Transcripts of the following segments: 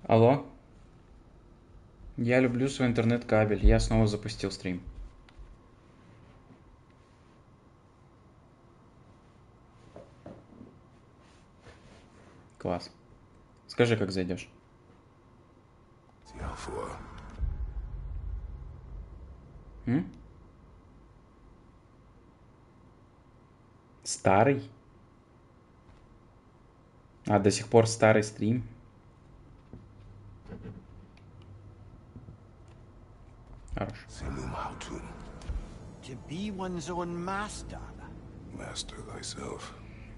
Алло? Я люблю свой интернет-кабель. Я снова запустил стрим. Класс. Скажи, как зайдешь. Старый? А, до сих пор старый стрим? Хорошо. To be one's own master. Master thyself.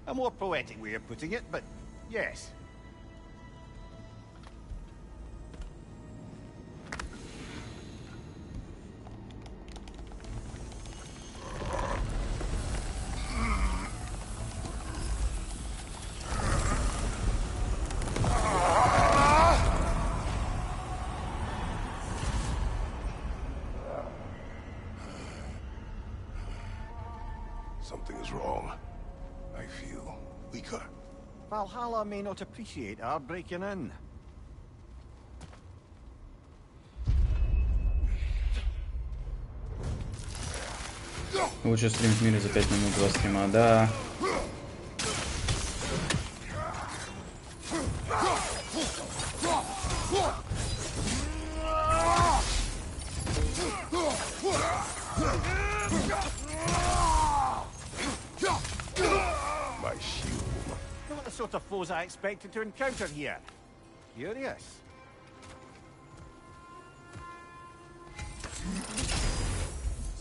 A more poetic way of putting it, but yes. Something is wrong. I feel weaker. Valhalla may not appreciate our breaking in. Лучший стрим в мире за 5 минут 2 стрима, да. My shield. Not the sort of foes I expected to encounter here. Curious.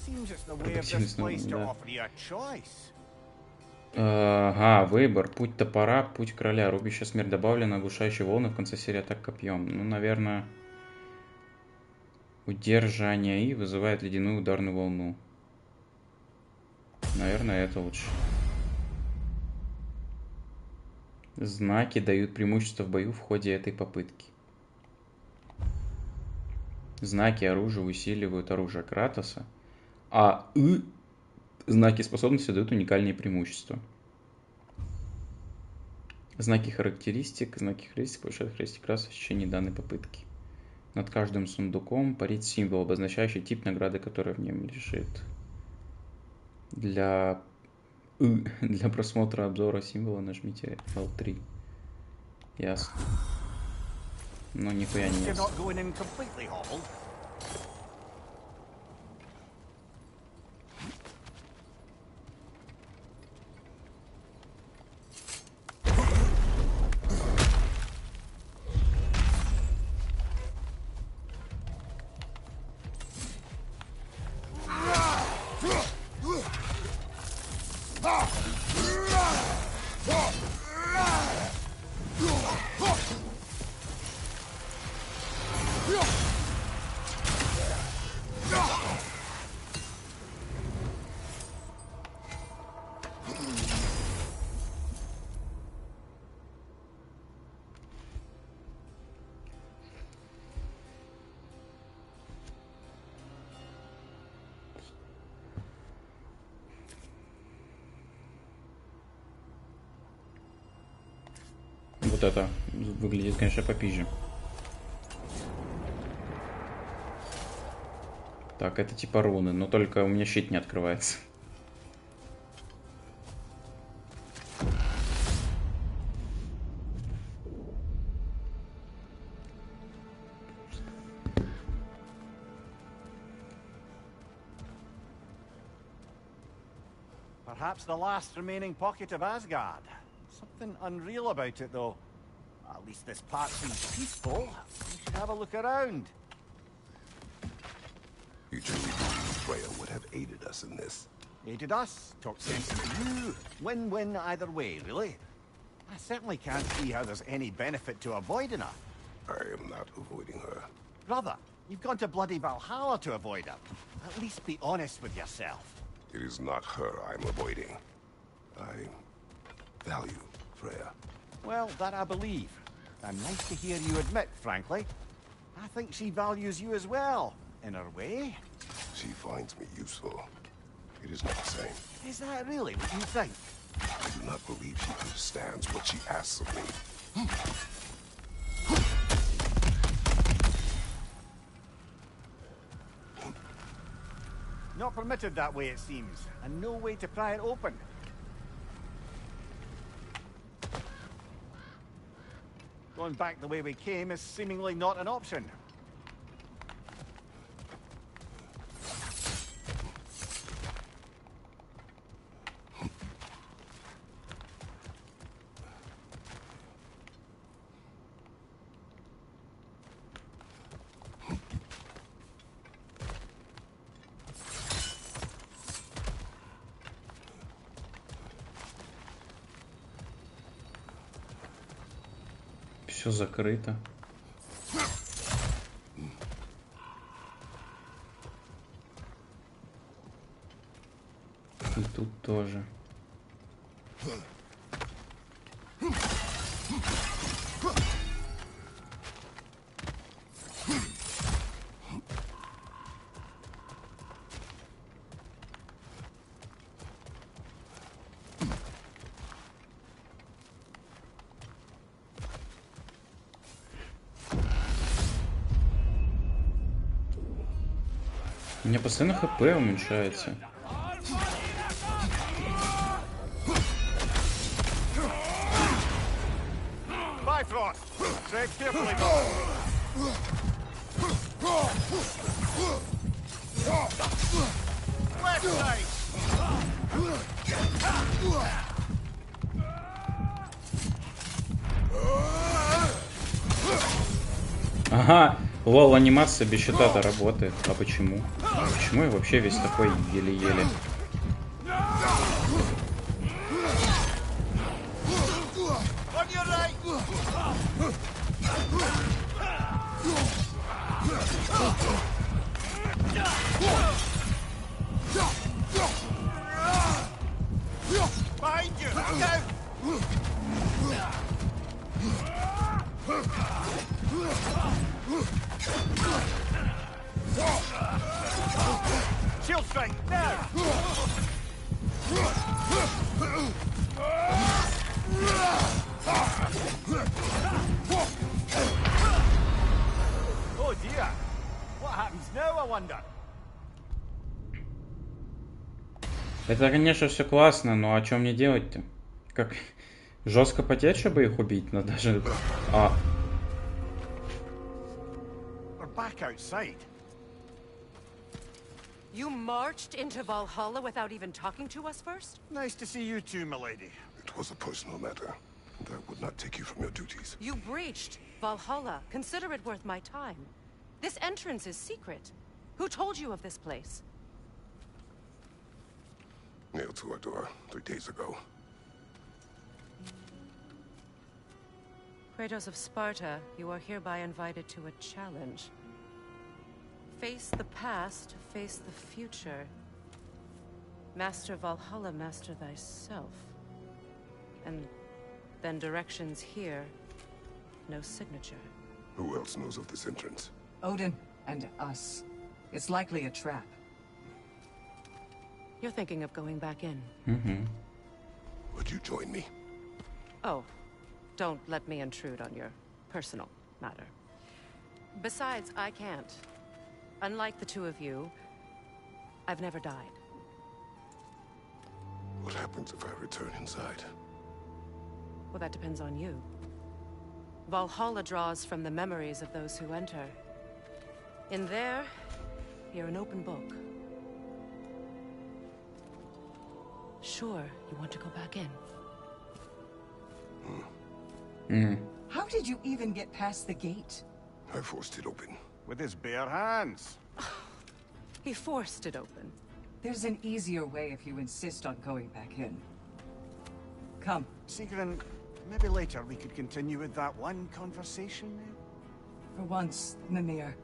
Seems it's the way of this place to offer you a choice. Ага, выбор. Путь топора, путь короля. Рубящая смерть добавлена, оглушающие волны в конце серии атак копьем. Ну, наверное, удержание И вызывает ледяную ударную волну. Наверное, это лучше. Знаки дают преимущество в бою в ходе этой попытки. Знаки оружия усиливают оружие Кратоса, а знаки способности дают уникальные преимущества. Знаки характеристик повышают характеристики Кратоса в течение данной попытки. Над каждым сундуком парит символ, обозначающий тип награды, которая в нем лежит. Для просмотра обзора символа нажмите L3. Ясно. Ну, нихуя не ясно. Вот это выглядит, конечно, попизже. Так, это типа руны, но только у меня щит не открывается. Perhaps the last remaining pocket of Asgard. Something unreal about it, though. At least this part seems peaceful. We should have a look around. You truly believe Freya would have aided us in this? Aided us, talked sense to you. Win-win either way, really. I certainly can't see how there's any benefit to avoiding her. I am not avoiding her. Brother, you've gone to bloody Valhalla to avoid her. At least be honest with yourself. It is not her I'm avoiding. I value Freya. Well, that I believe. And nice to hear you admit, frankly. I think she values you as well, in her way. She finds me useful. It is not the same. Is that really what you think? I do not believe she understands what she asks of me. Not permitted that way, it seems, and no way to pry it open. Going back the way we came is seemingly not an option. Все закрыто. И тут тоже. У меня постоянно хп уменьшается. Bifrost! Tread carefully, brother. Left side! Ага, лол, анимация без щита-то работает. А почему? Почему я вообще весь такой еле-еле? Behind you! Look out! Shield strike, now! Oh dear! What happens now, I wonder? Это, конечно, все классно, но о чем мне делать-то? Как жестко потеть, чтобы их убить? Надо даже... We're back outside. You marched into Valhalla without even talking to us first? Nice to see you too, milady. It was a personal matter, and I would not take you from your duties. You breached Valhalla. Consider it worth my time. This entrance is secret. Who told you of this place? Nailed to our door 3 days ago. Kratos of Sparta, you are hereby invited to a challenge. Face the past, face the future. Master Valhalla, master thyself. And then directions here, no signature. Who else knows of this entrance? Odin and us. It's likely a trap. You're thinking of going back in. Угу. Would you join me? Oh, don't let me intrude on your personal matter. Besides, I can't. Unlike the two of you, I've never died. What happens if I return inside? Well, that depends on you. Valhalla draws from the memories of those who enter. In there, you're an open book. Sure, you want to go back in. How did you even get past the gate? I forced it open. With his bare hands. He forced it open. There's an easier way if you insist on going back in. Come. Sigrun, maybe later we could continue with that one conversation then? For once, Mimir.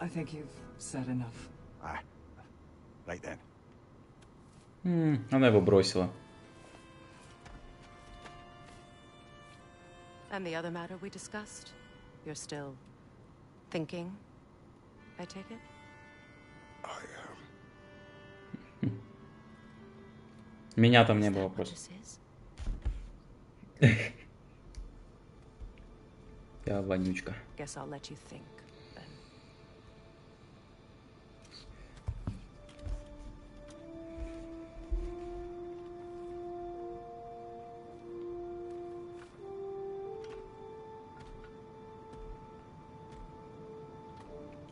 I think you've said enough. Ah, right then. Она его бросила. And the other matter we discussed? You're still thinking, I take it? I am. Меня там не Is было that what просто. this is? Я вонючка. Guess I'll let you think, then.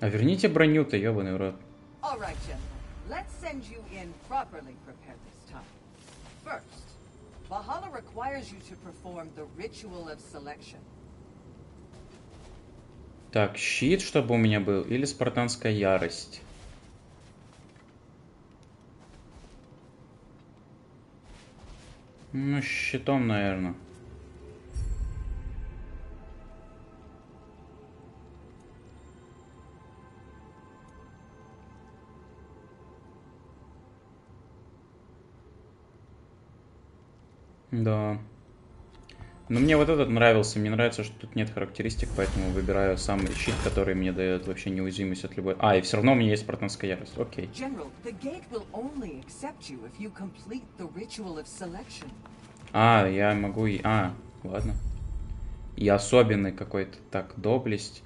А верните броню-то, ёбаный в рот. All right, gentlemen. Let's send you in properly prepared this time. First, Valhalla requires you to perform the ritual of selection. Так, щит, чтобы у меня был, или спартанская ярость? Ну, щитом, наверное. Да. Но мне вот этот нравился. Мне нравится, что тут нет характеристик, поэтому выбираю самый щит, который мне дает вообще неуязвимость от любой... А, и все равно у меня есть спартанская ярость. Окей. А, я могу... А, ладно. И особенный какой-то. Так, доблесть.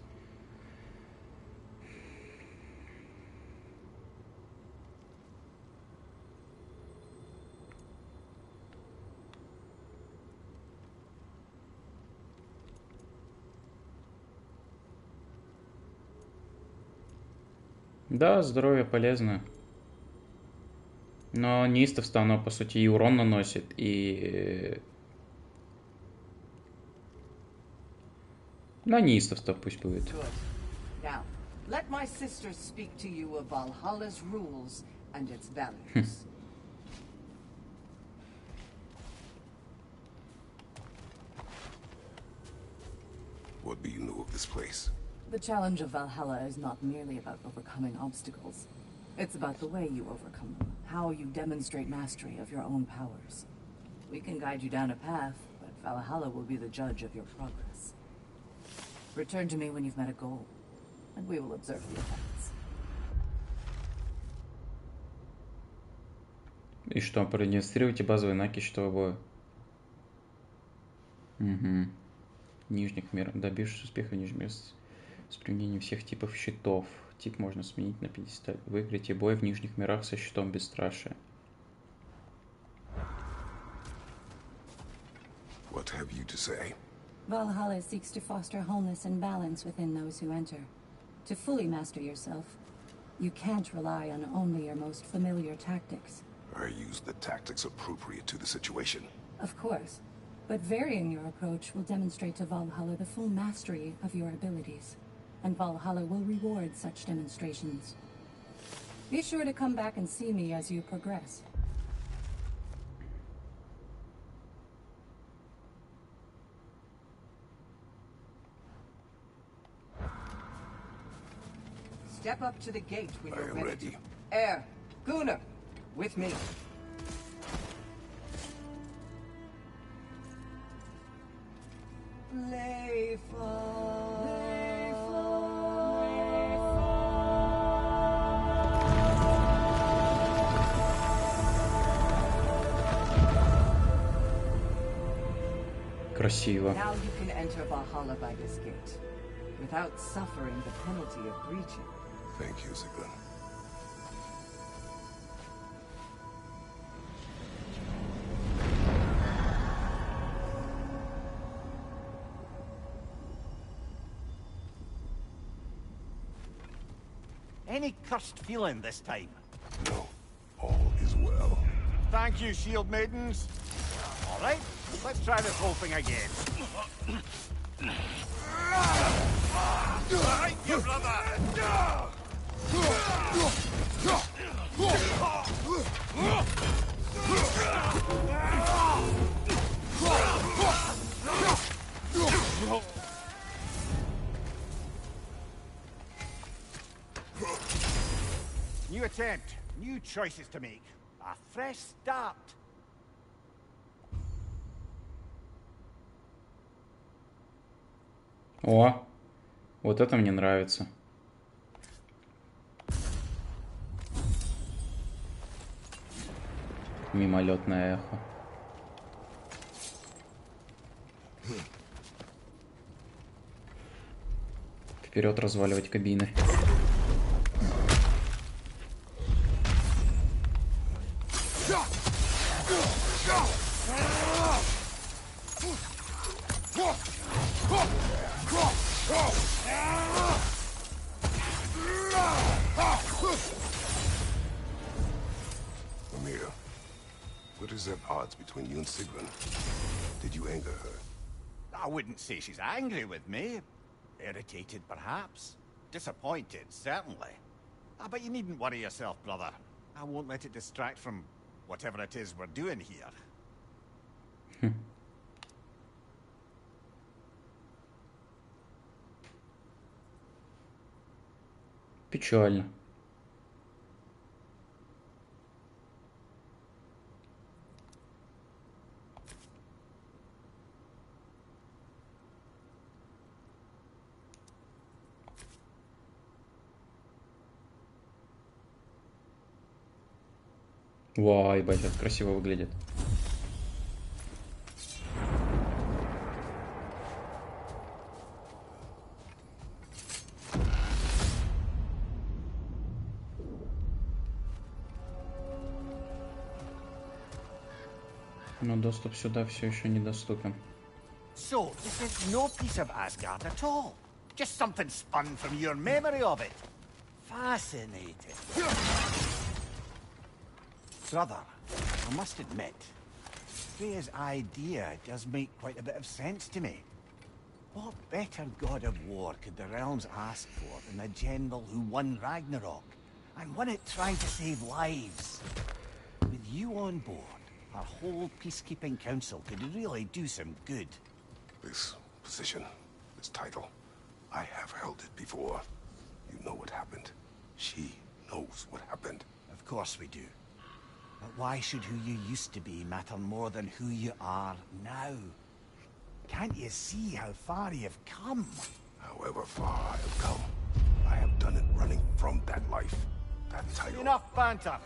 Да, здоровье полезно. Но неистовство, оно, по сути, и урон наносит, и... Да, неистовство пусть будет. Let my sisters speak to you of Valhalla's rules and its values. What do you know of this place? The challenge of Valhalla is not merely about overcoming obstacles. It's about the way you overcome them, how you demonstrate mastery of your own powers. We can guide you down a path, but Valhalla will be the judge of your progress. Return to me when you've met a goal, and we will observe the effects. И что, продемонстрируйте базовые навыки щитового боя. Угу. Нижних мир. Добившись успеха в нижнем мире с применением всех типов щитов. Тип можно сменить на 50. Выиграйте бой в нижних мирах со щитом бесстрашия. What have you to say? Valhalla seeks to foster wholeness and balance within those who enter. To fully master yourself, you can't rely on only your most familiar tactics. I use the tactics appropriate to the situation. Of course, but varying your approach will demonstrate to Valhalla the full mastery of your abilities, and Valhalla will reward such demonstrations. Be sure to come back and see me as you progress. Step up to the gate when you're I am ready. Air, Gunnar, with me. Красиво. Now you can enter Valhalla by this gate, without suffering the penalty of breaching. Thank you, Sigrun. Any cursed feeling this time? No, all is well. Thank you, shield maidens. All right, let's try this whole thing again. Right, you brother! New attempt, new choices to make. A fresh start. О, вот это мне нравится. Мимолетное эхо. Вперед разваливать кабины. odds between you and Sigrun. Did you anger her? I wouldn't say she's angry with me. Irritated, perhaps. Disappointed, certainly. But you needn't worry yourself, brother. I won't let it distract from whatever it is we're doing here. Печально. Вау, ебать, это красиво выглядит. Но доступ сюда все еще недоступен. So, this is no piece of Asgard at all. Just something spun from your memory of it. Fascinating. Brother, I must admit, Freya's idea does make quite a bit of sense to me. What better god of war could the realms ask for than the general who won Ragnarok, and won it trying to save lives? With you on board, our whole peacekeeping council could really do some good. This position, this title, I have held it before. You know what happened. She knows what happened. Of course we do. But why should who you used to be matter more than who you are now? Can't you see how far you've come? However far I have come, I have done it running from that life, that title. Enough banter!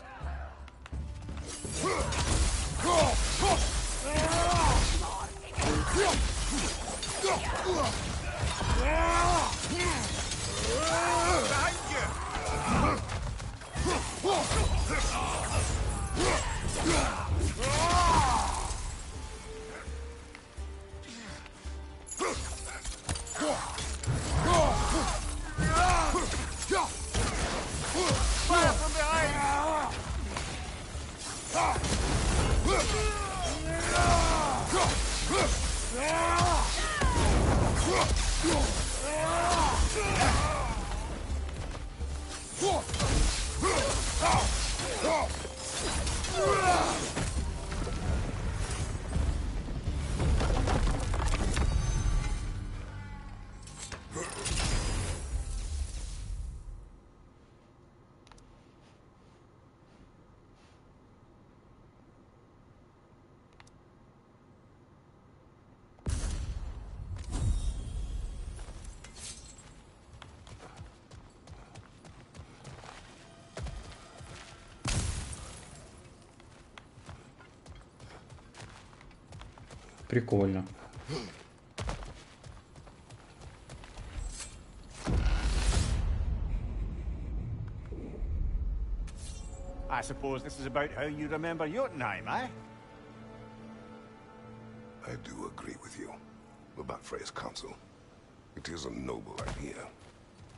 Fire from behind! Прикольно. I suppose this is about how you remember Jotunheim, eh? I do agree with you about Freya's council. It is a noble idea.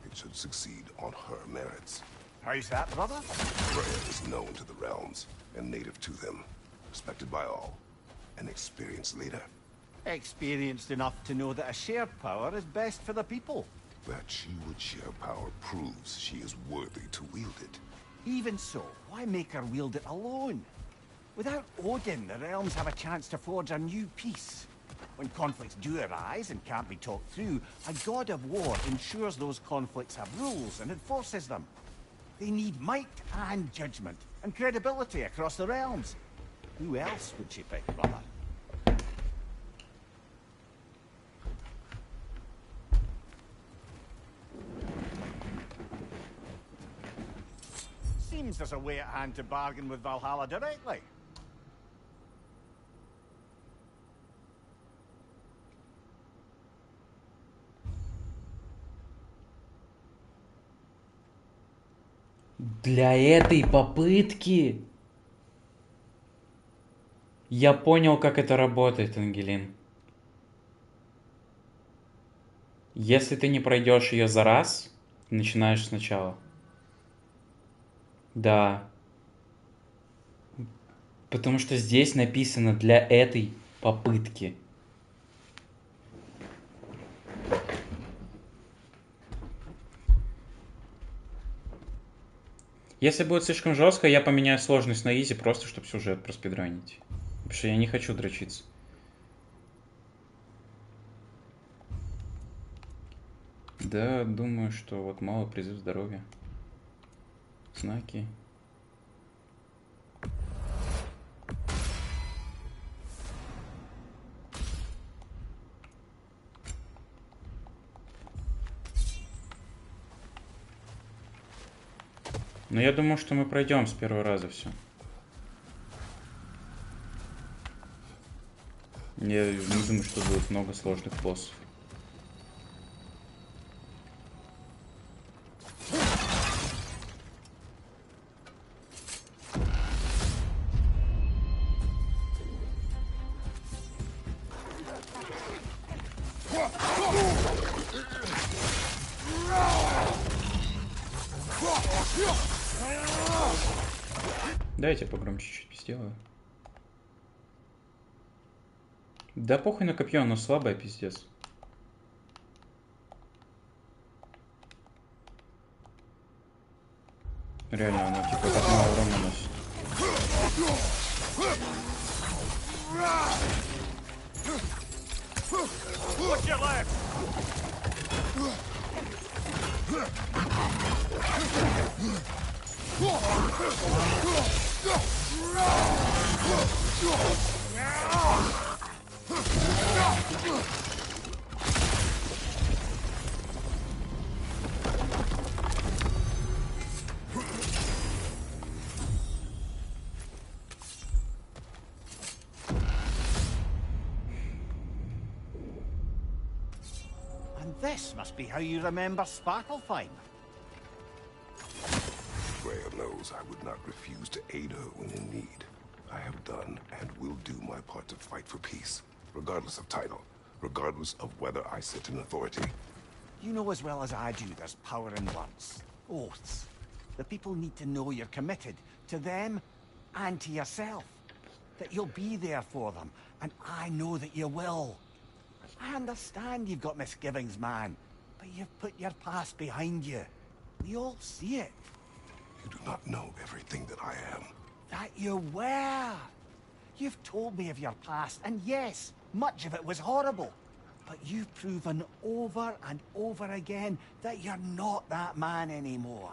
It should succeed on her merits. How's that, brother? Freya is known to the realms and native to them, respected by all. An experienced leader. Experienced enough to know that a shared power is best for the people. That she would share power proves she is worthy to wield it. Even so, why make her wield it alone? Without Odin, the realms have a chance to forge a new peace. When conflicts do arise and can't be talked through, a god of war ensures those conflicts have rules and enforces them. They need might and judgment, and credibility across the realms. Who else would she pick, brother? Seems there's a way at hand to bargain with Valhalla directly. Для этой попытки я понял, как это работает, Ангелин. Если ты не пройдешь ее за раз, начинаешь сначала. Да. Потому что здесь написано для этой попытки. Если будет слишком жестко, я поменяю сложность на изи, просто чтобы сюжет проспидранить. Потому что я не хочу дрочиться. Да, думаю, что вот мало призыв здоровья. Знаки. Но я думаю, что мы пройдем с первого раза все. Я не думаю, что будет много сложных боссов. Дайте погромче чуть сделаю. Да похуй на копье, оно слабое, пиздец. Реально, оно типа так мало урона наносит. And this must be how you remember Sparklefine. Freya knows I would not refuse to aid her when in need. I have done and will do my part to fight for peace, regardless of title, regardless of whether I sit in authority. You know as well as I do there's power in words. Oaths. The people need to know you're committed, to them and to yourself. That you'll be there for them, and I know that you will. I understand you've got misgivings, man, but you've put your past behind you. We all see it. You do not know everything that I am. That you were. You've told me of your past, and yes, much of it was horrible. But you've proven over and over again that you're not that man anymore.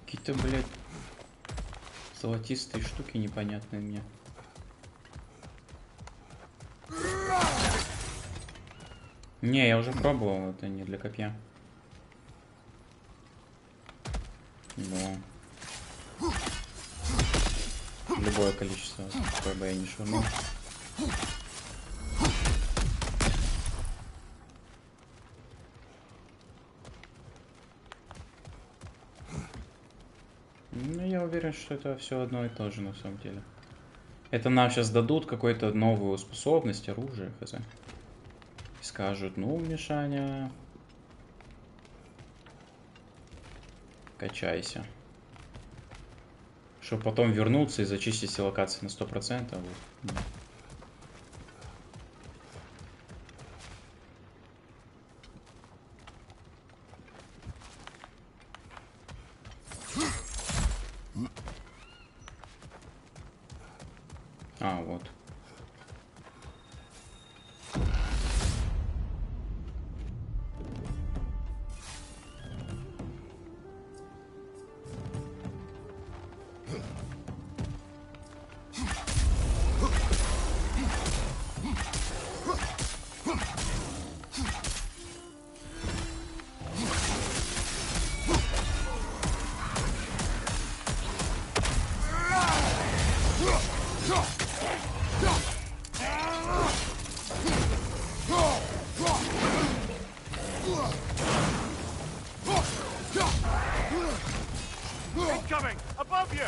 Какие-то, блядь, золотистые штуки непонятные мне. Не, я уже пробовал, это не для копья. Но любое количество, какое бы я ни швырнул. Ну, я уверен, что это все одно и то же на самом деле. Это нам сейчас дадут какую-то новую способность, оружие, хз. И скажут, ну, Мишаня, качайся. Чтобы потом вернуться и зачистить все локации на 100%. Вот. А, вот. Incoming! Above you!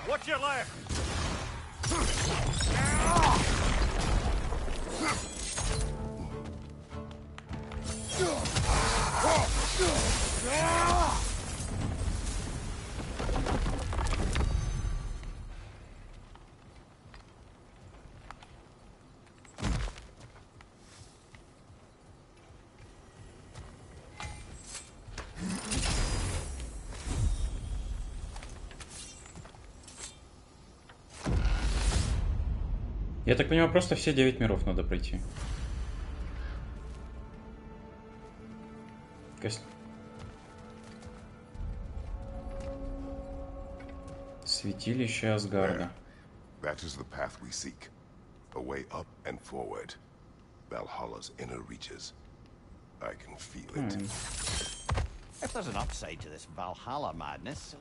Watch your left! Я так понимаю, просто все 9 миров надо пройти. Святилище Асгарда. That is the path we seek. A way up and forward. Valhalla's inner reaches. I can feel it. If there's an upside to this Valhalla madness,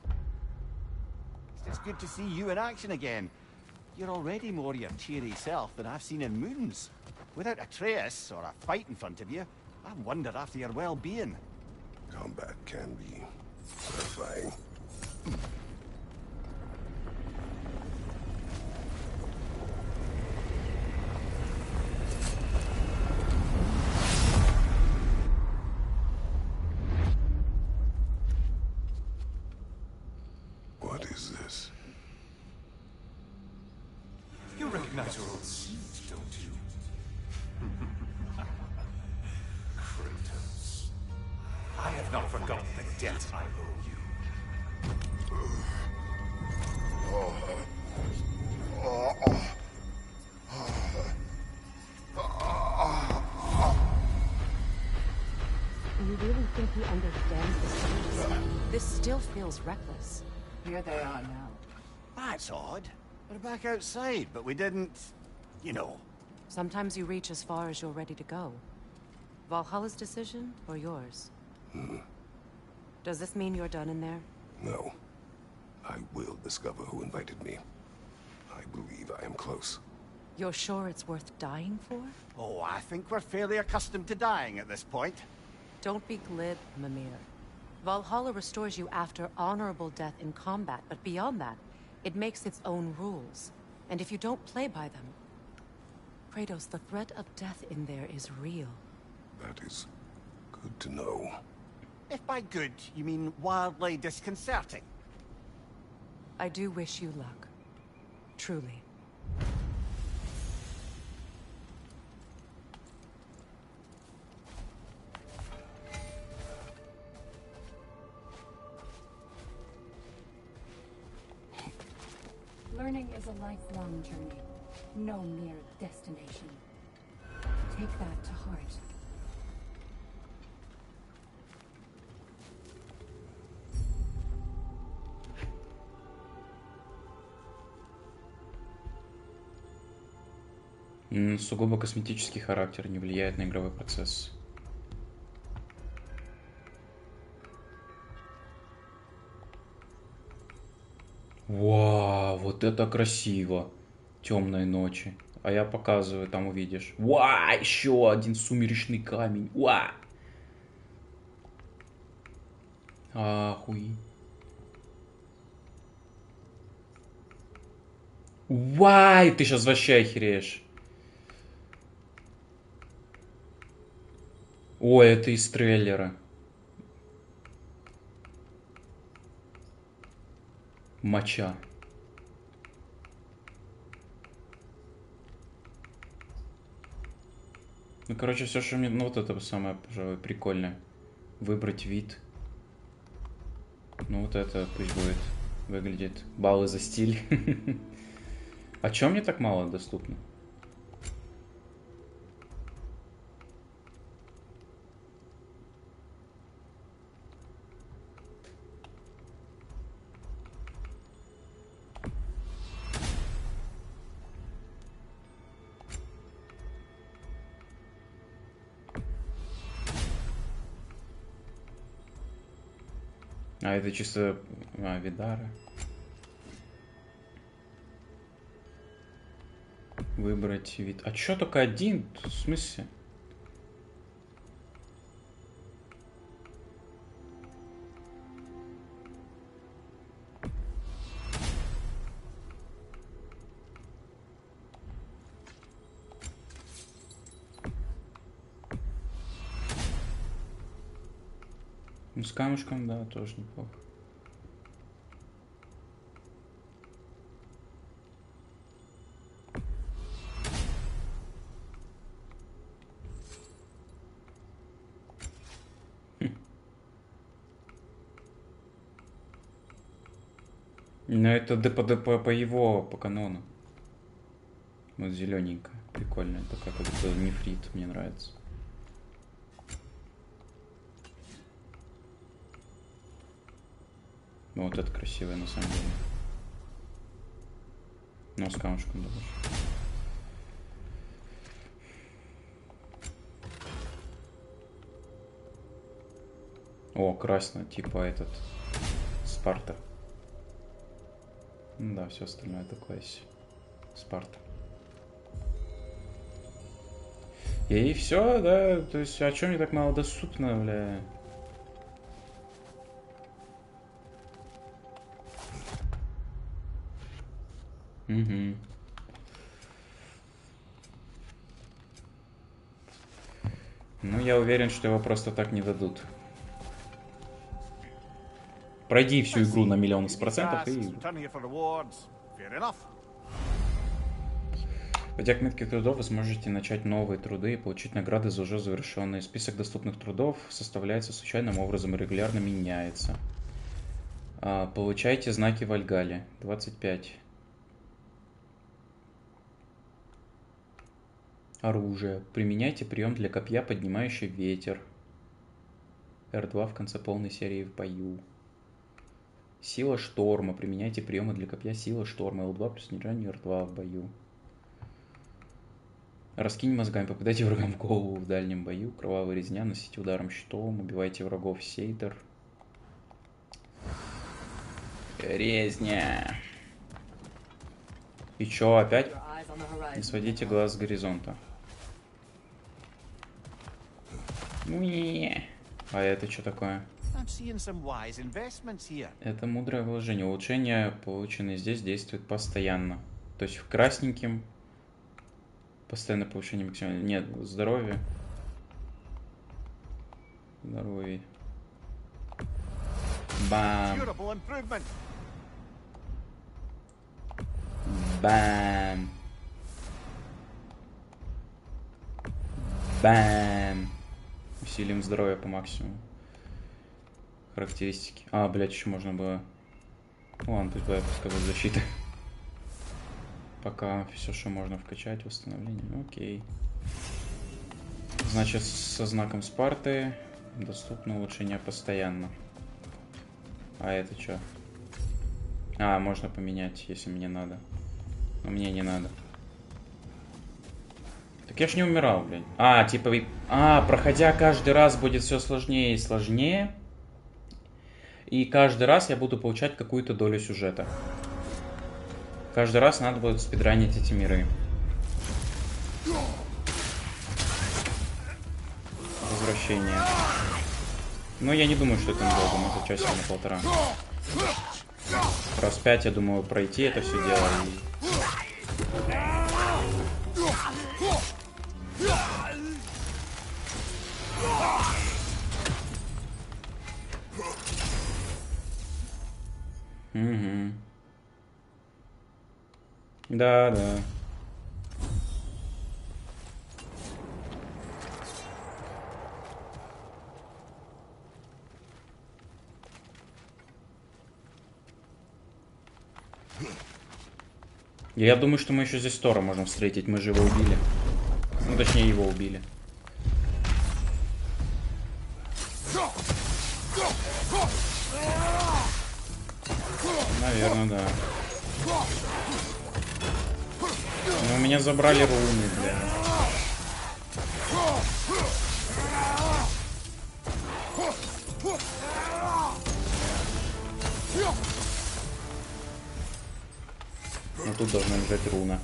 it's good to see you in action again. You're already more your cheery self than I've seen in moons. Without Atreus or a fight in front of you, I wonder after your well-being. Combat can be terrifying. What is this? You recognize your old seat, don't you? Kratos. I have not forgotten the debt I owe you. You really think he understands this? This still feels reckless. Here they are now. That's odd. We're back outside, but we didn't... you know. Sometimes you reach as far as you're ready to go. Valhalla's decision, or yours? Does this mean you're done in there? No. I will discover who invited me. I believe I am close. You're sure it's worth dying for? Oh, I think we're fairly accustomed to dying at this point. Don't be glib, Mimir. Valhalla restores you after honorable death in combat, but beyond that, it makes its own rules. And if you don't play by them... Kratos, the threat of death in there is real. That is good to know. If by good, you mean wildly disconcerting. I do wish you luck. Truly. Learning is a lifelong journey, no mere destination. Take that to heart. Сугубо косметический характер, не влияет на игровой процесс. Вау, вот это красиво. Темные ночи. А я показываю, там увидишь. Вау, еще один сумеречный камень. Вау. Ахуй. Вай, ты сейчас вообще охереешь. Ой, это из трейлера. Моча. Ну, короче, все, что мне... Ну, вот это самое, пожалуй, прикольное. Выбрать вид. Ну, вот это пусть будет. выглядит. Баллы за стиль. А чё мне так мало доступно? А это чисто... Видары. Выбрать вид. А чё только один? В смысле? Ну, с камушком, да, тоже неплохо. Но это по его, по канону. Вот зелененькая. Прикольная. Такая, как будто нефрит. Мне нравится. Ну, вот это красивая на самом деле. Но с камушком добавлю. О, красная, типа этот. Спарта. Ну да, все остальное такое есть. Спарта. И все, да, то есть, а чё мне так мало доступно, бля? Угу. Ну, я уверен, что его просто так не дадут. Пройди всю игру на миллион %, и... Войдя к метке трудов, вы сможете начать новые труды и получить награды за уже завершенные. Список доступных трудов составляется случайным образом и регулярно меняется. Получайте знаки Вальгалли. 25. Оружие. Применяйте прием для копья, поднимающий ветер. R2 в конце полной серии в бою. Сила шторма. Применяйте приемы для копья сила шторма. L2 плюс снижение R2 в бою. Раскинь мозгами, попадайте врагам в голову в дальнем бою. Кровавая резня, носите ударом щитом, убивайте врагов сейтер. Резня. И чё, опять? Не сводите глаз с горизонта. А это что такое? Это мудрое вложение. Улучшения, полученные здесь, действуют постоянно. То есть в красненьким постоянное повышение максимально. Нет, здоровье. Здоровье. Бам. Бам. Бам. Усилим здоровье по максимуму. Характеристики. А, блядь, еще можно было... Ладно, тут давай пускай будет защита. Пока все, что можно вкачать, восстановление. Окей. Значит, со знаком Спарты доступно улучшение постоянно. А это что? А, можно поменять, если мне надо. Но мне не надо. Так я ж не умирал, блядь. А, типа... проходя каждый раз будет все сложнее и сложнее. И каждый раз я буду получать какую-то долю сюжета. Каждый раз надо будет спидранить эти миры. Возвращение. Но я не думаю, что это надолго, может часик на полтора. Раз 5, я думаю, пройти это все дело и... Угу. Да, да. Я думаю, что мы еще здесь Тора можем встретить. Мы же его убили. Ну, точнее, его убили. Наверное, да. Но у меня забрали руны, бля. Но тут должна лежать руна.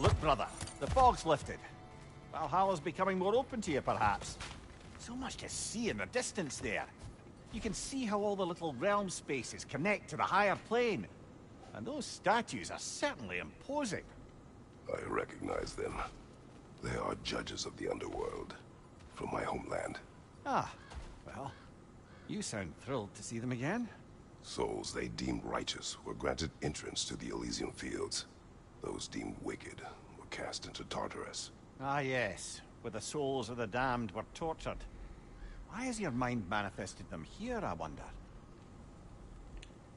Look, brother, the fog's lifted. Valhalla's becoming more open to you, perhaps. So much to see in the distance there. You can see how all the little realm spaces connect to the higher plane. And those statues are certainly imposing. I recognize them. They are judges of the underworld, from my homeland. Ah, well, you sound thrilled to see them again. Souls they deemed righteous were granted entrance to the Elysian fields. Those deemed wicked were cast into Tartarus. Ah, yes, where the souls of the damned were tortured. Why has your mind manifested them here, I wonder?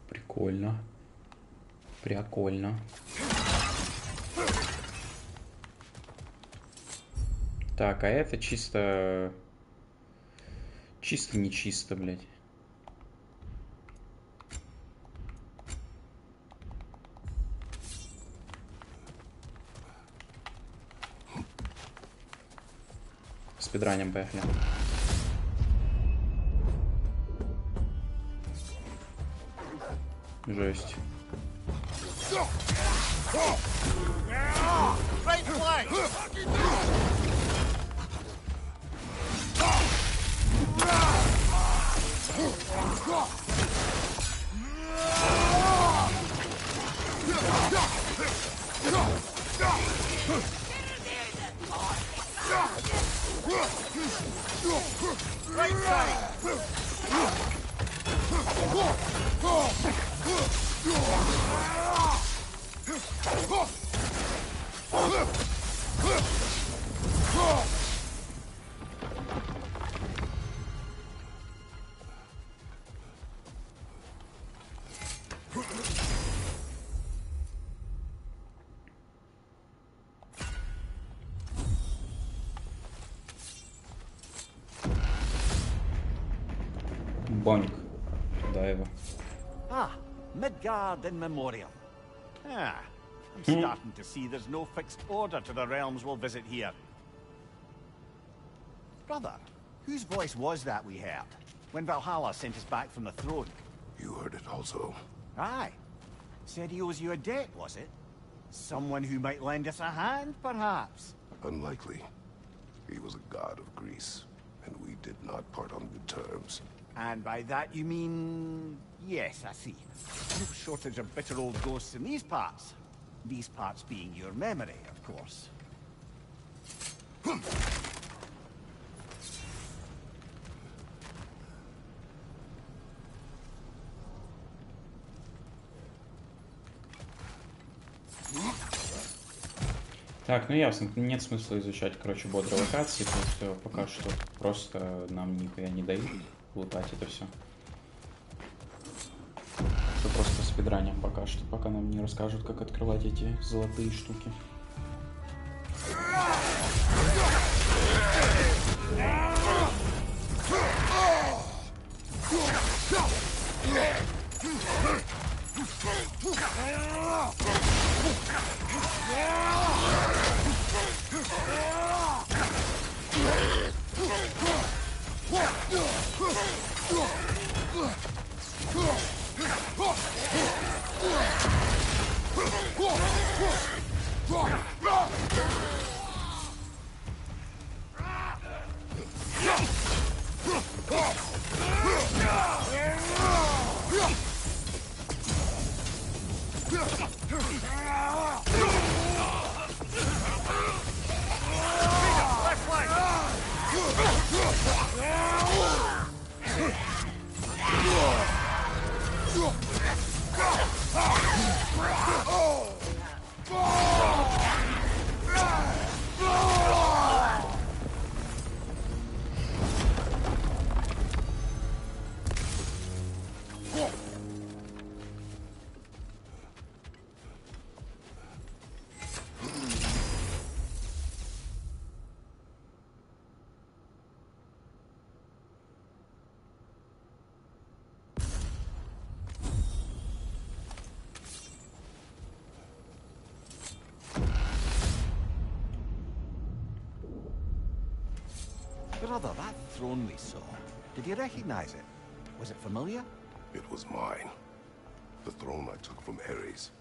Прикольно. Прикольно. Так, а это чисто... Чисто нечисто, блядь. Спидранем поехали. Жесть. Right flank! Right side! Боник. Туда его. Ah, Midgard in memoriam. Ah, I'm starting to see there's no fixed order to the realms we'll visit here. Brother, whose voice was that we heard when Valhalla sent us back from the throne? You heard it also. Aye. Said he owes you a debt, was it? Someone who might lend us a hand, perhaps? Unlikely. He was a god of Greece, and we did not part on good terms. And by that you mean... Yes, I see. No shortage of bitter old ghosts in these parts. These parts being your memory, of course. Так, ну ясно, нет смысла изучать, короче, бодрые локации, потому что пока что просто нам нихуя не дают лутать это все. Что просто спидраним пока что, пока нам не расскажут, как открывать эти золотые штуки. Brother, that throne we saw, did you recognize it? Was it familiar? It was mine. The throne I took from Ares.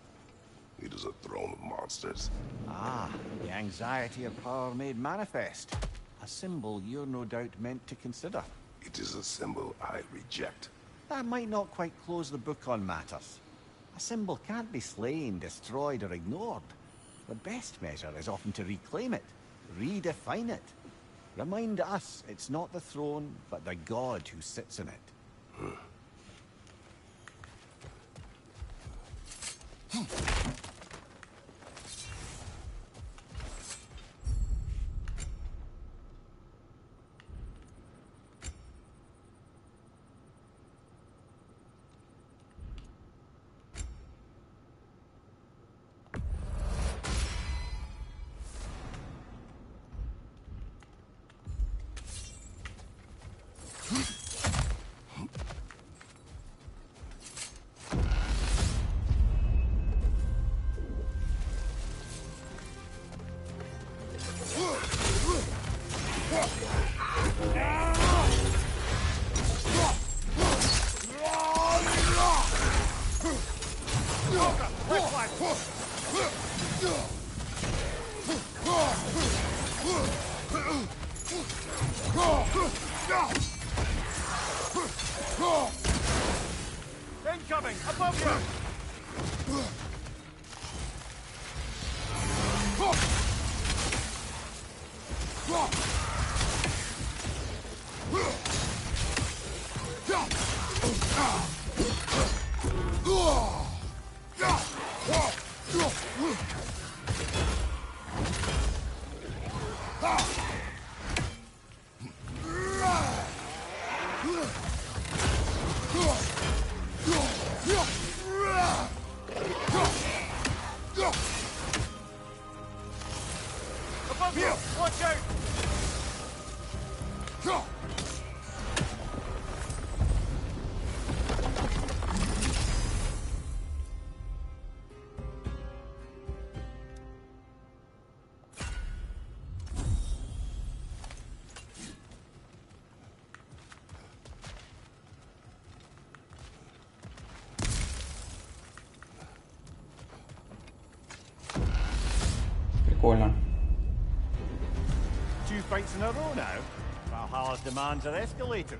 It is a throne of monsters. Ah, the anxiety of power made manifest. A symbol you're no doubt meant to consider. It is a symbol I reject. That might not quite close the book on matters. A symbol can't be slain, destroyed, or ignored. The best measure is often to reclaim it, redefine it. Remind us it's not the throne, but the god who sits in it. Incoming! Above you! Above you! Watch out! Прикольно. 2 fights in a row now. Valhalla's demands are escalating.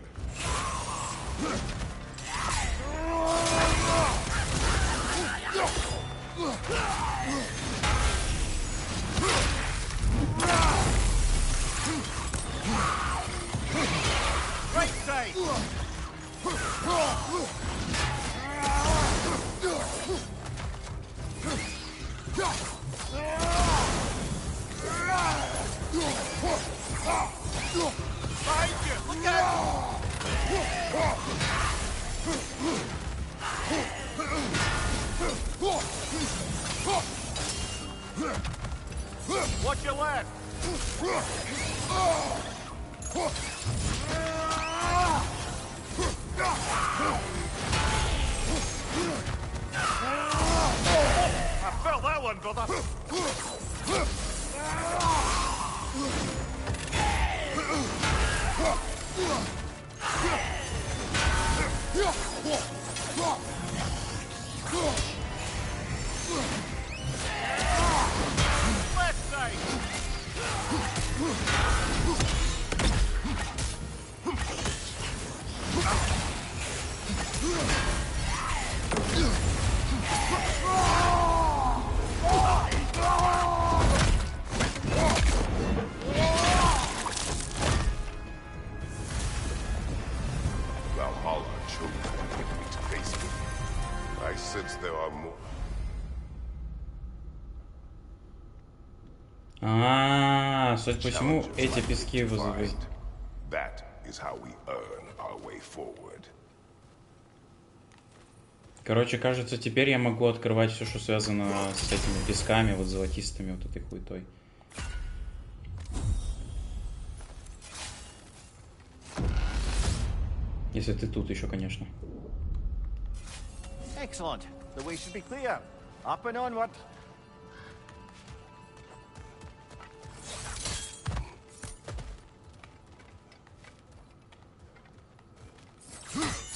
Right side! Behind you! Look out! Watch your left! I felt that one, brother! Left side! Valhalla chose me to face me. I sense there are more. Судя по всему, эти пески вызовут. That is how we earn our way forward. Короче, кажется, теперь я могу открывать все, что связано с этими песками, вот золотистыми, вот этой хуетой. Если ты тут еще, конечно. Excellent. The way should be clear. Up and onward.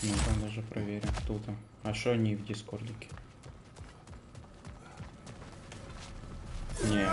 Ну там даже проверим. Тут. А что они в дискордике? Не.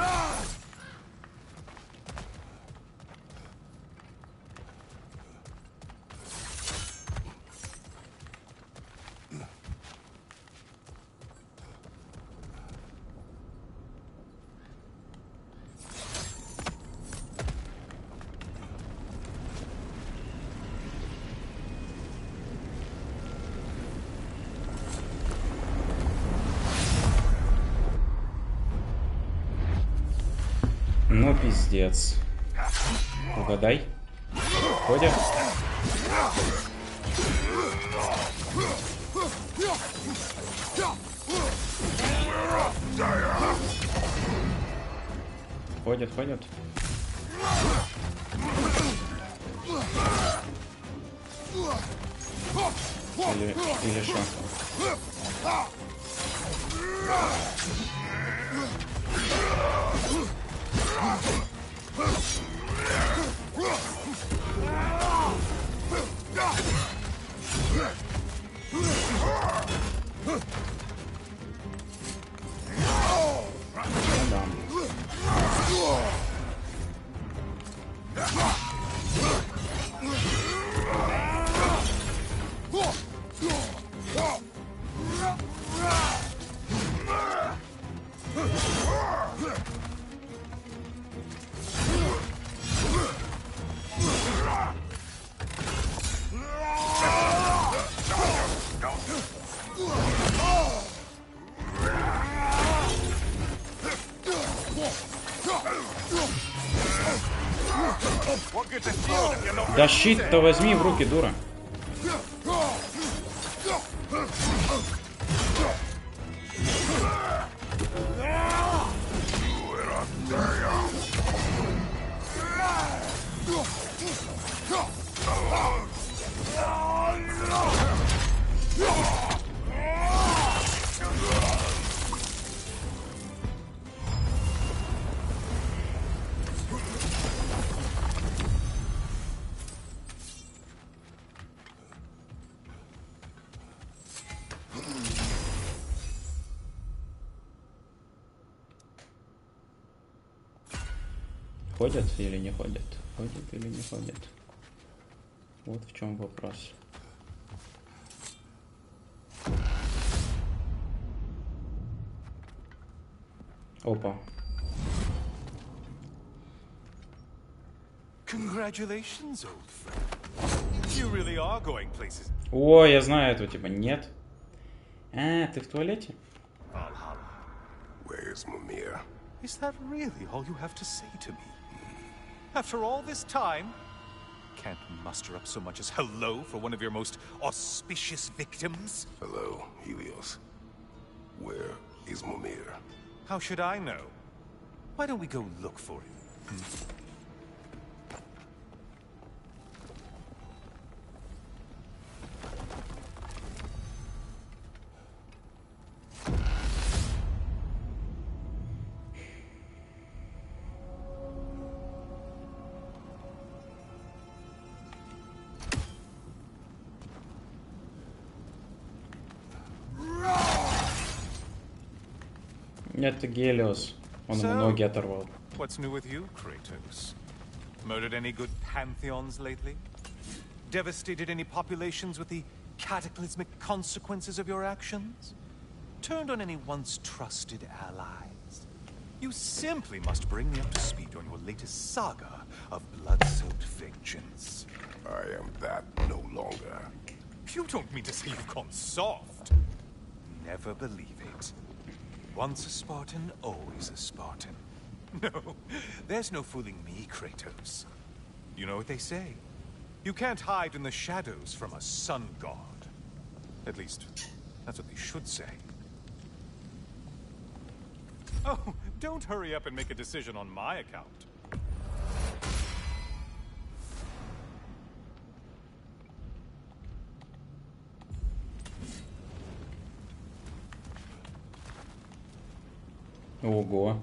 Ну, пиздец. Угадай. Ходят. Ходят. Или что? Да щит-то возьми в руки, дура. Ходят или не ходят? Ходят или не ходят? Вот в чем вопрос. Опа. Congratulations, old friend. You really are going places. О, я знаю этого типа. Нет. А, ты в туалете? Valhalla. Where's Mimir? Is that really all you have to say to me? After all this time, can't muster up so much as hello for one of your most auspicious victims? Hello, Helios. Where is Mimir? How should I know? Why don't we go look for him? Это Гелиос. Он ему ноги оторвал. What's new with you, Kratos? Murdered any good pantheons lately? Devastated any populations with the cataclysmic consequences of your actions? Turned on any once trusted allies? You simply must bring me up to speed on your latest saga of blood-soaked vengeance. I am that no longer. You don't mean to say you've gone soft? Never believe it. Once a Spartan, always a Spartan. No, there's no fooling me, Kratos. You know what they say? You can't hide in the shadows from a sun god. At least, that's what they should say. Oh, don't hurry up and make a decision on my account. Ого.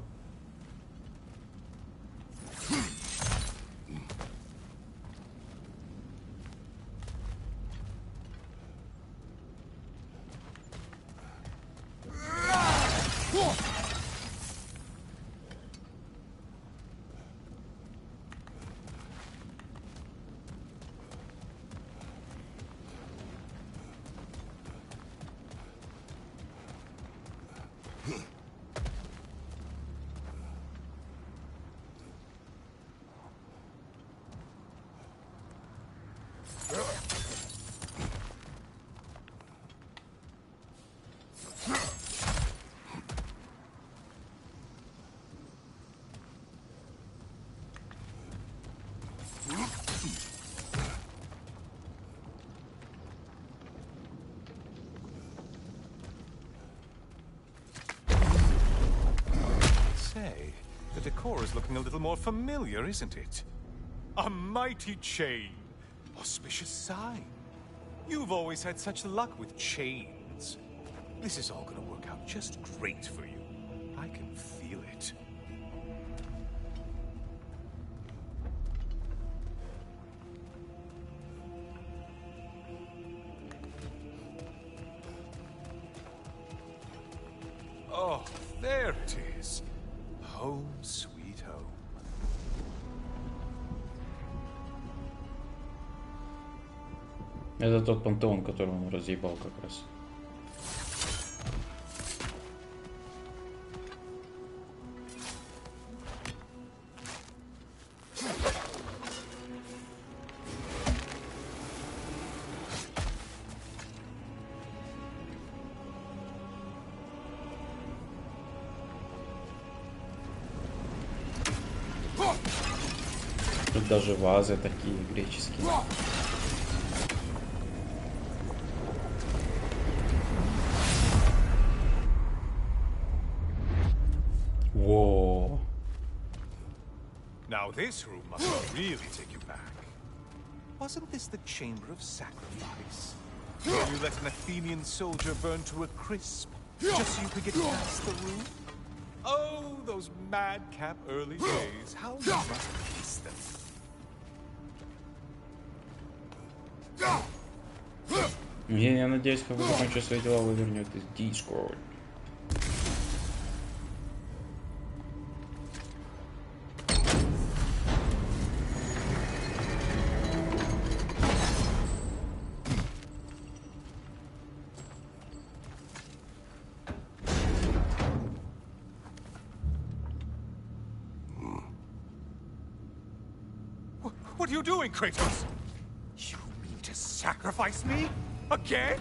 The decor is looking a little more familiar, isn't it? A mighty chain. Auspicious sign. You've always had such luck with chains. This is all gonna work out just great for you. I can feel it. Oh, there it is. Home sweet home. Это тот пантеон, который он разъебал как раз. Тут даже вазы такие греческие. Whoa. Now this room must really take you back. Wasn't this the Chamber of Sacrifice? Where you let an Athenian soldier burn to a crisp, just so you could get past the roof? Oh, those madcap early days. How you must miss them. Я надеюсь, когда закончу свои дела, вы вернетесь в Discord. What are you doing, Kratos? You mean to sacrifice me? Again?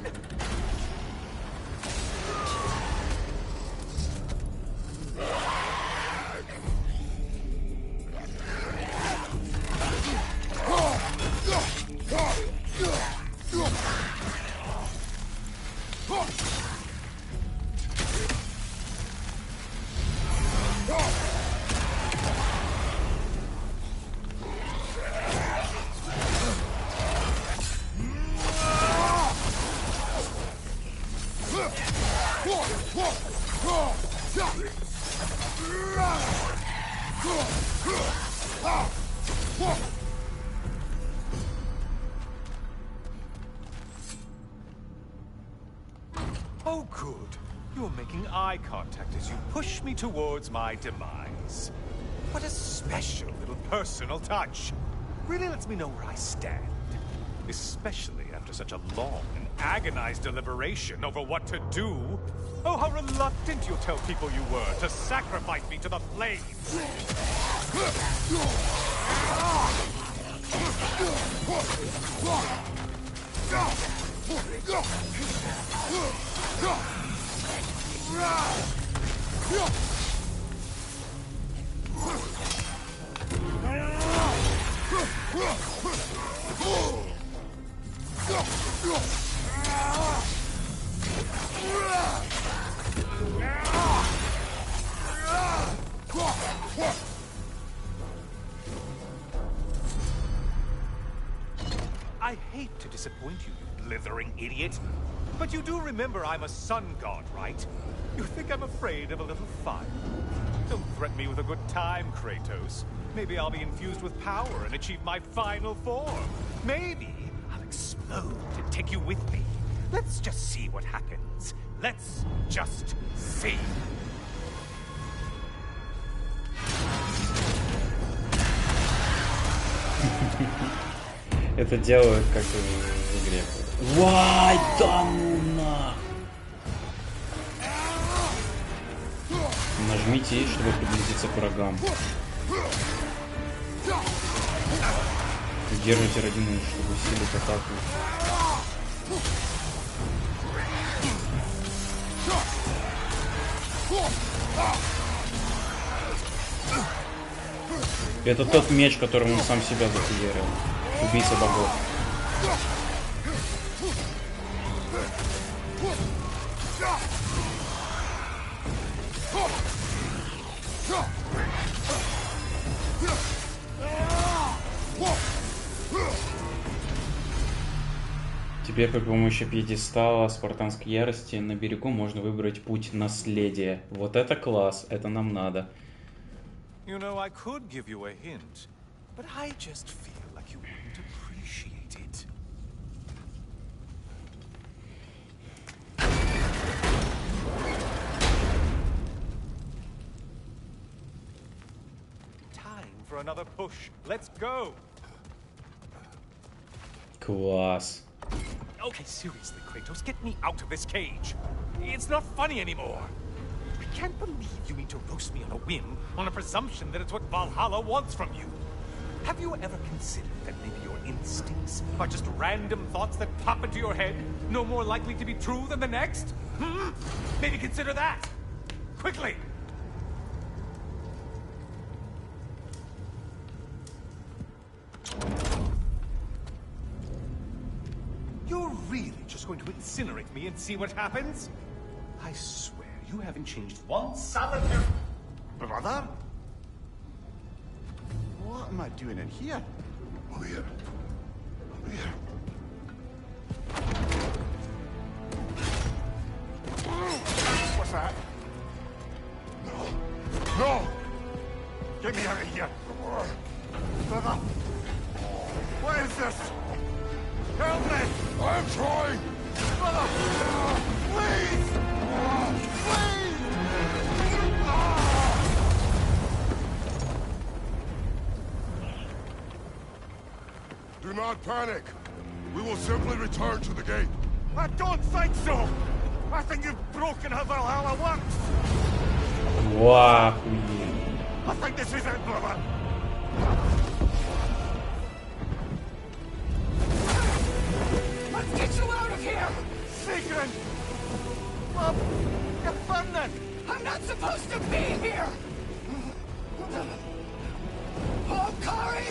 Oh, good. You're making eye contact as you push me towards my demise. What a special little personal touch. Really lets me know where I stand. Especially after such a long and agonized deliberation over what to do. Oh, how reluctant you'll tell people you were to sacrifice me to the flames. I hate to disappoint you, you blithering idiot. But you do remember I'm a sun god, right? You think I'm afraid of a little fun? Don't threaten me with a good time, Kratos. Maybe I'll be infused with power and achieve my final form. Maybe I'll explode and take you with me. Let's just see what happens. Let's just see. Это делают как в игре. Вай, да ну на! Нажмите, чтобы приблизиться к врагам. Удержите родину, чтобы усилить атаку. Это тот меч, которым он сам себя захуярил. Убийца богов. Теперь при помощи пьедестала спартанской ярости на берегу можно выбрать путь наследия. Вот это класс, это нам надо. You know, I could give you a hint, but I just feel like you wouldn't appreciate it. Time for another push. Let's go. Класс. Okay, seriously, Kratos, get me out of this cage. It's not funny anymore. I can't believe you mean to roast me on a whim, on a presumption that it's what Valhalla wants from you. Have you ever considered that maybe your instincts are just random thoughts that pop into your head, no more likely to be true than the next? Hmm? Maybe consider that. Quickly! You're really just going to incinerate me and see what happens? I swear, you haven't changed one solitary... Brother? What am I doing in here? Over here. Over here. What's that? No! No! Get me out of here! Brother! What is this? Help me! I'm trying! Brother! Please! Please! Do not panic. We will simply return to the gate. I don't think so! I think you've broken how Valhalla works! Вау. I think this is it, brother! Let's get you out of here! Sigrun! Love, you're burning! I'm not supposed to be here! Oh, Kari,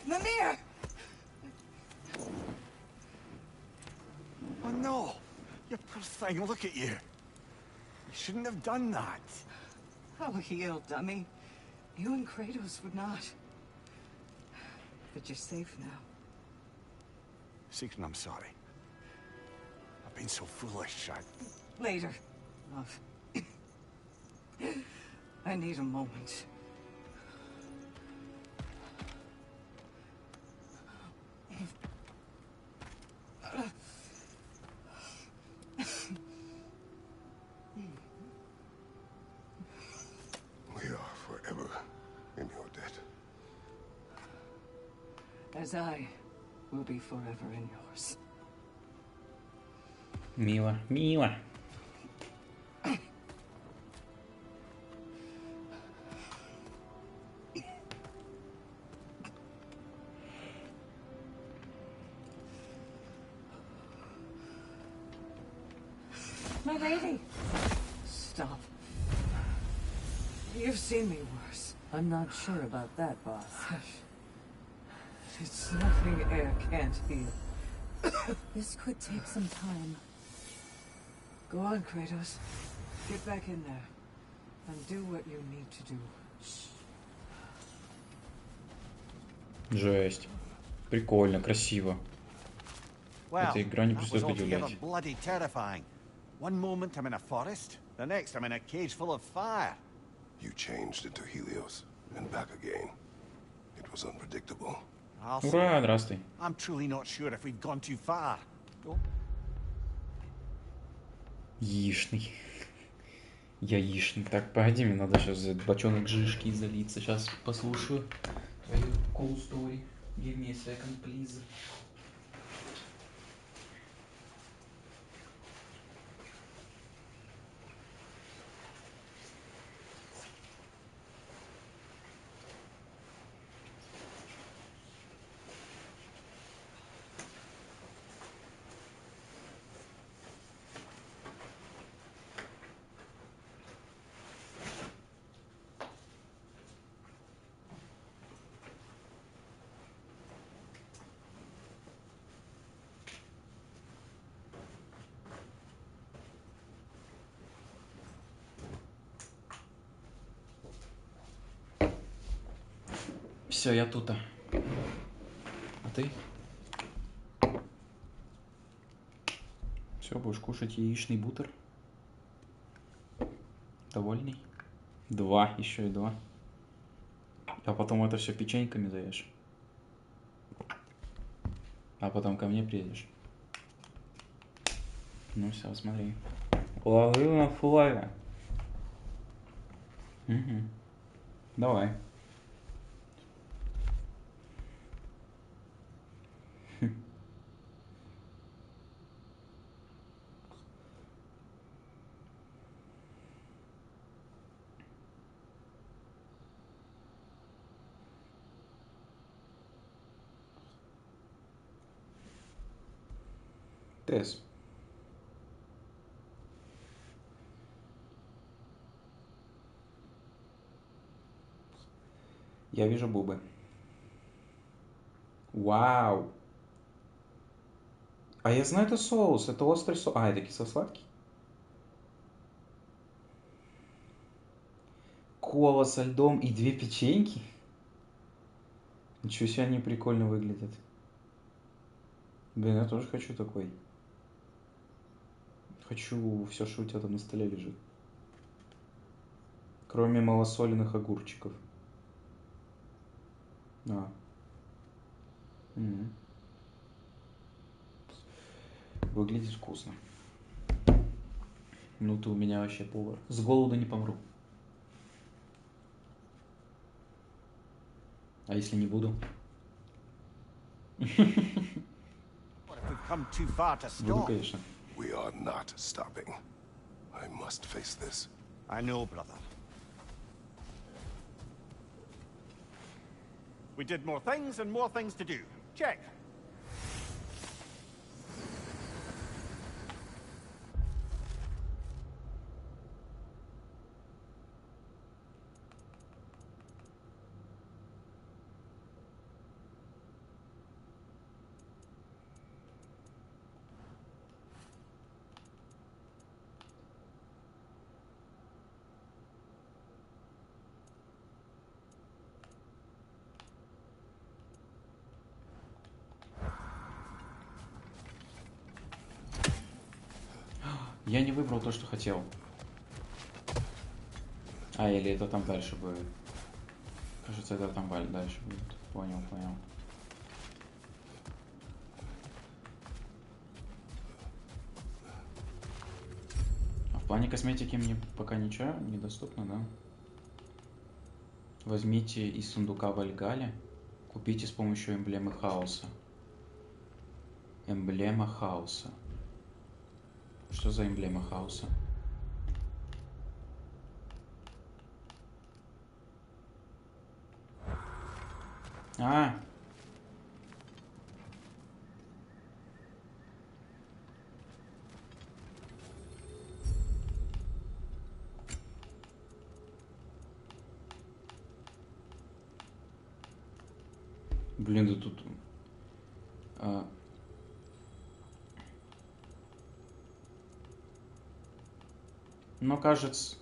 Mimir! Oh no! You poor thing, look at you. You shouldn't have done that. Oh, heal, dummy. You and Kratos would not. But you're safe now. Sigrun, I'm sorry. I've been so foolish. Later, love. I need a moment. We are forever in your debt. As I will be forever in yours. Мило, мило. My lady! Stop. You've seen me worse. I'm not sure about that, boss. It's nothing air can't heal. This could take some time. Go on, Kratos. Get back in there. And do what you need to do. Жесть. Прикольно, красиво. Well, Эта игра не that was придется altogether удивлять. bloody terrifying. One moment I'm in a forest, the next I'm in a cage full of fire. You changed into Helios and back again. It was unpredictable. I'll say, Ура, здравствуй. I'm truly not sure if we've gone too far. Oh. Яичный. Яичный. Так, погоди, мне надо сейчас взять бочонок жишки и залиться. Сейчас послушаю твою cool story. Give me a second, please. Все, я тут. А ты? Все, будешь кушать яичный бутер? Довольный? 2, еще и 2. А потом это все печеньками заешь. А потом ко мне приедешь. Ну все, смотри. Ловил на флаге. Угу. Давай. Тесс. Я вижу бубы. Вау. А я знаю, это соус. Это острый соус. А, это кисло-сладкий? Кола со льдом и 2 печеньки? Ничего себе, они прикольно выглядят. Блин, я тоже хочу такой. Хочу все, что у тебя там на столе лежит. Кроме малосоленых огурчиков. А. М. Выглядит вкусно. Ну ты у меня вообще повар. С голоду не помру. А если не буду? Буду, конечно. We are not stopping. I must face this. I know, brother. We did more things and more things to do. Check. Я не выбрал то, что хотел. А, или это там дальше будет. Кажется, это там дальше будет. Понял, понял. А в плане косметики мне пока ничего недоступно, да? Возьмите из сундука Вальгалли. Купите с помощью эмблемы хаоса. Эмблема хаоса. Что за эмблема хаоса? А! Блин, да тут... Но кажется...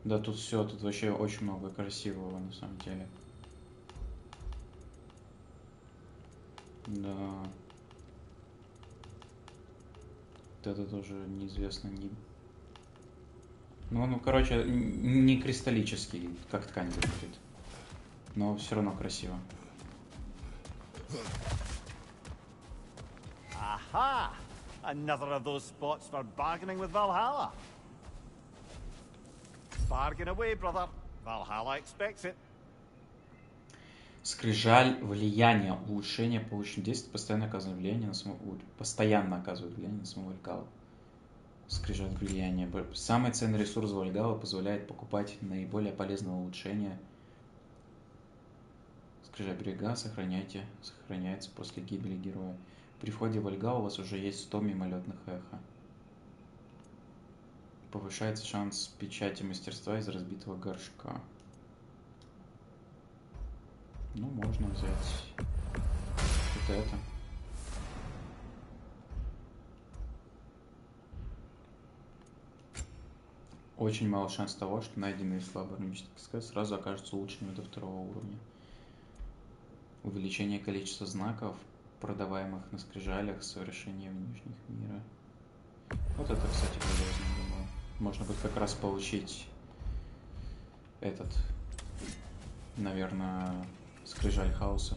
Да, тут все, тут вообще очень много красивого на самом деле. Да. Вот это тоже неизвестно, не... Ну, короче, не кристаллический, как ткань выглядит. Но все равно красиво. Aha! Another of those spots for bargaining with Valhalla. Bargain away, brother. Valhalla expects it. Скрижаль влияния. Улучшение полученных действий постоянно оказывает влияние на самого... Постоянно оказывает влияние на самого Вальгалла. Скрижаль влияния. Самый ценный ресурс Вальгалла позволяет покупать наиболее полезные улучшения. Скрижаль берега сохраняется после гибели героя. При входе в Вальгаллу у вас уже есть 100 мимолетных эхо. Повышается шанс печати мастерства из разбитого горшка. Ну, можно взять вот это. Очень мало шанс того, что найденные слабые рунические сказки сразу окажутся улучшенными до 2-го уровня. Увеличение количества знаков, продаваемых на скрижалях, совершение внешних мира. Вот это, кстати, полезно, думаю. Можно будет как раз получить этот, наверное, скрижаль хаоса.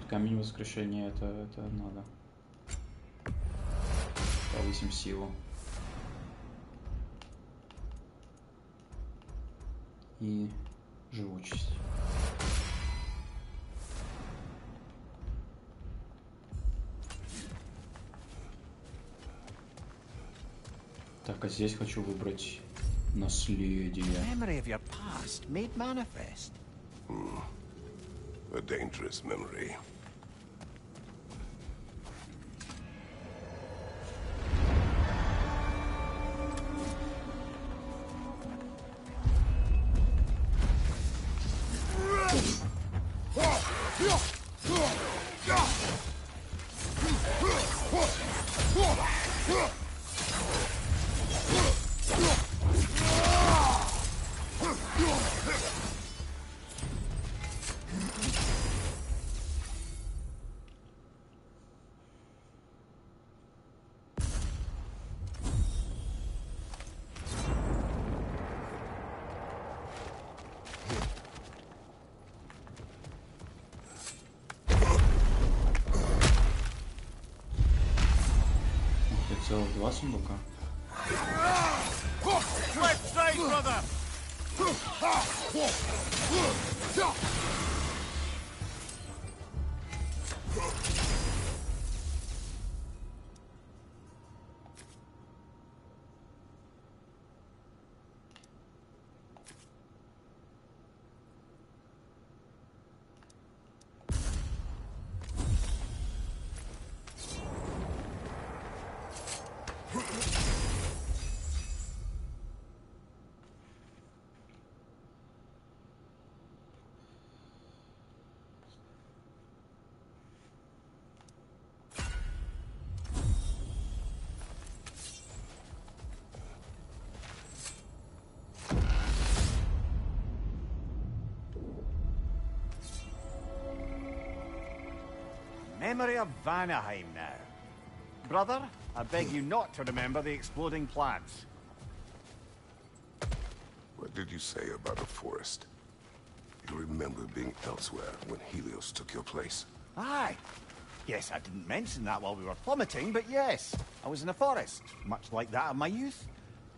Камень воскрешения это надо. Повысим силу. И живучесть. Так, а здесь хочу выбрать наследие. Memory of your past made manifest. A dangerous memory. Целых 2 сундука. Left side, brother! Memory of Vanaheim now. Brother, I beg you not to remember the exploding plants. What did you say about a forest? You remember being elsewhere when Helios took your place? Aye. Yes, I didn't mention that while we were plummeting, but yes, I was in a forest, much like that of my youth.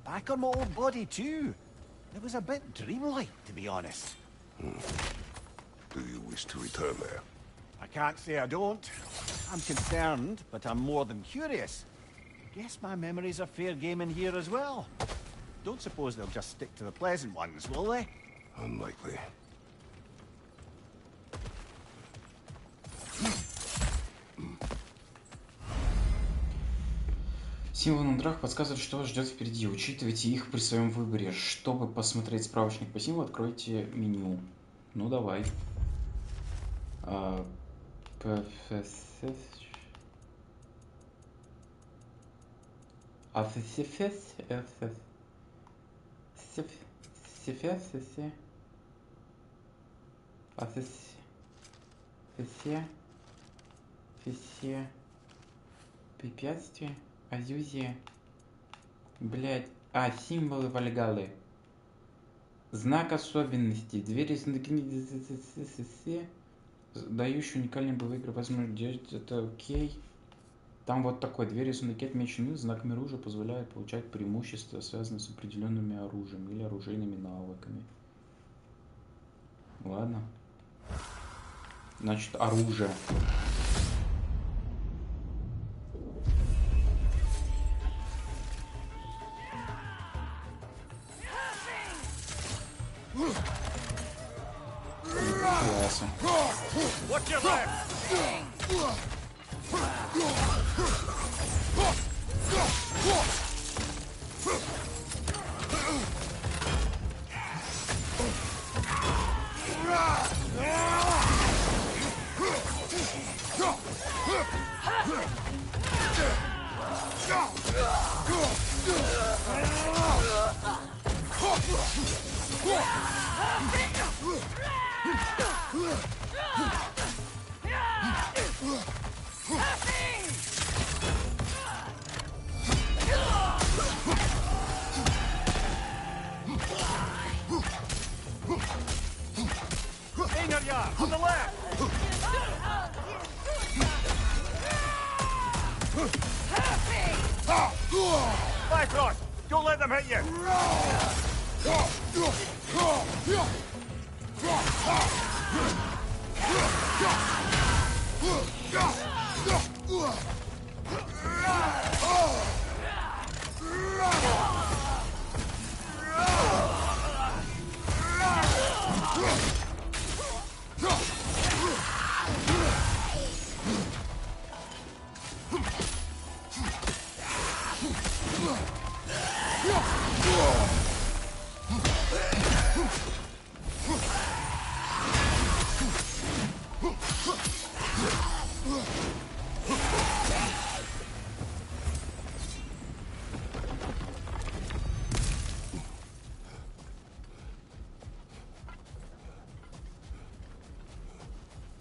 Back on my old body, too. It was a bit dreamlike, to be honest. Do you wish to return there? I can't say I don't. I'm concerned, but I'm more than curious. Guess my memories are fair game in here as well. Don't suppose they'll just stick to the pleasant ones, will they? Unlikely. Символ на драх подсказывает, что вас ждет впереди. Учитывайте их при своем выборе. Чтобы посмотреть справочник по символу, откройте меню. Ну давай. Все препятствия. Аллюзия. Блять. А, символы Вальгалы. Знак особенности. Двери дающий уникальный боевой игры возможность делать это окей. Там вот такой. Двери сундуки отмечены знаками оружия позволяют получать преимущества, связанные с определенными оружием или оружейными навыками. Ладно. Значит, оружие. Классно. On the left! Bifrost! Don't let them hit you!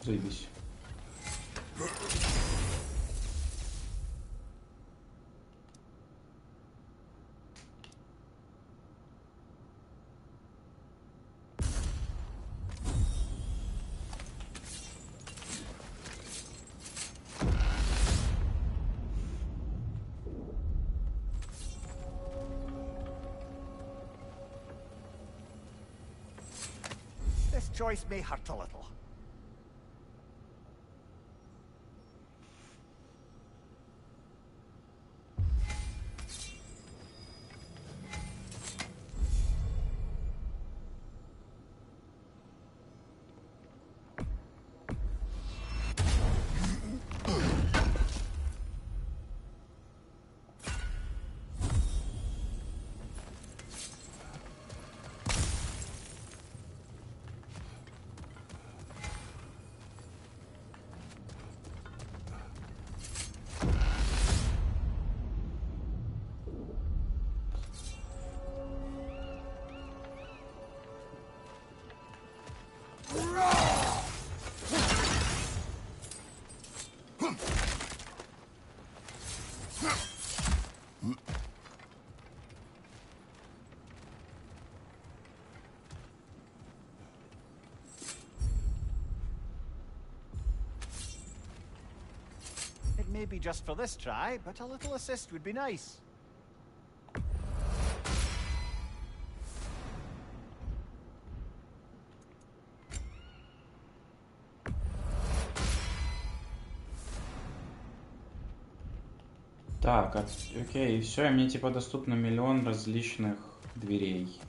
Заебись. This choice may hurt a little. It may be just for this try, but a little assist would be nice. Так, окей, все, мне типа доступно миллион различных дверей.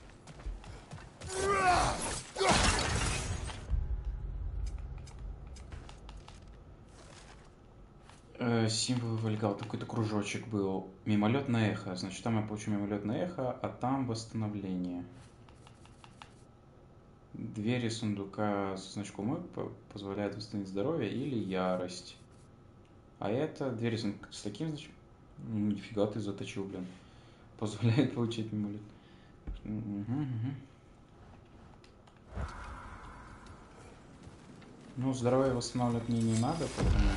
Символ Вальгал, какой-то кружочек был. Мимолетное эхо, значит там я получу мимолетное эхо, а там восстановление. Двери сундука со значком позволяют восстановить здоровье или ярость. А это двери с таким значком. Нифига ты заточил, блин. Позволяет получить мимолет. Угу. Ну, здоровье восстанавливать мне не надо, поэтому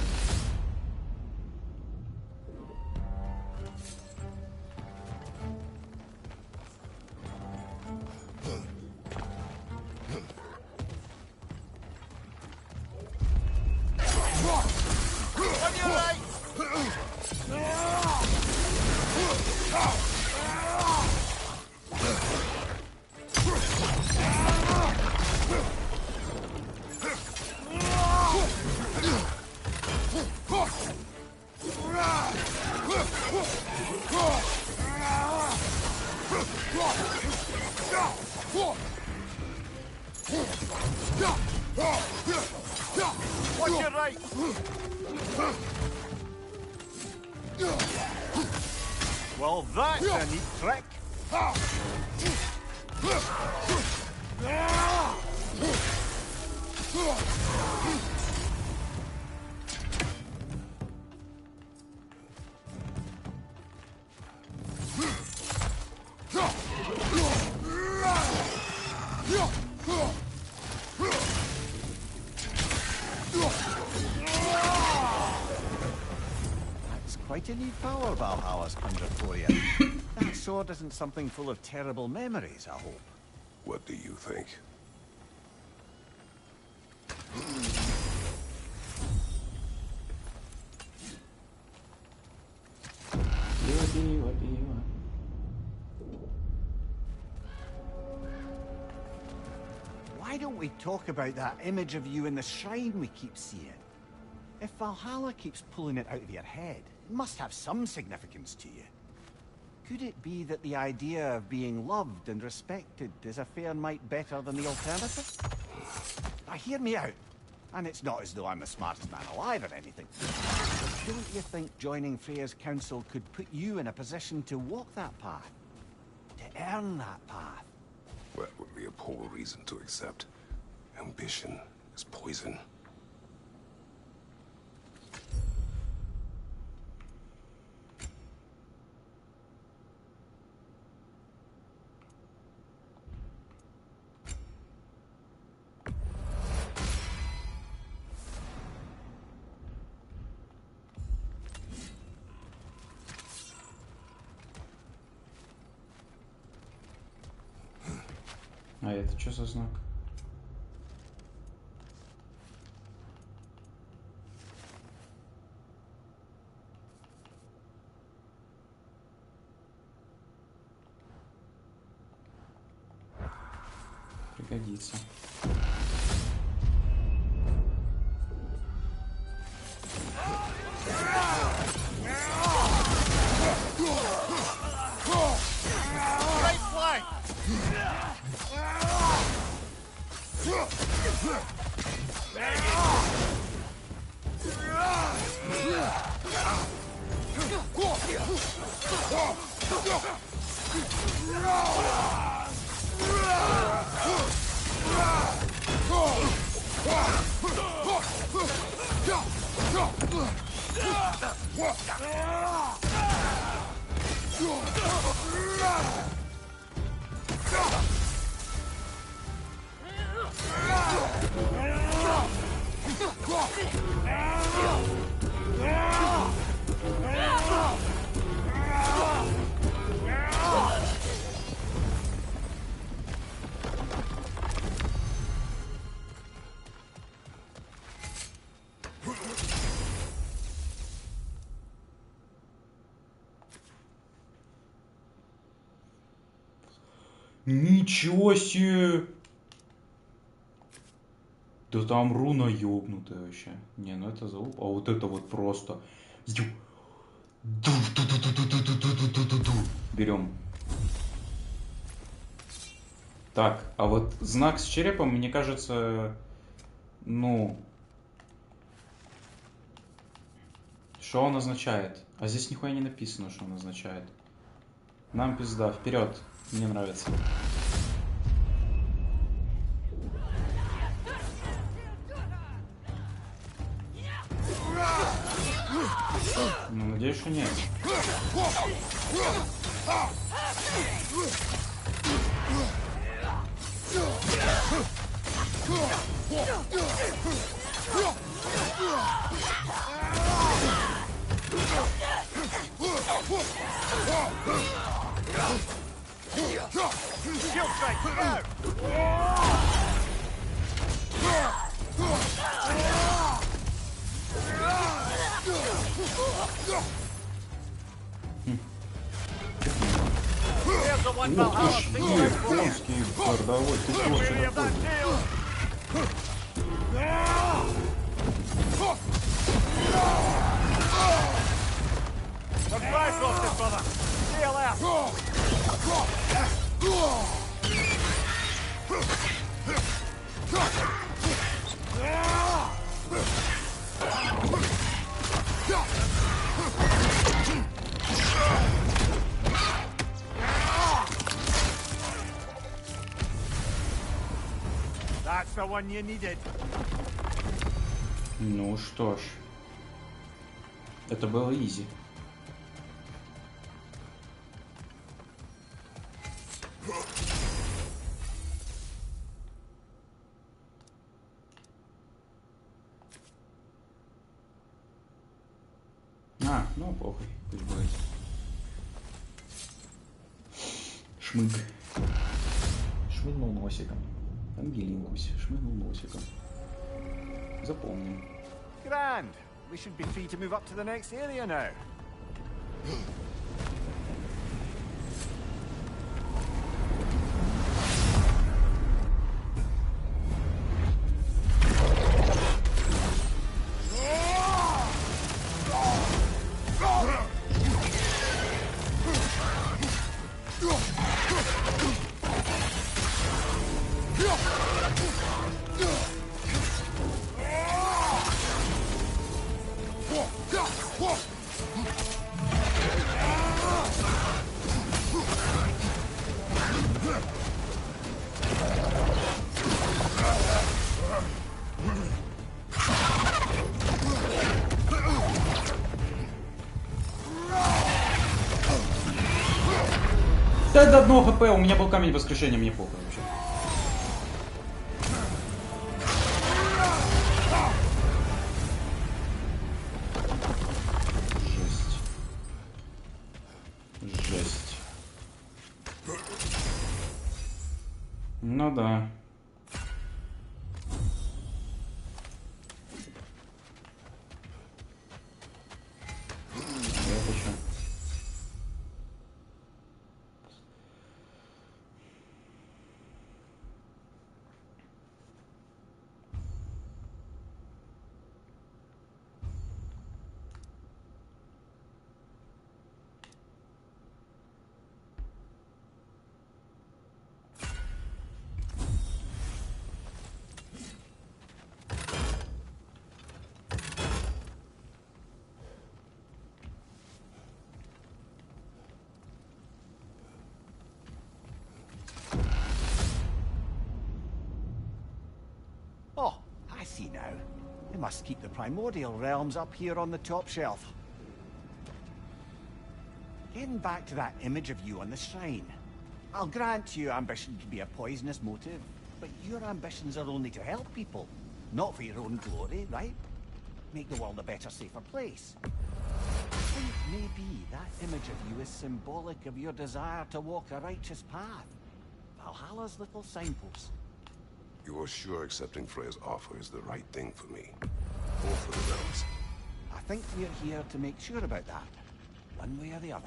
Watch your right. Well, that's a neat trick. Quite a neat power Valhalla's conjured for you. That sword isn't something full of terrible memories, I hope. What do you think? Why don't we talk about that image of you in the shrine we keep seeing? If Valhalla keeps pulling it out of your head, it must have some significance to you. Could it be that the idea of being loved and respected is a fair mite better than the alternative? Now hear me out. And it's not as though I'm the smartest man alive or anything. But don't you think joining Freya's council could put you in a position to walk that path? To earn that path? That would be a poor reason to accept. Ambition is poison. А это что за знак? Пригодится. Ничего себе! Да там руна ёбнутая вообще. Не, ну это залуп. А вот это вот просто. Берем. Так, а вот знак с черепом, мне кажется, ну... Что он означает? А здесь нихуя не написано, что он означает. Нам пизда, вперед. Мне нравится. Ну, надеюсь, что нет. Ух ты ж, японский бардовой, ты тоже такой. That's the one you needed. Ну что ж, это было изи. А, ну похуй, пусть будет. Шмыг. Шмыгнул носиком. Ангелинкусь, шмыгнул носиком. Запомним. Grand. We should be free to move up to the next area now. Да, до 1 хп, у меня был камень воскрешения, мне похуй вообще. Жесть. Жесть. Ну да. Это что? Oh, I see now. They must keep the primordial realms up here on the top shelf. Getting back to that image of you on the shrine. I'll grant you ambition can be a poisonous motive, but your ambitions are only to help people, not for your own glory, right? Make the world a better, safer place. I think maybe that image of you is symbolic of your desire to walk a righteous path. Valhalla's little signpost. You're sure accepting Freya's offer is the right thing for me? Or for the realms? I think we're here to make sure about that, one way or the other.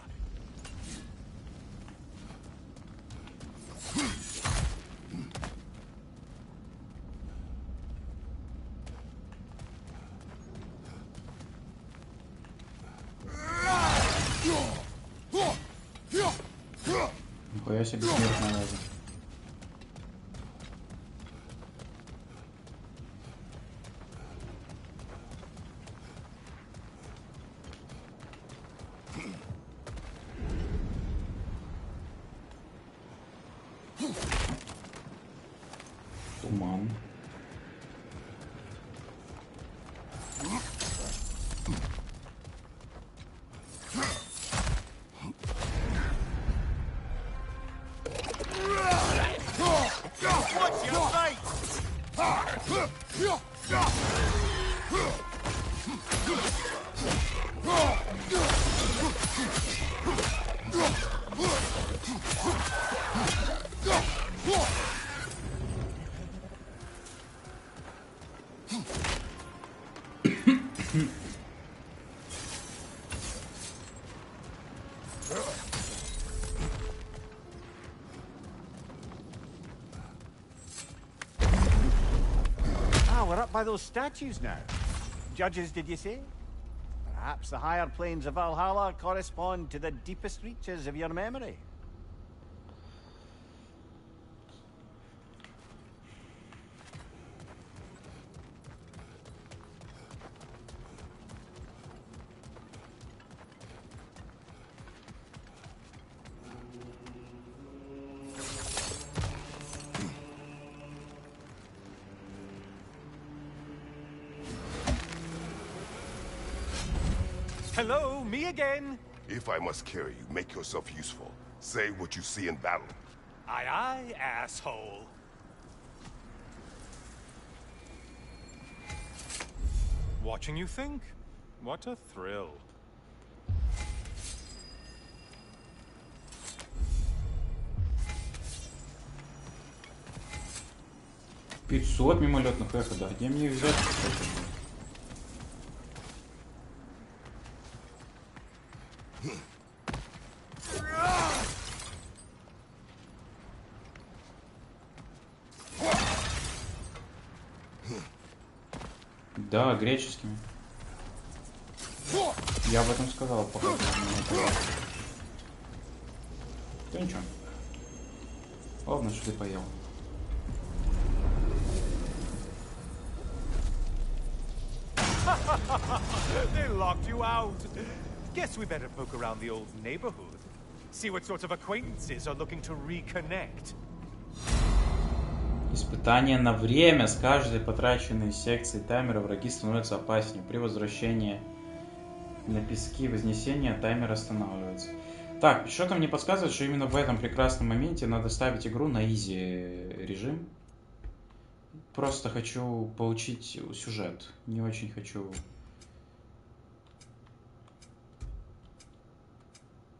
Нихуя себе смерть на лазе. Туман. struck by those statues now? Judges, did you say? Perhaps the higher planes of Valhalla correspond to the deepest reaches of your memory. Hello, me again. If I must carry you, make yourself useful. Say what you see in battle. Aye, aye, asshole. Watching you think? What a thrill. 500 мимолетных эхо, да. Где мне их взять? Да, греческими. Я об этом сказал, пока. Да ничего. Главное, что ты поел. They locked you out. Guess we better poke around the old neighborhood. See what sorts of acquaintances are looking to reconnect. Испытание на время. С каждой потраченной секцией таймера враги становятся опаснее. При возвращении на пески вознесения таймер останавливается. Так, что-то мне подсказывает, что именно в этом прекрасном моменте надо ставить игру на изи режим. Просто хочу получить сюжет. Не очень хочу...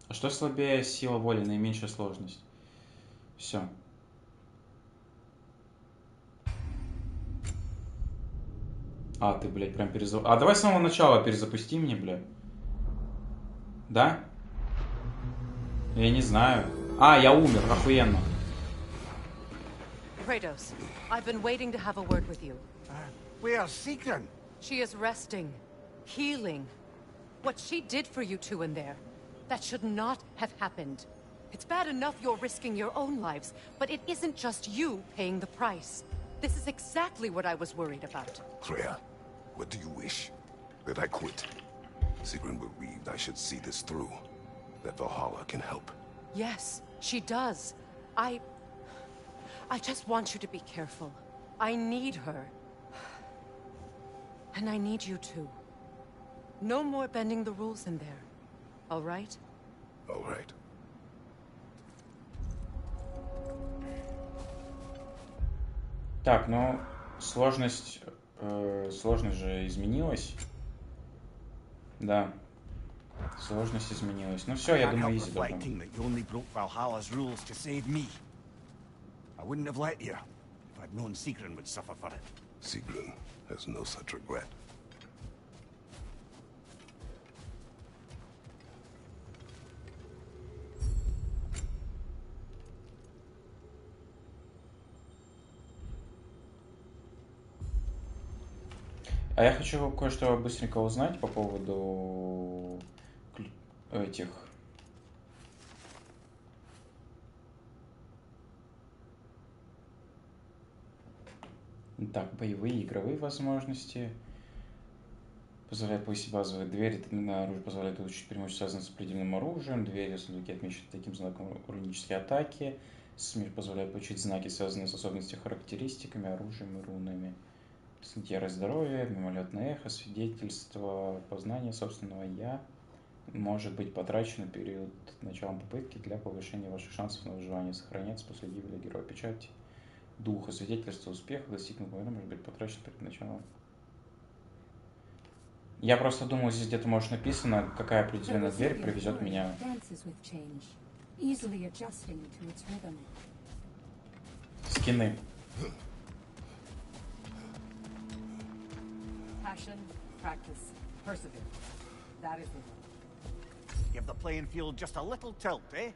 А что слабее сила воли, наименьшая сложность? Все. А, ты, блядь, прям перезапусти. А давай с самого начала перезапусти мне, блядь. Да? Я не знаю. А, я умер, охуенно. Kratos, I've been waiting to have a word with you. Where's Sigrun? She is resting, healing. What she did for you two in there, that should not have happened. It's bad enough you're risking your own lives, but it isn't just you paying the price. This is exactly what I was worried about. Freya, what do you wish? That I quit? Sigrun believed I should see this through. That Valhalla can help. Yes, she does. I just want you to be careful. I need her. And I need you too. No more bending the rules in there. All right? All right. Так, ну, сложность же изменилась. Да. Сложность изменилась. Ну все, я думаю, изи должно быть. That you only broke Valhalla's rules to save me. I wouldn't have let you if I'd known Sigrun would suffer for it. Sigrun has no such regret. А я хочу кое-что быстренько узнать по поводу этих... Так, боевые, игровые возможности. Позволяет повысить базовые двери на оружие, позволяет улучшить преимущество, связанное с определенным оружием. Двери сундуки отмечены таким знаком рунические атаки. Смерть позволяет получить знаки, связанные с особенностями, характеристиками, оружием и рунами. Ярость здоровья, мимолетное эхо, свидетельство познания собственного «я» может быть потрачено перед началом попытки для повышения ваших шансов на выживание. Сохраняется после гибели героя. Печать духа, свидетельство успеха, достигнутого может быть потрачено перед началом. Я просто думал, здесь где-то может написано, какая определенная дверь привезет меня. Скины. Passion, practice, persevere. That is the one. Give the playing field just a little tilt, eh?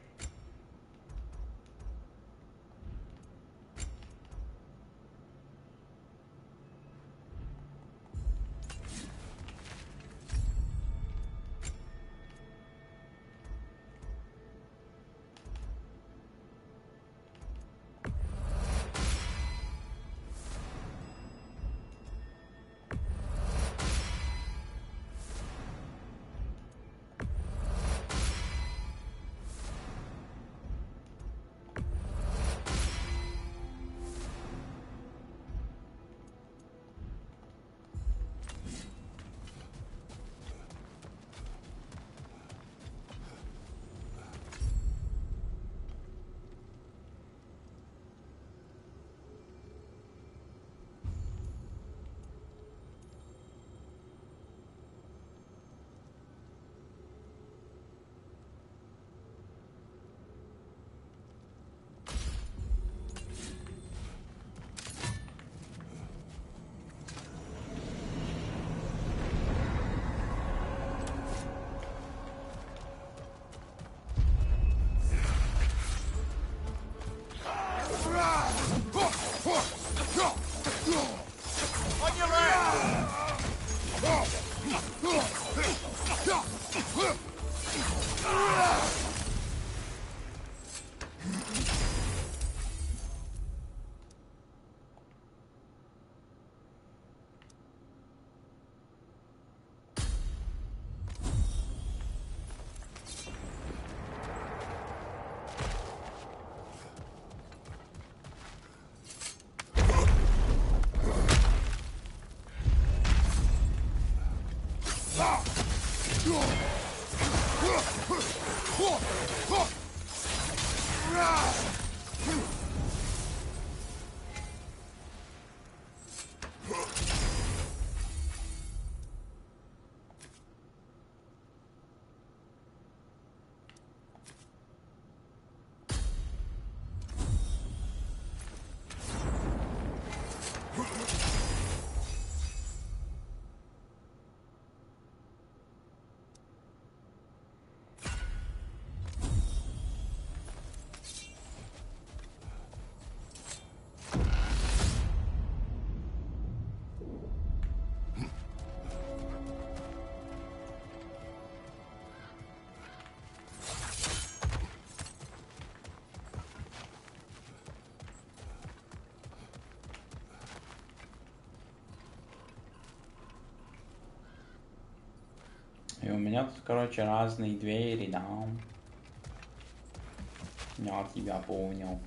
И у меня тут, короче, разные двери, да. Я тебя понял.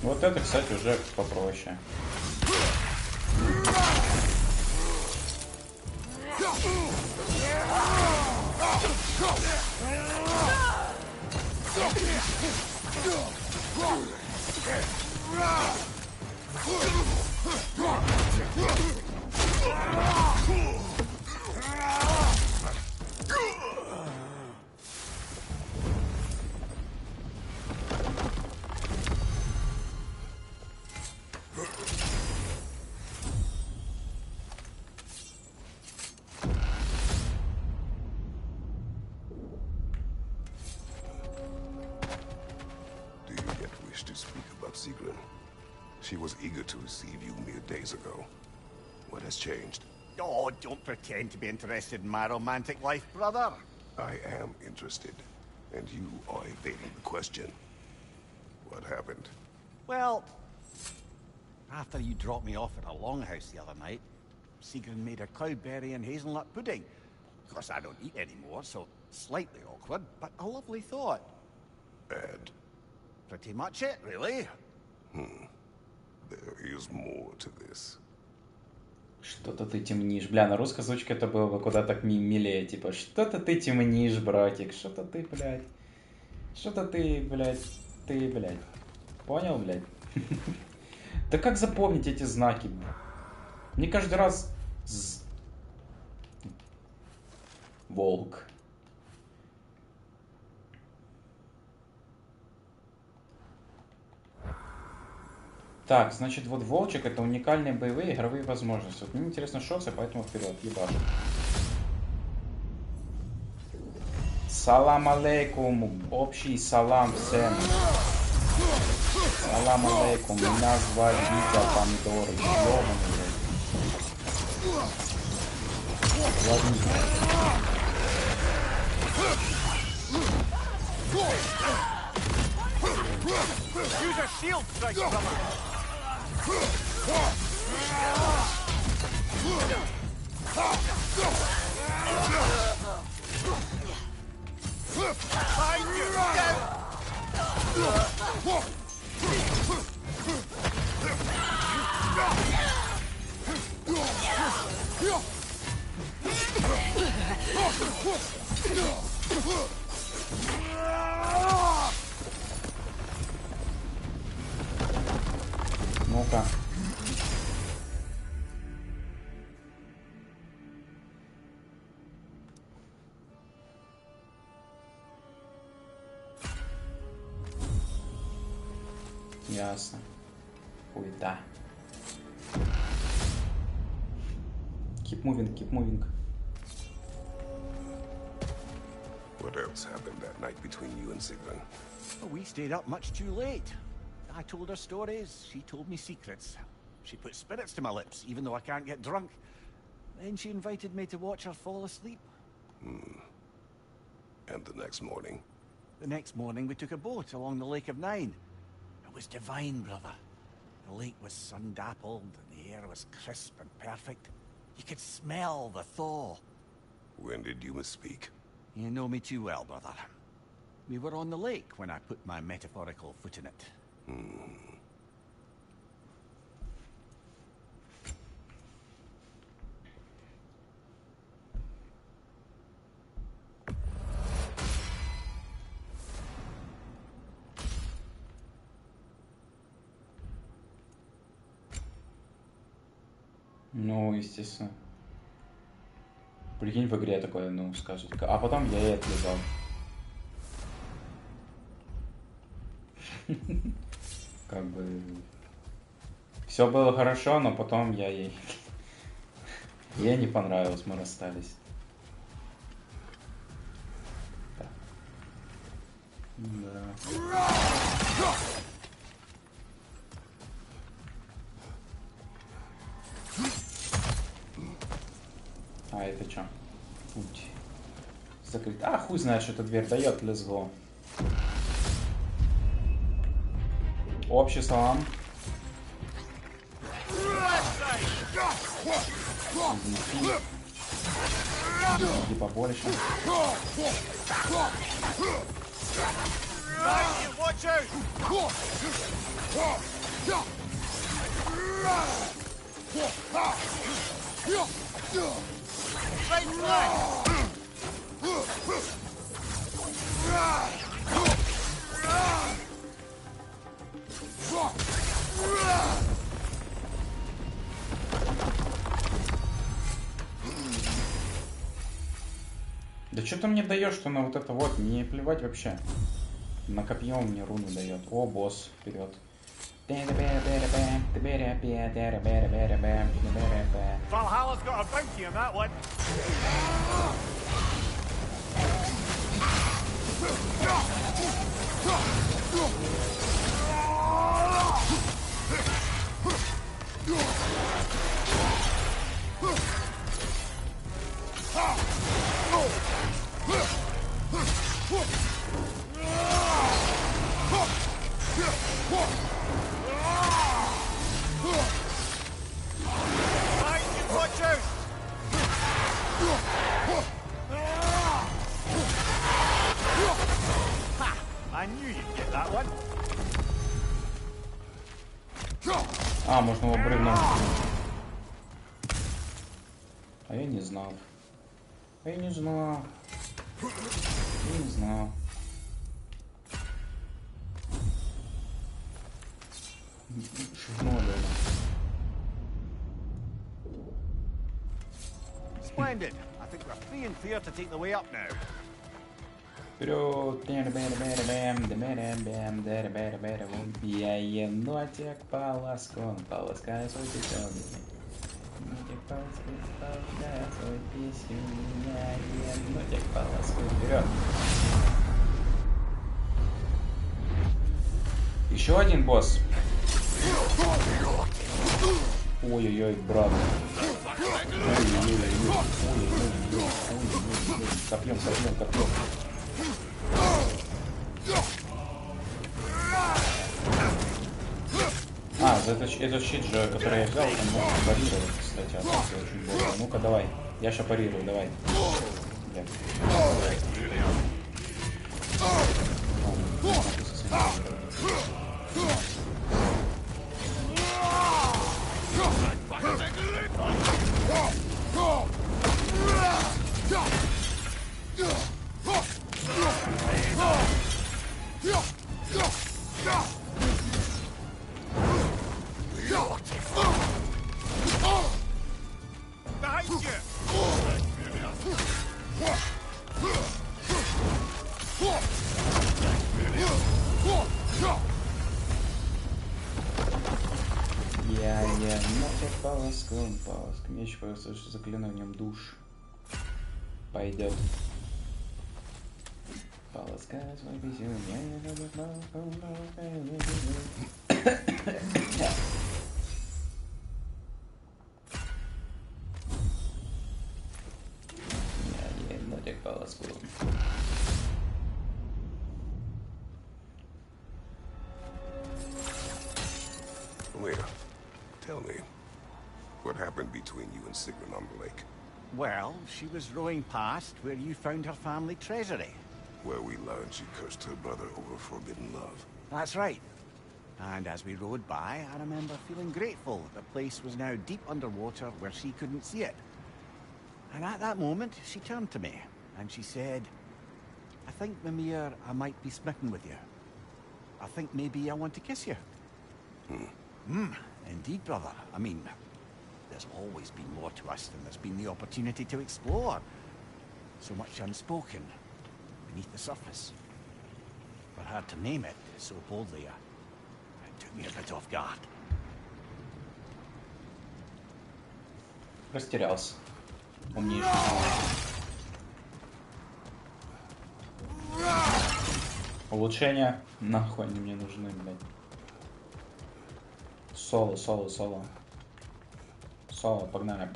Вот это, кстати, уже попроще. She was eager to receive you mere days ago. What has changed? Oh, don't pretend to be interested in my romantic life, brother. I am interested, and you are evading the question. What happened? Well, after you dropped me off at a longhouse the other night, Sigrun made a cloudberry and hazelnut pudding. Of course, I don't eat anymore, so slightly awkward, but a lovely thought. And? Pretty much it, really. There is more to this. Что-то ты темнишь. Бля, на русской озвучке это было бы куда так милее. Типа, что-то ты темнишь, братик. Что-то ты, блядь. Что-то ты, блядь. Ты, блядь. Понял, блядь? Да как запомнить эти знаки? Мне каждый раз... Волк. Так, значит, вот волчик — это уникальные боевые игровые возможности. Вот мне интересно шосы, поэтому вперед, ебаш. Салам алейкум, общий салам всем. Салам алейкум, меня звали Витя Помидоры, ёбаный, блядь. Use a shield strike, brother! Ну-ка. Ясно. Хуета. Keep moving, keep moving. What else happened that night between you and Sigrun? Well, we stayed up much too late. I told her stories, she told me secrets. She put spirits to my lips, even though I can't get drunk. Then she invited me to watch her fall asleep. And the next morning? The next morning we took a boat along the Lake of Nine. was divine, brother. The lake was sun-dappled, and the air was crisp and perfect. You could smell the thaw. When did you misspeak? You know me too well, brother. We were on the lake when I put my metaphorical foot in it. Ну, естественно. Прикинь, в игре такое, ну, скажет. А потом я ей отлезал. Как бы... Все было хорошо, но потом я ей... Ей не понравилось, мы расстались. Так. Да. А, это что? Путь. Закрыть. А, хуй знает, что эта дверь дает. Let's go. Общий салам. Иди побольше. Да что ты мне даешь, что на вот это вот? Не плевать вообще. На копье он мне руну дает. О, босс, вперед. Valhalla's got a bounty on that one. Watch out! I knew you'd get that one. А, можно его бревном. А я не знал. А я не знал. Я не знал. Швырнули. Splendid. I think we're free and clear to take the way up now. Вперед! Я енотик полоскон, полоскаю свой писюн. Енотик полоскаю свой писюн. Я енотик полоскон. Вперед! Еще один босс. Ой-ой-ой, брат. Копьем. А, за этот щит же, который я взял, он может парировать, кстати, а так очень больно. Ну-ка, давай. Я ща парирую, давай. Меч просто заклинанием душ пойдет. Полоска свой писюн. Я енотик полоску. Wait, tell me, what happened between you and Sigrun on the lake? Well, she was rowing past where you found her family treasury. Where we learned she cursed her brother over forbidden love. That's right. And as we rowed by, I remember feeling grateful that the place was now deep underwater where she couldn't see it. And at that moment, she turned to me, and she said, I think, Mimir, I might be smitten with you. I think maybe I want to kiss you. Indeed, brother. I mean, there's always been more to us than there's been the opportunity to explore. So much unspoken, beneath the surface. For her to name it so boldly, it took me a bit off guard. Растерялся. Умнейший. Улучшения? Нахуй они мне нужны, блядь. Соло, соло, соло. Соло, погнали.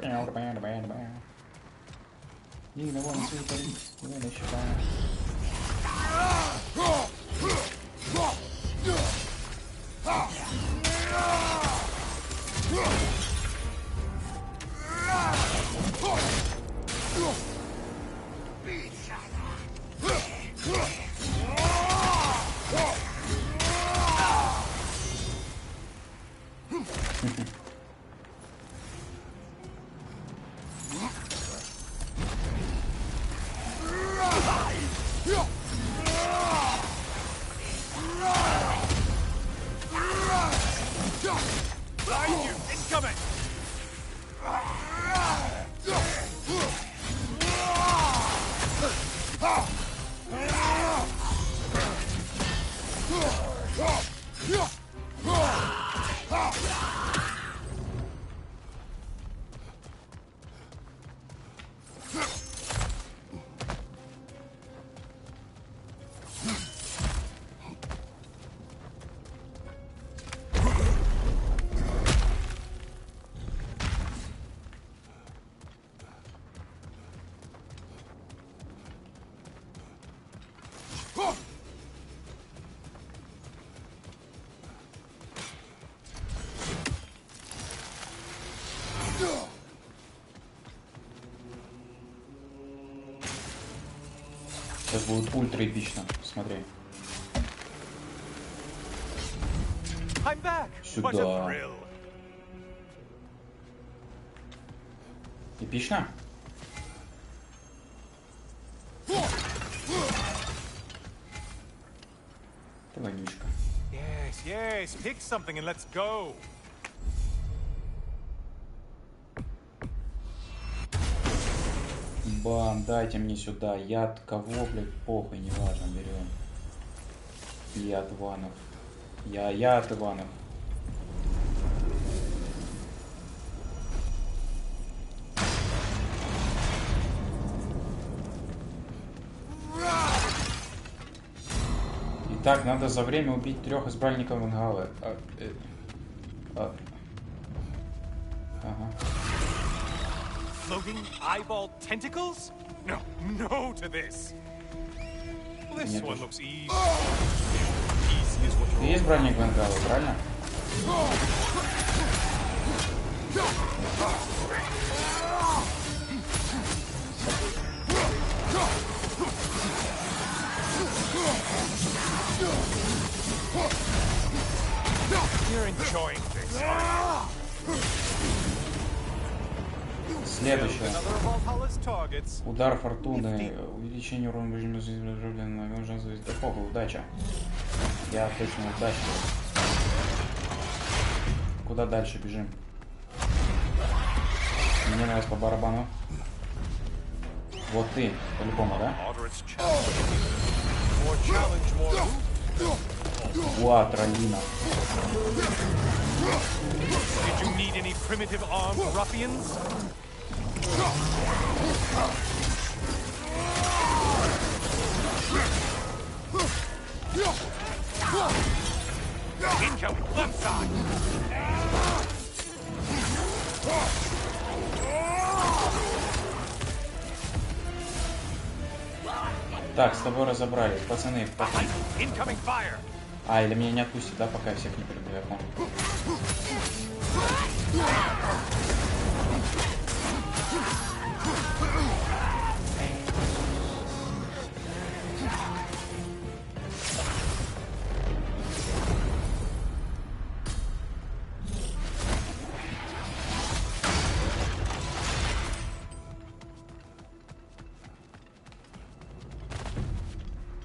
Сейчас будет ультра эпично, смотри. Сюда. Эпично? Ты вонючка. Yes, yes, pick something and let's go. Бам, дайте мне сюда. Яд кого, блядь, похуй, неважно, берем. Яд Иванов. Яд Иванов. Итак, надо за время убить 3 избранников Вальхалы. Ага. Floating eyeball tentacles? No, no to this. This one looks easy. Easy is what Ты избранник Вальхалы, правильно? You're enjoying this. Следующее. Удар фортуны. Увеличение уровня нужно звезда. Похуй, удача. Я точно удачливый. Куда дальше бежим? Мне нравится по барабану. Вот ты, по-любому, да? Уа, троллина. Did you need any primitive armed ruffians? Incoming, left side. Так, с тобой разобрались, пацаны. Incoming fire. А, или меня не отпустит, да, пока я всех не перебью.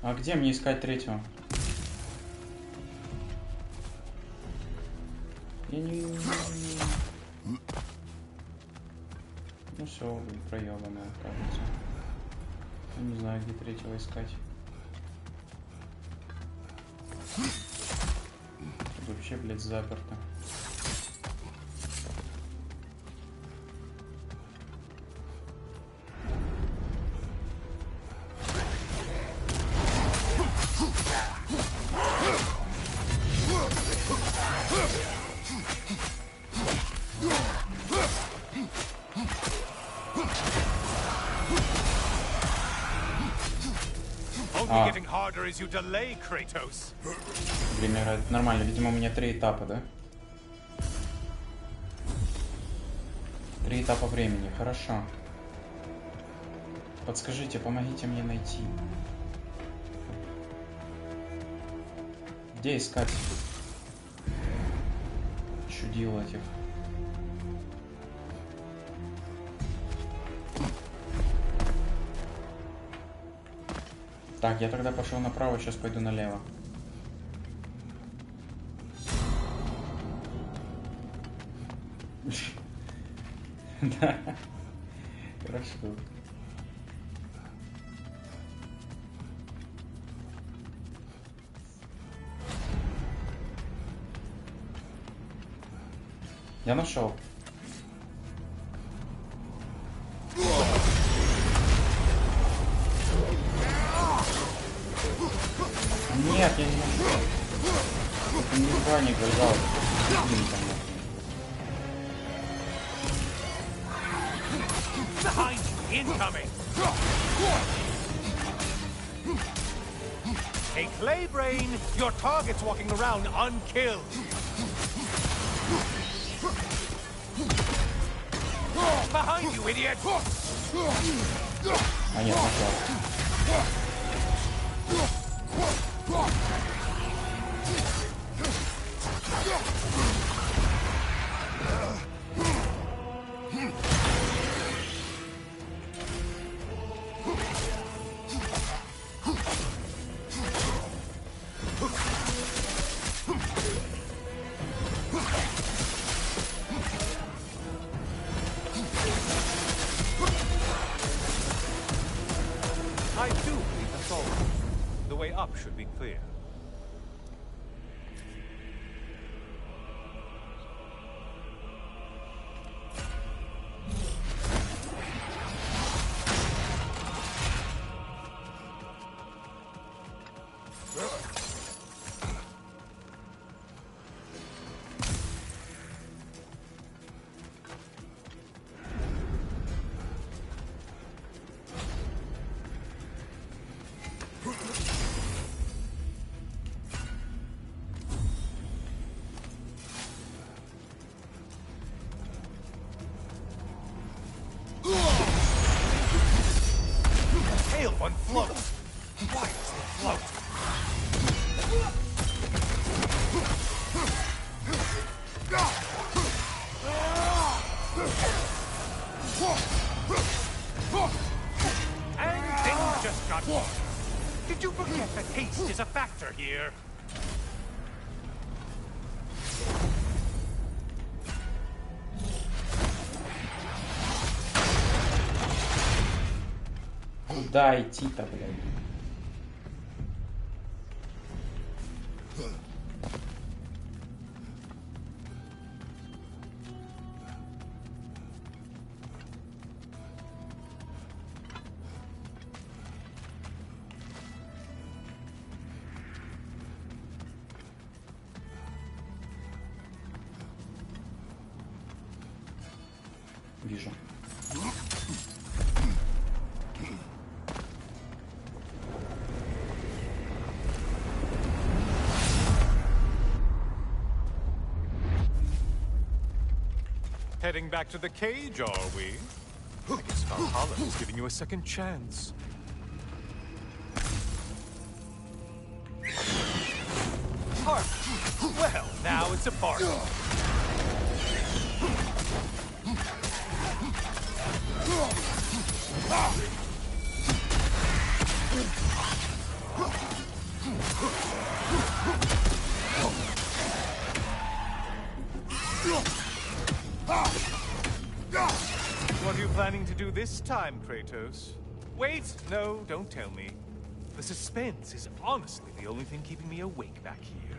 А где мне искать третьего? Я не... Ну все, проебанная, кажется. Я не знаю, где третьего искать. Тут вообще, блядь, заперто. Only getting harder as you delay, Kratos. Время играет нормально. Видимо, у меня 3 этапа, да? 3 этапа времени. Хорошо. Подскажите, помогите мне найти. Где искать чудил этих? Так, я тогда пошел направо, сейчас пойду налево. Да. Хорошо. Я нашел. Нет, я не нашел. Это никуда не гользал. Behind you, incoming! Hey, Clay Brain, your target's walking around unkilled. Behind you, idiot! А нет, нашел. I do believe that's all. The way up should be clear. Tail one floats. Why does it float? And things just got worse. Did you forget that haste is a factor here? Куда идти-то, блядь? Вижу. Heading back to the cage, are we? I guess Valhalla is giving you a second chance. Party. Well, now it's a party. What are you planning to do this time, Kratos? Wait, no, don't tell me. The suspense is honestly the only thing keeping me awake back here.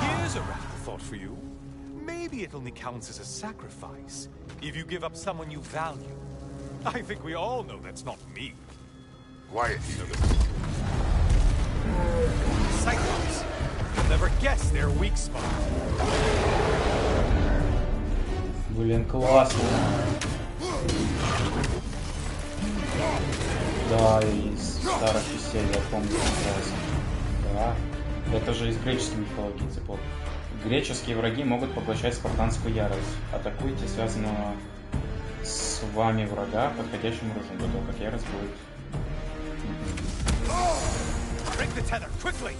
Here's a radical thought for you. Maybe it only counts as a sacrifice if you give up someone you value. I think we all know that's not me. Quiet. Cyclops. You'll never guess their weak spot. Блин, классно. Да, из старых частей я помню как раз. Да. Это же из греческой мифологии, типа. Греческие враги могут поглощать спартанскую ярость. Атакуйте связанного с вами врага подходящим оружием, до того, как ярость будет. Break the tether, quickly!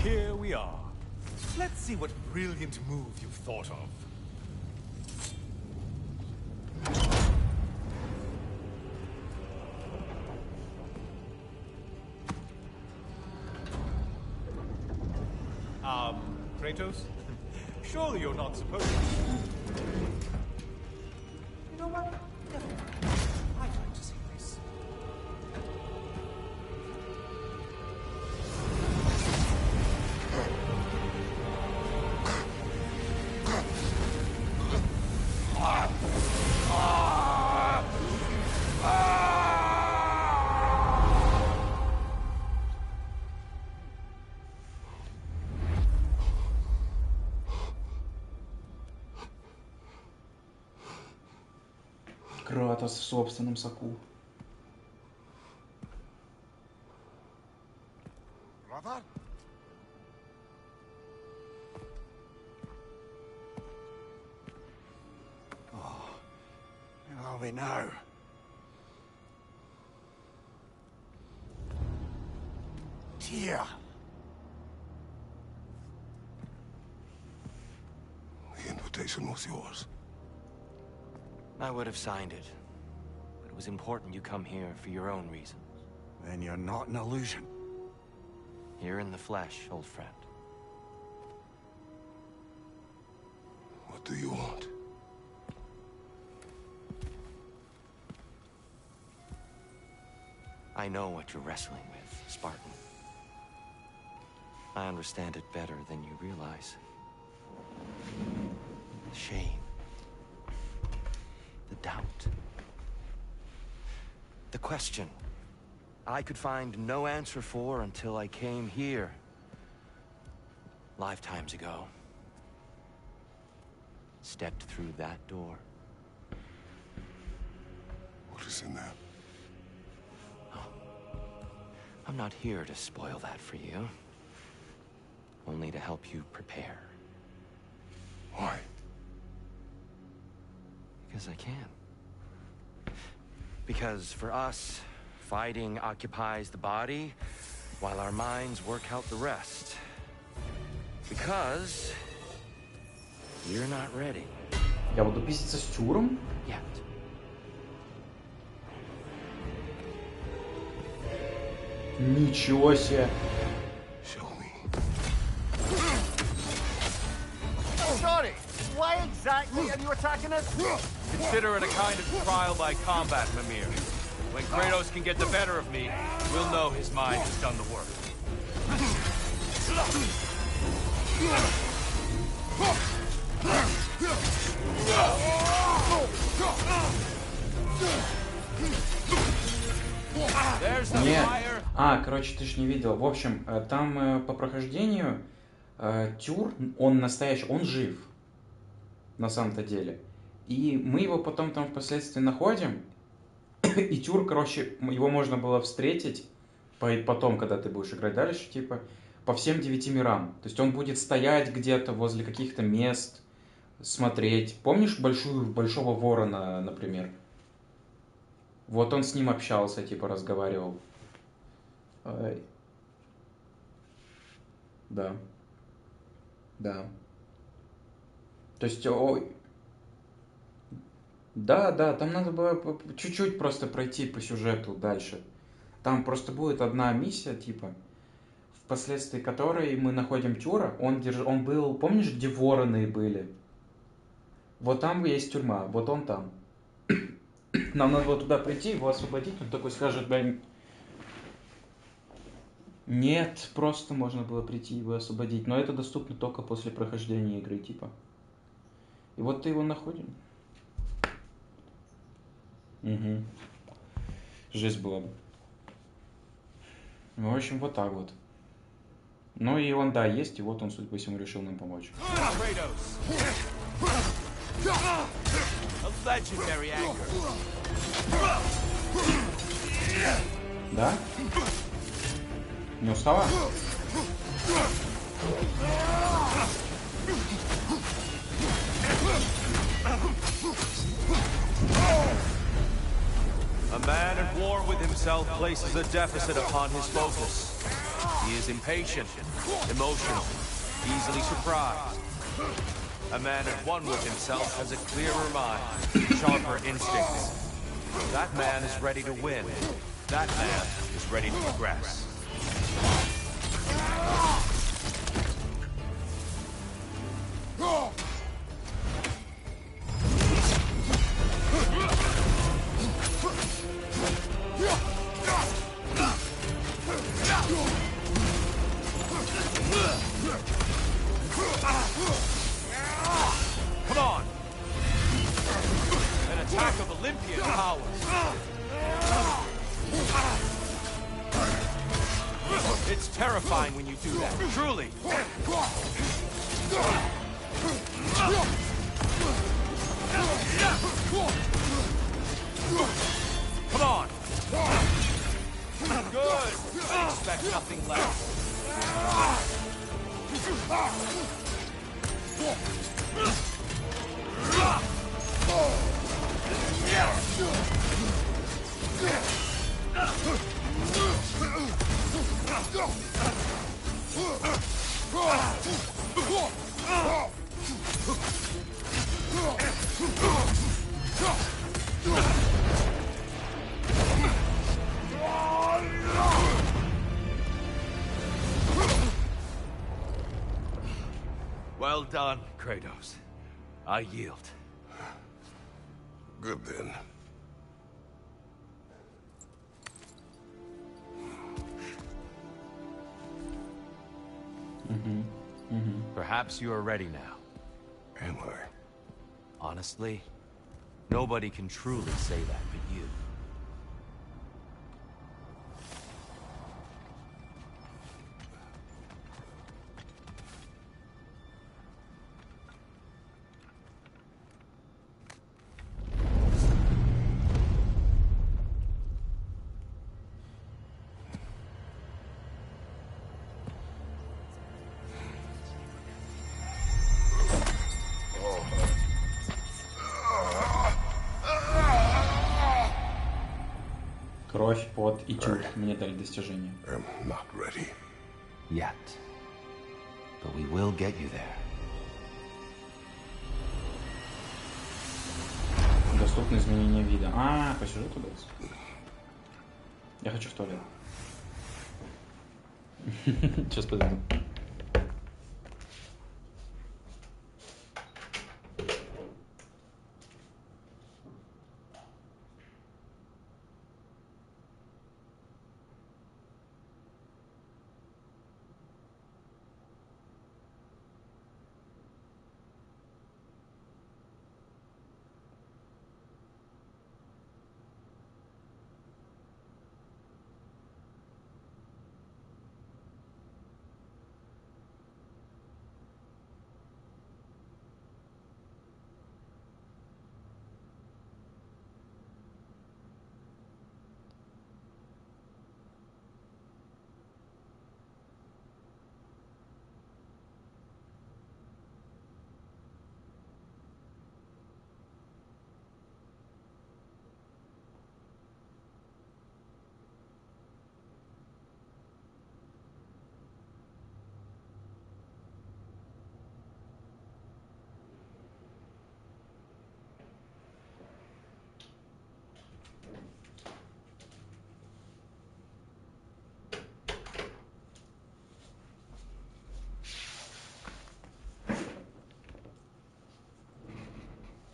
Here we are. Let's see what brilliant move you've thought of. Kratos? Surely you're not supposed to. You know what? I'd like to see this. Кратос в собственном соку. Brother? Oh, where are we now? Tyr! The invitation was yours. I would have signed it, but it was important you come here for your own reasons. Then you're not an illusion. Here in the flesh, old friend. What do you want? I know what you're wrestling with, Spartan. I understand it better than you realize. The shame. The doubt. The question I could find no answer for until I came here. Lifetimes ago. Stepped through that door. What is in there? Oh. I'm not here to spoil that for you. Only to help you prepare. Why? Because I can. Because for us, fighting occupies the body, while our minds work out the rest. Because you're not ready. Я буду пиздиться с Тюром? Yet. Ничего себе. Show me. Sorry, why exactly are you attacking us? Consider it a kind of trial by combat, Mimir. When Kratos can get the better of me, we'll know his mind has done the work. Нет. Короче, ты ж не видел. В общем, там по прохождению Тюр, он настоящий, он жив. На самом-то деле. И мы его потом там впоследствии находим. И Тюр, короче, его можно было встретить потом, когда ты будешь играть дальше, типа, по всем 9 мирам. То есть он будет стоять где-то возле каких-то мест, смотреть. Помнишь большого ворона, например? Вот он с ним общался, типа, разговаривал. Да. Да. То есть, да, там надо было чуть-чуть просто пройти по сюжету дальше. Там просто будет одна миссия, типа, впоследствии которой мы находим Тюра. Он был, помнишь, где вороны были? Вот там есть тюрьма, вот он там. Нам надо было туда прийти, его освободить, он такой скажет, блин, нет, просто можно было прийти его освободить, но это доступно только после прохождения игры, типа. И вот ты его находишь. Угу. Жесть была бы. В общем, вот так вот. Ну и он, да, есть, и вот он, судя по всему, решил нам помочь. Да? Не устала? A man at war with himself places a deficit upon his focus. He is impatient, emotional, easily surprised. A man at one with himself has a clearer mind, sharper instincts. That man is ready to win. That man is ready to progress. Come on! An attack of Olympian power. It's terrifying when you do that, truly. Come on! Good! I expect nothing less. Well done, Kratos. I yield. Good then. Perhaps you are ready now. Am I? Honestly, nobody can truly say that but you. Кровь, пот и тюр. Мне дали достижение. I'm not ready. Yet. But we will get you there. Доступно изменение вида. По сюжету дается. Я хочу в туалет. Сейчас подойду.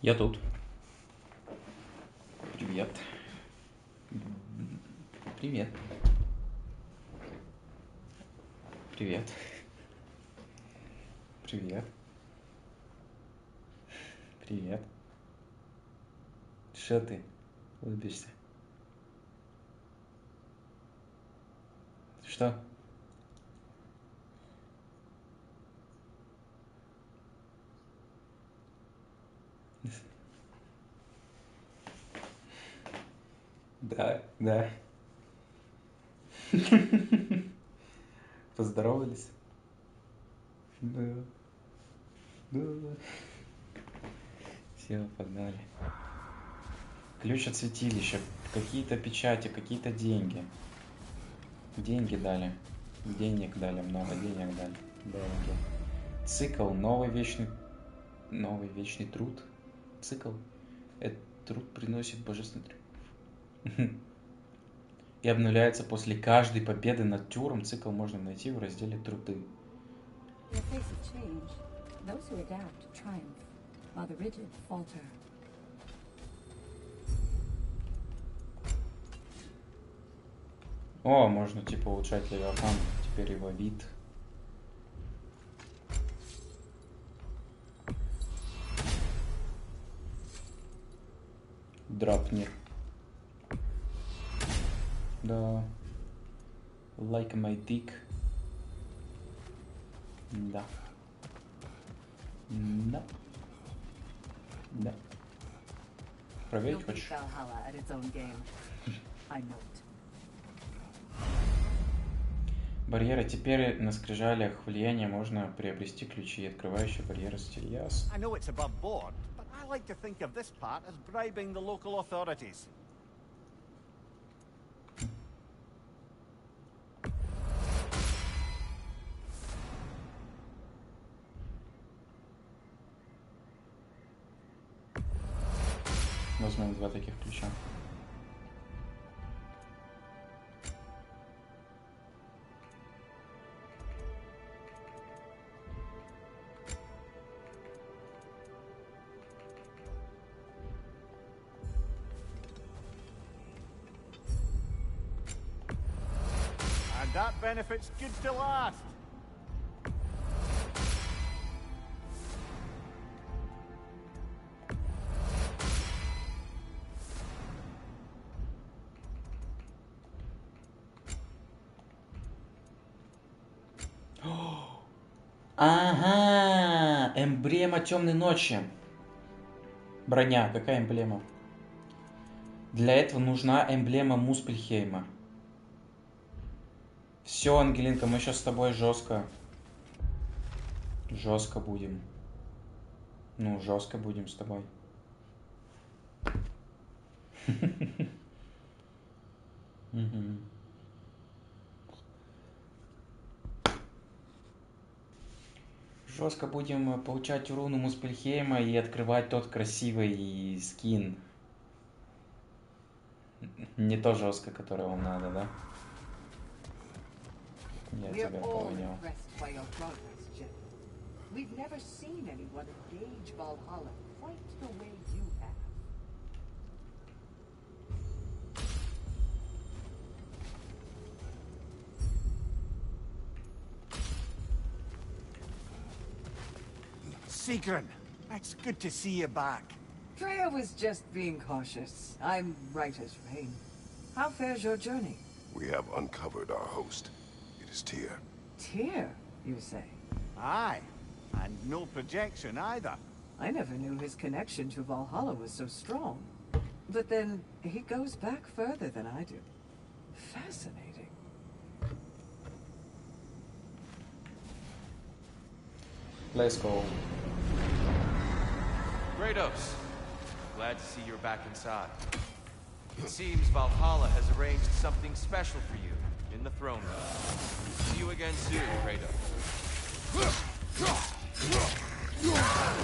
Я тут. Привет. Привет. Привет. Привет. Привет. Что ты улыбишься? Что? Да, да. Поздоровались? Да. Да. Все, погнали. Ключ от святилища. Какие-то печати, какие-то деньги. Деньги дали. Денег дали, много денег дали. Деньги. Цикл. Новый вечный труд. Цикл. Этот труд приносит божественный триумф. И обнуляется после каждой победы над Тюром. Цикл можно найти в разделе «Труды». О, можно типа улучшать Левиафан. Теперь его вид. Драпнир. Да. Like my dick. Да. Да. Да. Проверить хочешь? Барьеры. Теперь на скрижалях влияния можно приобрести ключи, открывающие барьеры стиль. Ясно. like to think of this part as bribing the local authorities. Возьмем 2 таких ключа. And that benefit's good to last. Ага, эмблема темной ночи. Броня, какая эмблема? Для этого нужна эмблема Муспельхейма. Все, Ангелинка, мы сейчас с тобой жестко будем. Ну, жестко будем с тобой. Жестко будем получать руну Муспельхейма и открывать тот красивый скин. Не то жестко, которое вам надо, да? Я тебя понял. We've never seen anyone engage Valhalla quite the way you have. Sigrun, it's good to see you back. Freya was just being cautious. I'm right as rain. How fares your journey? We have uncovered our host. It is Tyr. Tyr, you say? Aye, and no projection either. I never knew his connection to Valhalla was so strong. But then, he goes back further than I do. Fascinating. Let's go. Kratos, glad to see you're back inside. It seems Valhalla has arranged something special for you in the throne room. See you again soon, Kratos.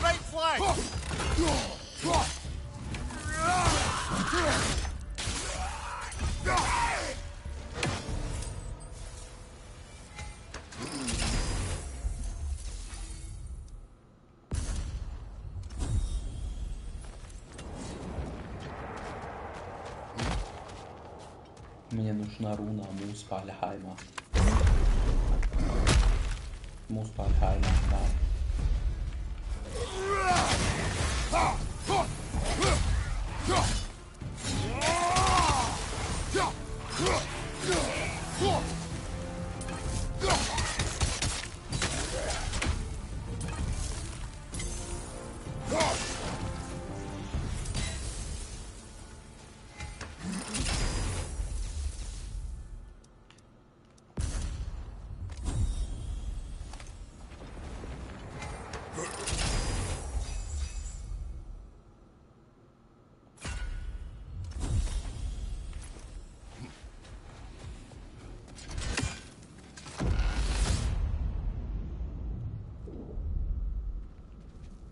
Right flank! Мне нужна руна Муспальхайма. Муспальхайма, да.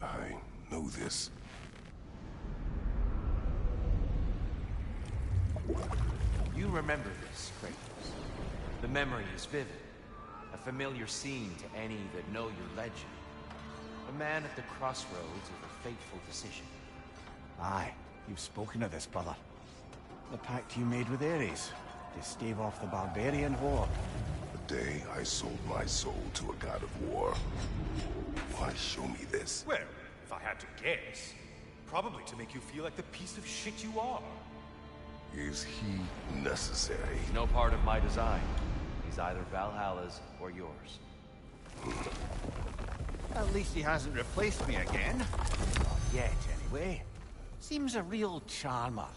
I know this. You remember this, Kratos. The memory is vivid. A familiar scene to any that know your legend. A man at the crossroads of a fateful decision. Aye, you've spoken of this, brother. The pact you made with Ares to stave off the barbarian horde. The day I sold my soul to a god of war. Why show me this? Well, if I had to guess, probably to make you feel like the piece of shit you are. Is he necessary? He's no part of my design. He's either Valhalla's or yours. At least he hasn't replaced me again. Not yet, anyway. Seems a real charmer.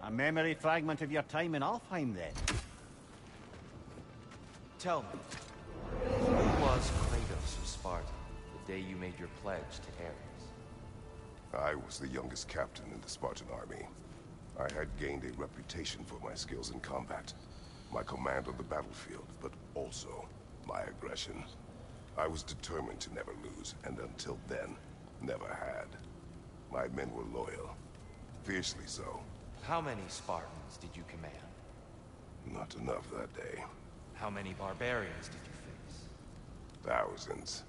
A memory fragment of your time in Alfheim, then? Tell me, who was Kratos of Sparta the day you made your pledge to Ares? I was the youngest captain in the Spartan army. I had gained a reputation for my skills in combat, my command on the battlefield, but also my aggression. I was determined to never lose, and until then, never had. My men were loyal, fiercely so. How many Spartans did you command? Not enough that day. How many barbarians did you face? Thousands.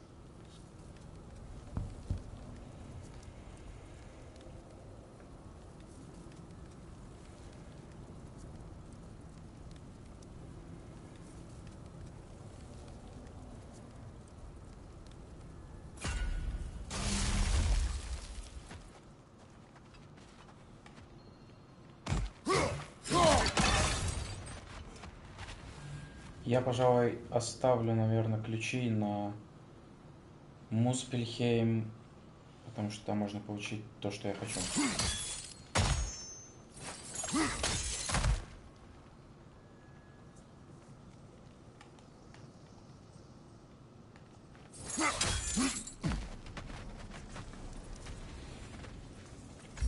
Я, пожалуй, оставлю, наверное, ключи на Муспельхейм, потому что там можно получить то, что я хочу.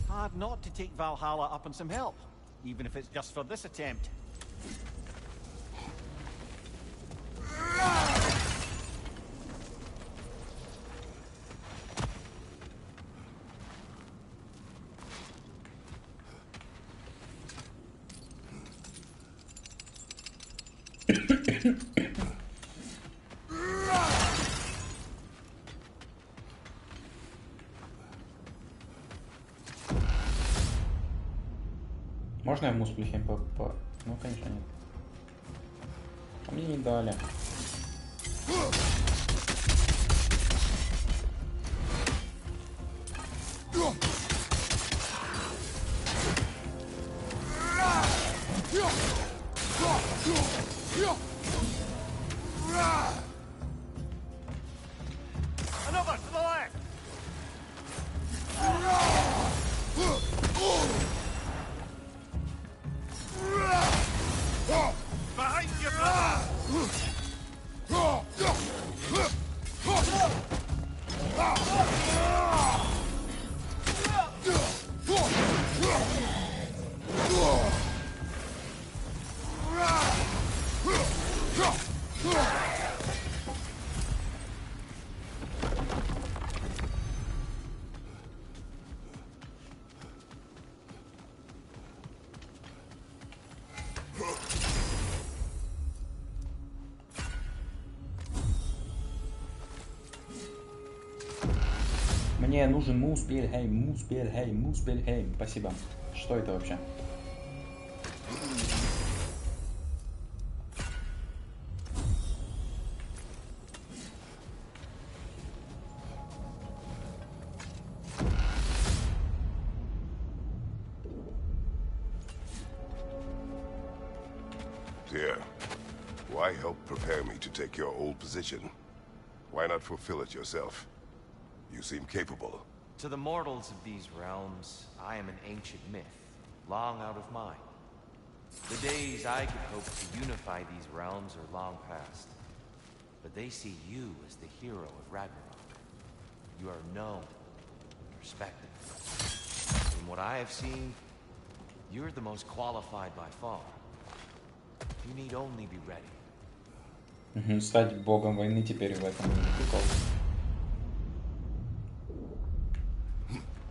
Hard not to take Valhalla up on some help, even if it's just for this attempt. Можно я в Муспельхейм по... Ну, конечно, нет. А мне не дали. Another to the left! Behind you, brother! Мне нужен Муспельхейм, Муспельхейм, Муспельхейм. Спасибо. Что это вообще? Dear, why help prepare me to take your old position? Why not fulfill it yourself? You seem capable. To the mortals of these realms, I am an ancient myth, long out of mind. The days I could hope to unify these realms are long past. But they see you as the hero of Ragnarok. You are known, respected. From what I have seen, you're the most qualified by far. You need only be ready. Стать богом войны теперь в этом прикол.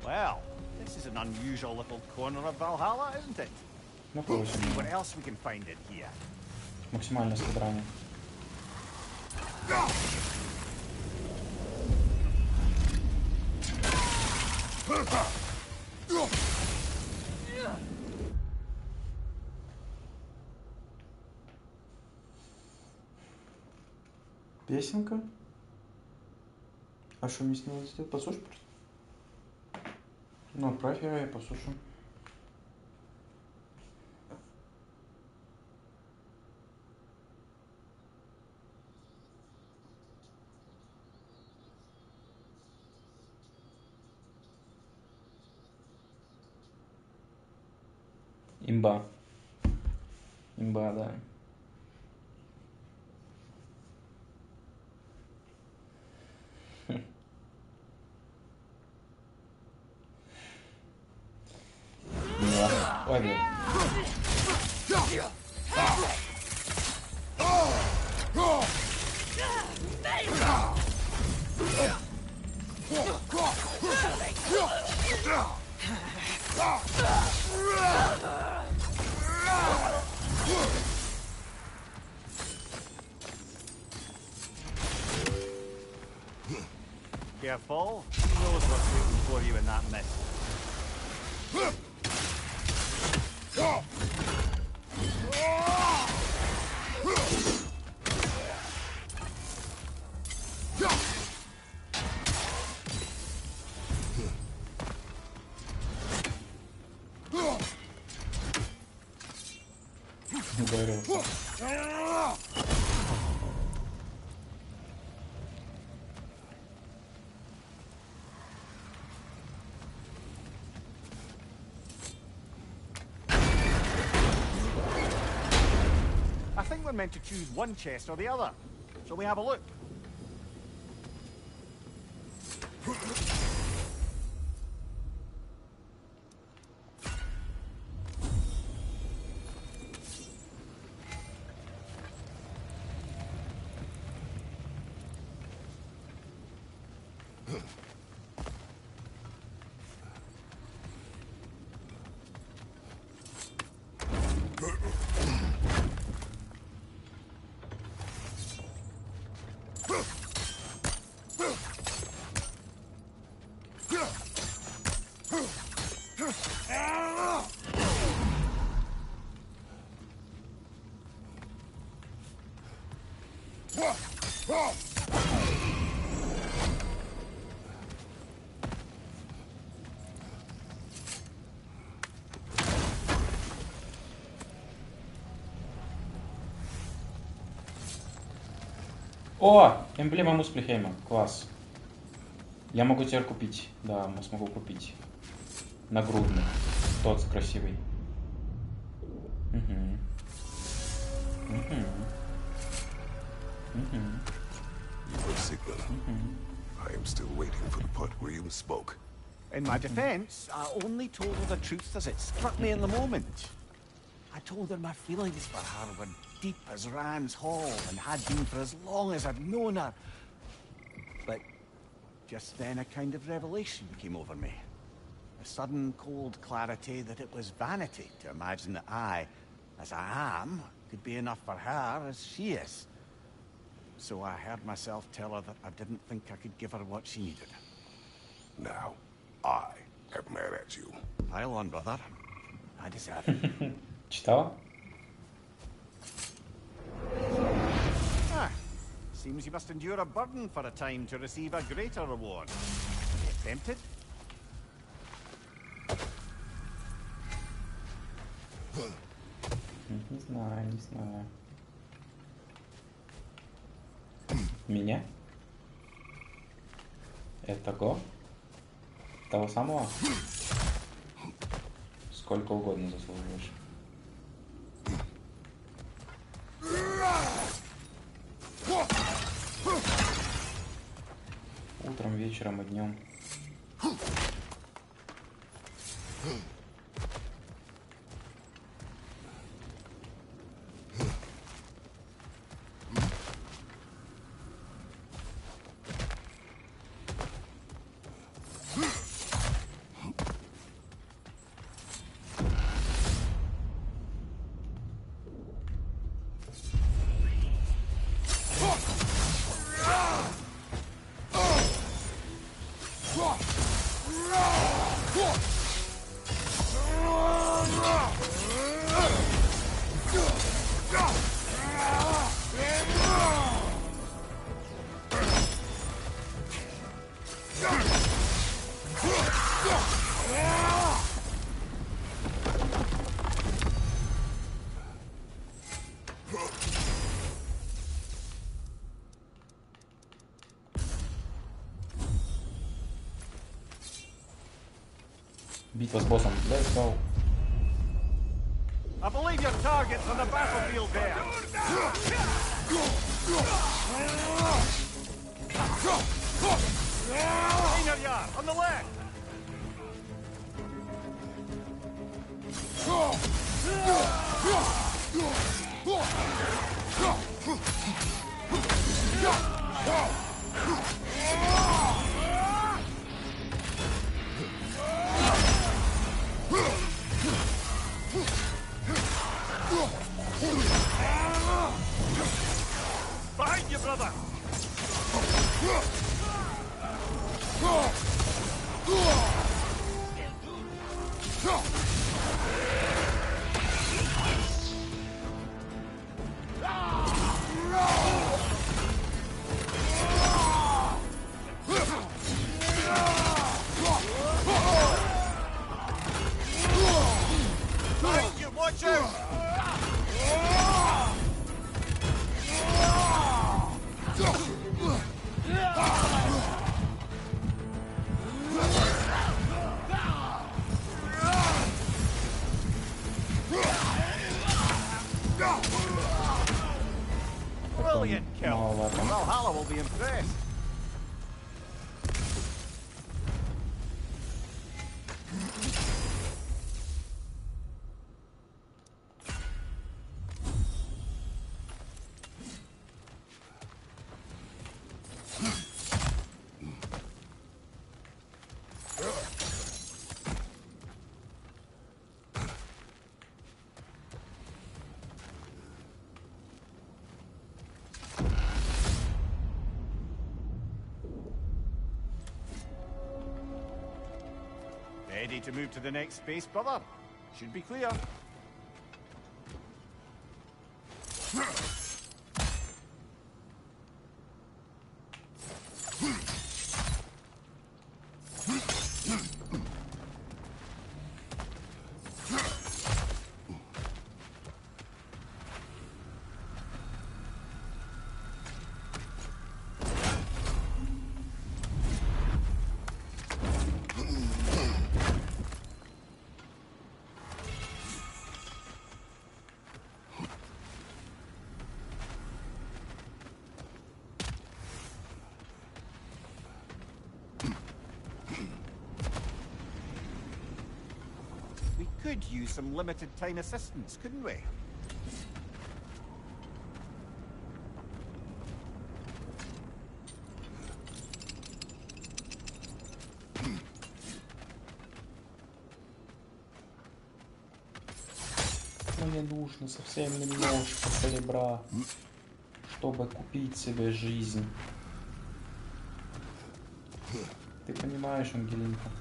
Well, this is an unusual little corner of Valhalla, isn't it? Let's see what else we can find in here. Максимальное собрание. Песенка? А что мне с ней сделать? Послушай просто. Ну, отправь ее, я послушаю. Имба. Имба, да. Ой, блин. Careful. Who knows what's waiting for you in that mist? I think we're meant to choose one chest or the other. Shall we have a look? О, эмблема Муспельхейма. Класс. Я могу теперь купить. Да, смогу купить. Нагрудный. Тот красивый. Угу. Угу. Угу. Your signal. I am still waiting for the part where you spoke. In my defense, I only told her the truth as it struck me in the moment. I told her my feelings for her were deep as Rand's Hall and had been for as long as I'd known her. But just then a kind of revelation came over me. A sudden cold clarity that it was vanity to imagine that I, as I am, could be enough for her as she is. So I heard myself tell her that I didn't think I could give her what she needed. Now, I am mad at you. Pile on, brother. I deserve it. Читала? Ah, seems you must endure a burden for a time to receive a greater reward. Are you tempted? Не знаю, не знаю. Меня? Этого? Того самого? Сколько угодно заслуживаешь. Утром, вечером и днем. Битва с боссом. Let's go. I believe your target's on the battlefield there. Yard, on the left. Behind you, brother! Behind you, watch out! Brilliant kill. Valhalla will be impressed. Ready to move to the next space, brother? Should be clear. We could use some limited time assistance, couldn't we? Мне нужно совсем немножко серебра, чтобы купить себе жизнь. Ты понимаешь, Ангелинка.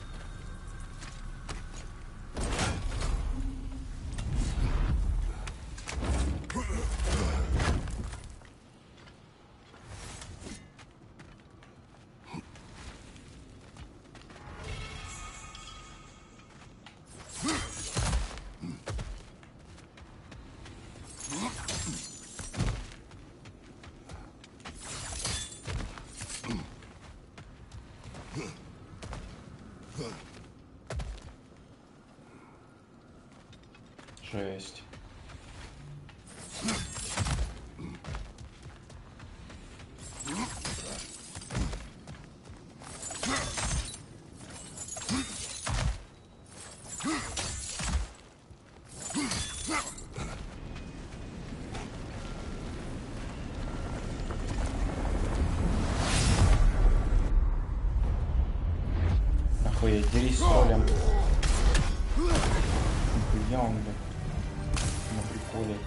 Жесть. Охуеть, дерись с троллем. Нихуя он, блядь. На приколе.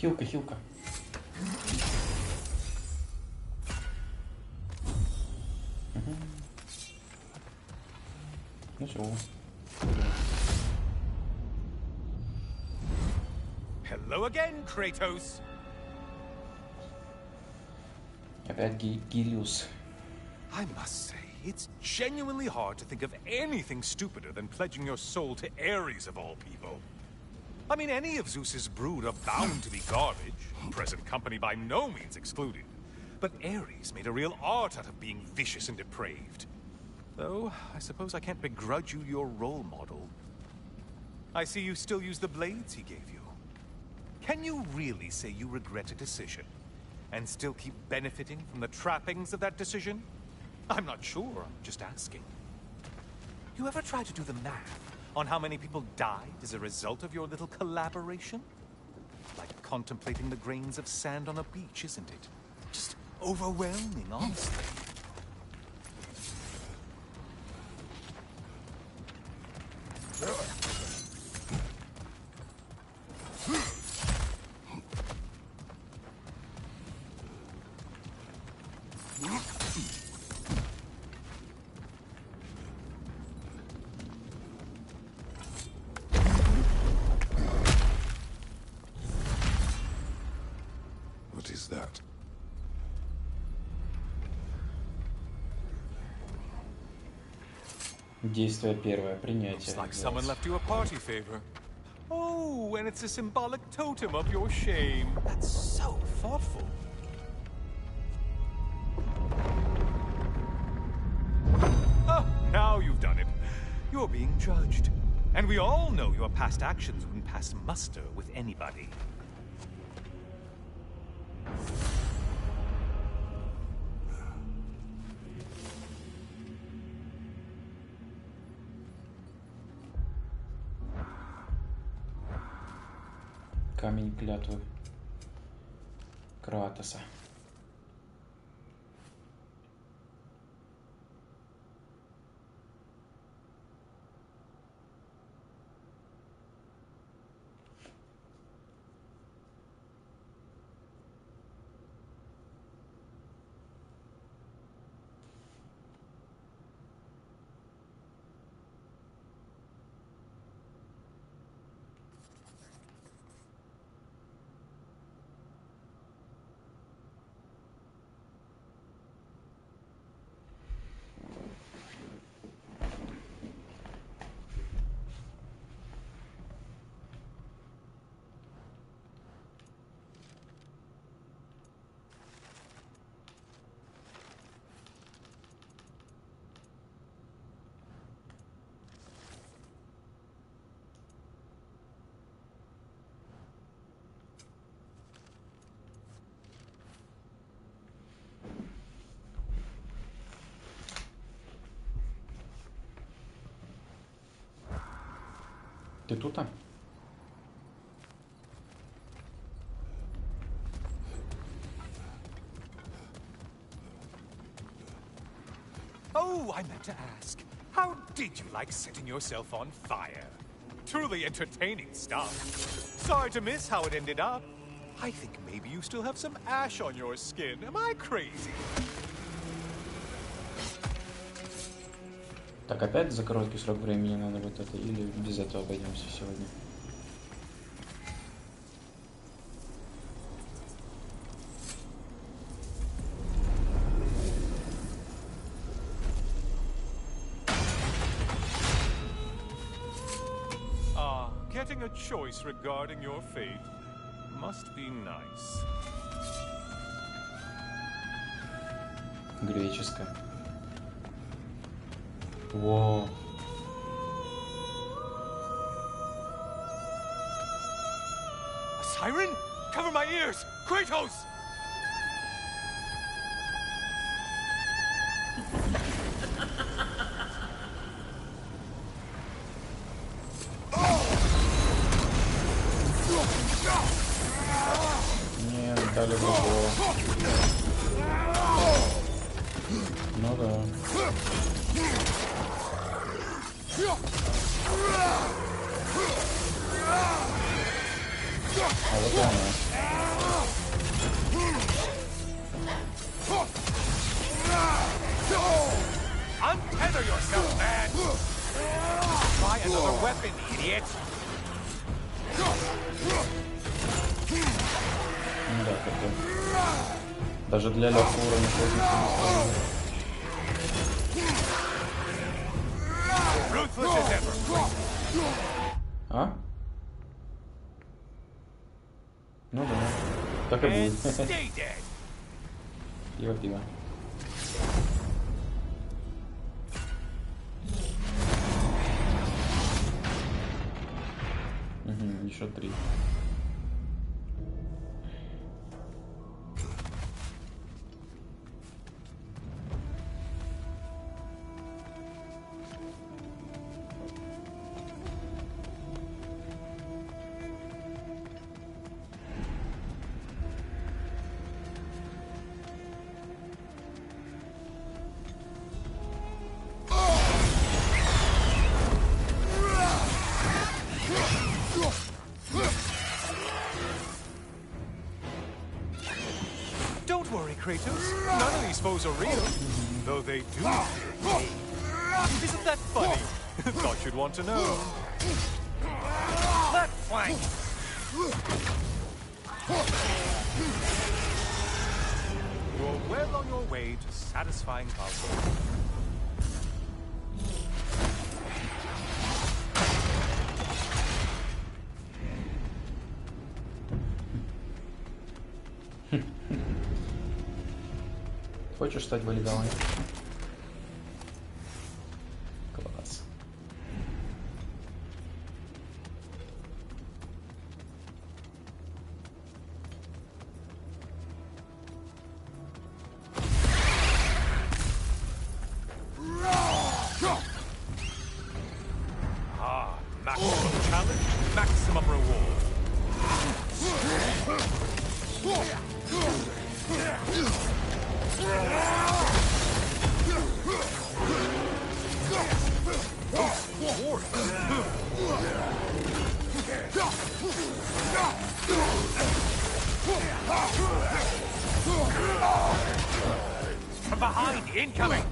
Хилка, хилка. Угу. Ну все. Hello again, Kratos. Опять Гелиус. I must say, it's genuinely hard to think of anything stupider than pledging your soul to Ares of all people. I mean, any of Zeus's brood are bound to be garbage, present company by no means excluded. But Ares made a real art out of being vicious and depraved. Though, I suppose I can't begrudge you your role model. I see you still use the blades he gave you. Can you really say you regret a decision, and still keep benefiting from the trappings of that decision? I'm not sure, I'm just asking. You ever try to do the math on how many people died as a result of your little collaboration? Like contemplating the grains of sand on a beach, isn't it? Just overwhelming, honestly. What is that? Действие первое. Looks Принятие. like someone left you a party favor. Oh, and it's a symbolic totem of your shame. That's so thoughtful. Oh, now you've done it. You're being judged. And we all know your past actions wouldn't pass muster with anybody. Камень клятвы Кратоса. Ты тут? Oh, I meant to ask. How did you like setting yourself on fire? Truly entertaining stuff. Sorry to miss how it ended up. I think maybe you still have some ash on your skin. Am I crazy? Так, опять за короткий срок времени надо вот это, или без этого обойдемся сегодня? Getting a choice regarding your fate must be nice. Греческая. Во. A siren? Cover my ears! Kratos! Нет, дали бабо. Ну да. А вот и она. Untether yourself, man! Try another weapon, idiot! Ну да, как-то. Даже для легкого уровня сложности не сложно. А? Ну да. Так и будет. Пиво. Угу, еще 3. Don't worry, Kratos. None of these foes are real, though they do fear me. Isn't that funny? Thought you'd want to know. Left flank! You're well on your way to satisfying Valhalla. Хочешь стать валидалой? Класс. Maximum challenge, maximum reward. From behind, incoming!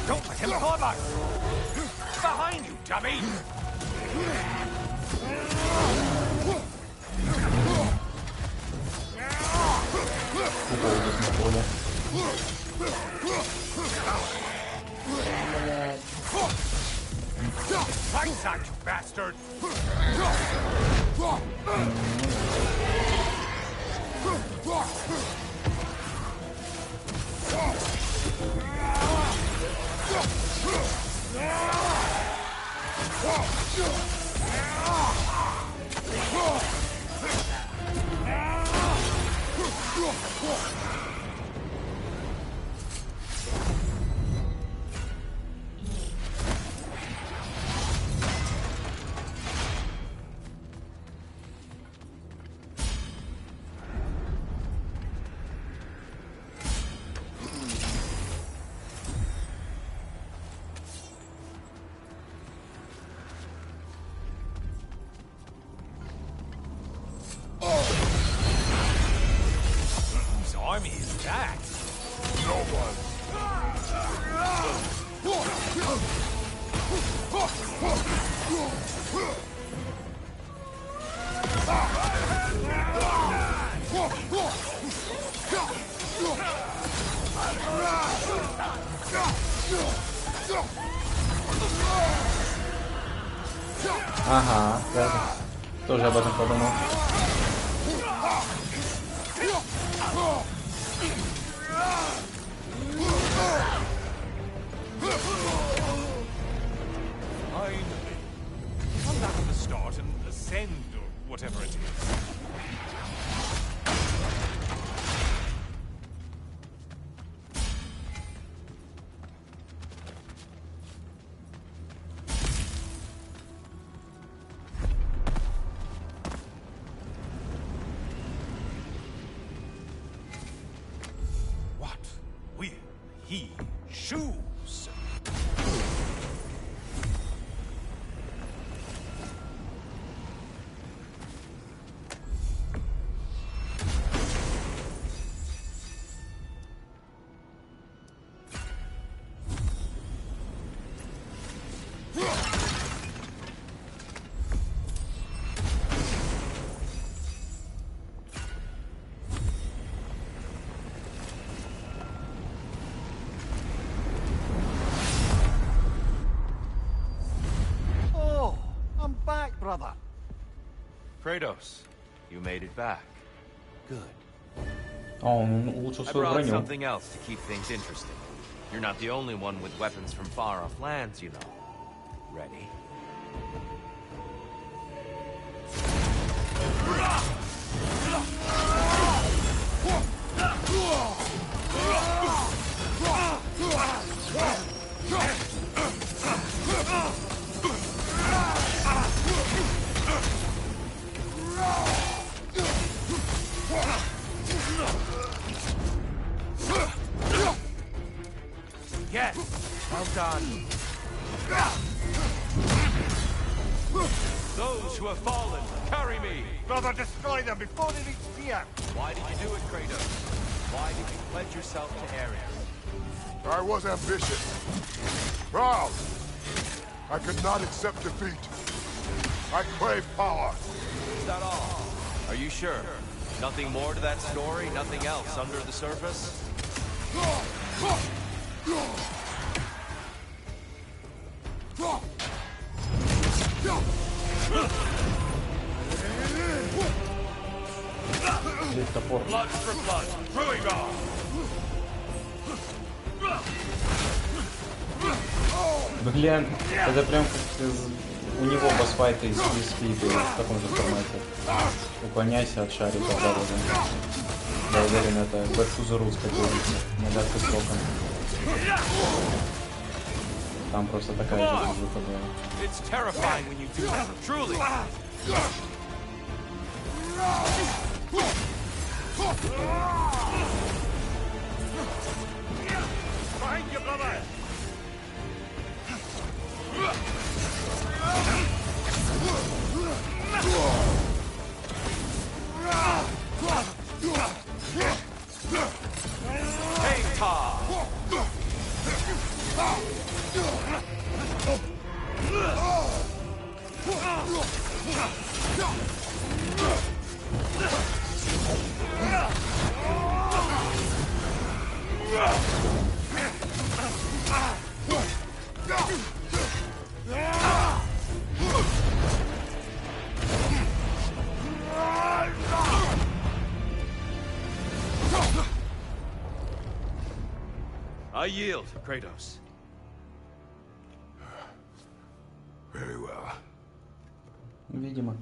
Don't let him climb us! Behind you, dummy! Right side, you bastard! that? No one. Ага, да. Тоже об этом подумал. Finally. Come back at the start and ascend, or whatever it is. What will he choose? Oh, I'm back, brother. Kratos, you made it back. Good. А, он улучшил I свою brought броню. something else to keep things interesting. You're not the only one with weapons from far-off lands, you know. Ready? Yes! Well done. Those who have fallen, carry me! Brother, destroy them before they reach here. Why did you do it, Kratos? Why did you pledge yourself to Ares? I was ambitious. Proud. I could not accept defeat. I crave power. Is that all? Are you sure? Nothing more to that story? Nothing else under the surface? Здесь топор. Blood for blood. Ruigar! Блин, это прям как у него босс-файты из Спида в таком же формате. Уклоняйся от шарика в дороге. Я уверен, это Back to the Roots, как говорится. Нагадка сроком. Там просто такая же движуха была. It's terrifying when you do that, truly. Behind you, brother. Hey, Tom! I yield, Kratos. Very well. Видимо.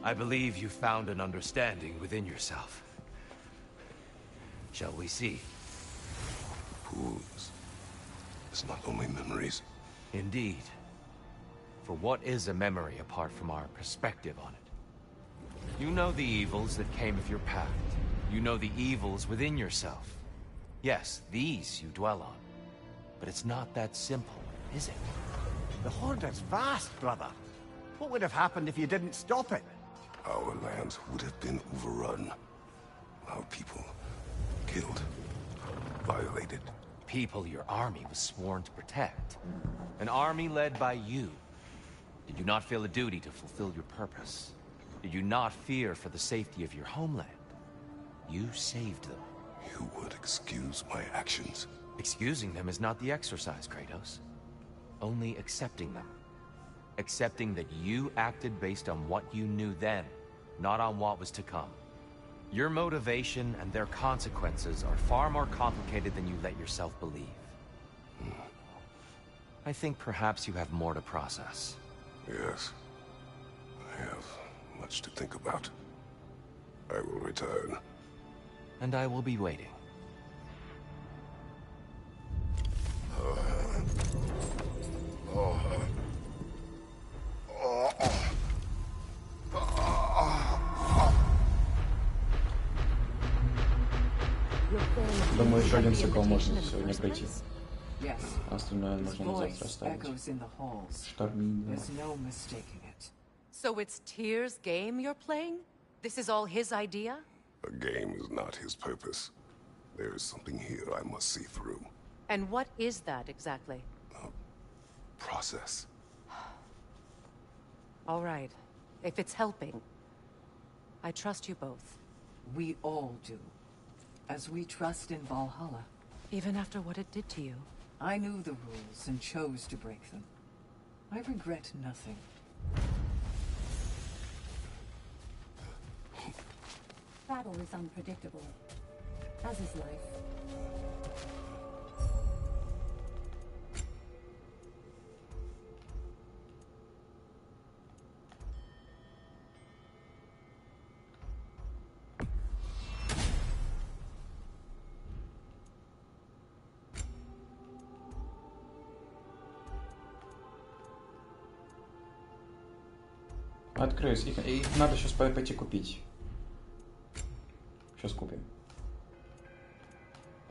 I believe you found an understanding within yourself. Shall we see? Fools. It's not only memories. Indeed. For what is a memory apart from our perspective on it? You know the evils that came of your path. You know the evils within yourself. Yes, these you dwell on. But it's not that simple, is it? The Horde is vast, brother. What would have happened if you didn't stop it? Our lands would have been overrun. Our people killed, violated. People your army was sworn to protect. An army led by you. Did you not feel a duty to fulfill your purpose? Did you not fear for the safety of your homeland? You saved them. You would excuse my actions. Excusing them is not the exercise, Kratos. Only accepting them. Accepting that you acted based on what you knew then, not on what was to come. Your motivation and their consequences are far more complicated than you let yourself believe. I think perhaps you have more to process. Yes. I have much to think about. I will return. And I will be waiting. Думаю, еще один цикл можно сегодня пройти. Yes. А остальное His можно на завтра voice оставить. echoes in the halls. Штормит. There's no mistaking it. So it's Tyr's game you're playing? This is all his idea? A game is not his purpose. There is something here I must see through. And what is that exactly? Process. All right. If it's helping, I trust you both. We all do. As we trust in Valhalla. Even after what it did to you. I knew the rules and chose to break them. I regret nothing. Battle is unpredictable, as is life. Открылись. Их надо сейчас пойти купить. Сейчас купим.